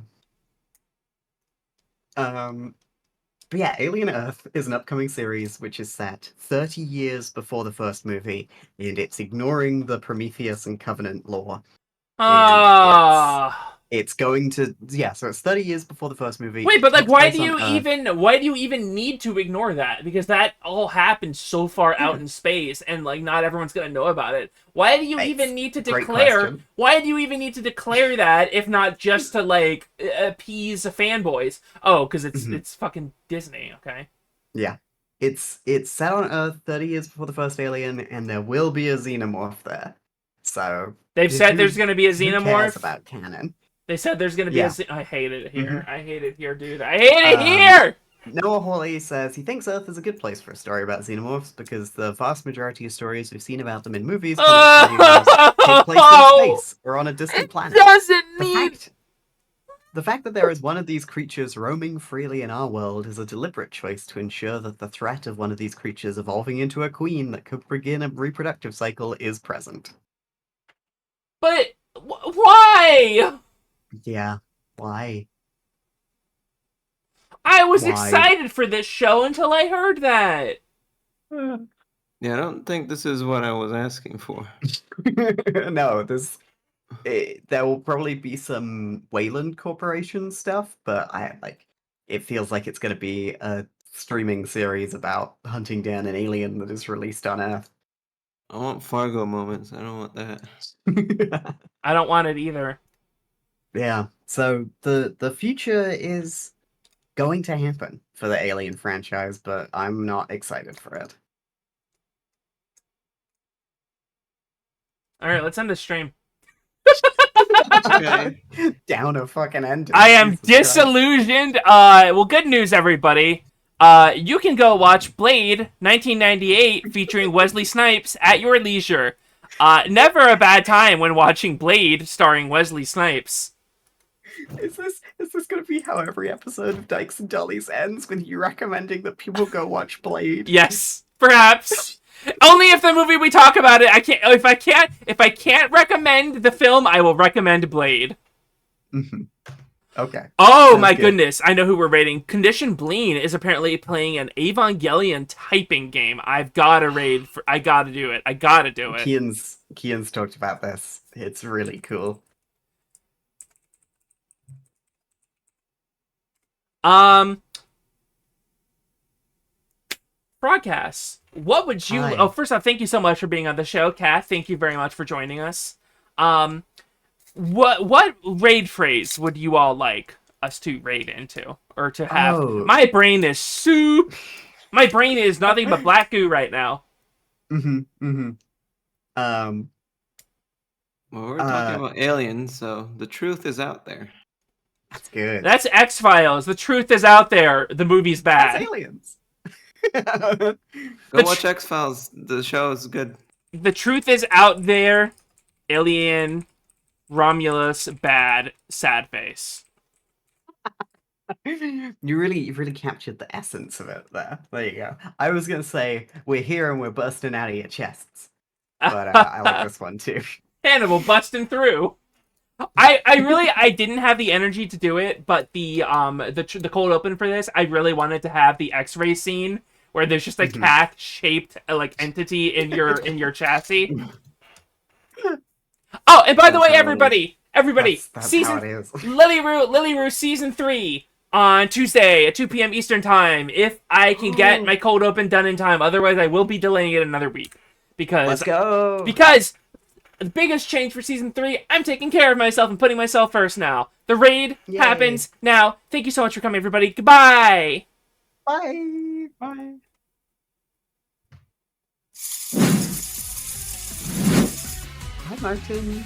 But yeah, Alien Earth is an upcoming series which is set 30 years before the first movie, and it's ignoring the Prometheus and Covenant lore. Ah. It's going to so it's 30 years before the first movie. Wait, but like, Takes why place do you even need to ignore that? Because that all happened so far out in space, and like, not everyone's gonna know about it. Why do you even need to great declare? question. Why do you even need to declare that if not just to like appease the fanboys? Oh, because it's fucking Disney, okay? Yeah. It's set on Earth 30 years before the first Alien, and there will be a xenomorph there. So They've said there's gonna be a who cares xenomorph. about canon? They said there's gonna be Yeah. I hate it here. I hate it here, dude. I hate it here. Noah Hawley says he thinks Earth is a good place for a story about xenomorphs because the vast majority of stories we've seen about them in movies, comics, and video games take place in space or on a distant planet. Doesn't need. The fact that there is one of these creatures roaming freely in our world is a deliberate choice to ensure that the threat of one of these creatures evolving into a queen that could begin a reproductive cycle is present. But why? Yeah, why? I was Why? excited for this show until I heard that. Yeah, I don't think this is what I was asking for. No, there will probably be some Wayland Corporation stuff, but it feels like it's going to be a streaming series about hunting down an alien that is released on Earth. I want Fargo moments. I don't want that. I don't want it either. Yeah, so the future is going to happen for the Alien franchise, but I'm not excited for it. All right, let's end the stream. Okay. Down a fucking end. I am Jesus Christ. disillusioned. Well, good news, everybody. You can go watch Blade 1998 featuring Wesley Snipes at your leisure. Never a bad time when watching Blade starring Wesley Snipes. Is this going to be how every episode of Dykes and Dollies ends, with you recommending that people go watch Blade? Yes, perhaps. Only if the movie we talk about it. If I can't recommend the film, I will recommend Blade. Mm-hmm. Okay. Oh Sounds my good. goodness, I know who we're rating. Condition Bleen is apparently playing an Evangelion typing game. I gotta do it. I gotta do it. Kian's talked about this. It's really cool. Broadcasts. What would you... Hi. Oh, first off, thank you so much for being on the show. Kath, thank you very much for joining us. what raid phrase would you all like us to raid into or to have? Oh. My brain is My brain is nothing but black goo right now. Um, Well, we're talking about aliens, so the truth is out there. that's good. That's X-Files. The truth is out there. The movie's That's bad. aliens. Go watch X-Files. The show is good. The truth is out there. Alien, Romulus, bad, sad face. You really captured the essence of it there. There you go. I was gonna say we're here and we're busting out of your chests, but I like this one too. Hannibal busting through. I didn't have the energy to do it, but the cold open for this, I really wanted to have the X-ray scene where there's just a cat shaped like entity in your chassis. Oh, and by the way, everybody, That's season how it is. Lily Roo season 3 on Tuesday at 2 p.m. Eastern time. If I can get my cold open done in time, otherwise I will be delaying it another week Let's go. because the biggest change for season 3, I'm taking care of myself and putting myself first now. The raid Yay. happens now. Thank you so much for coming, everybody. Goodbye. Bye. Bye. Hi, Martin.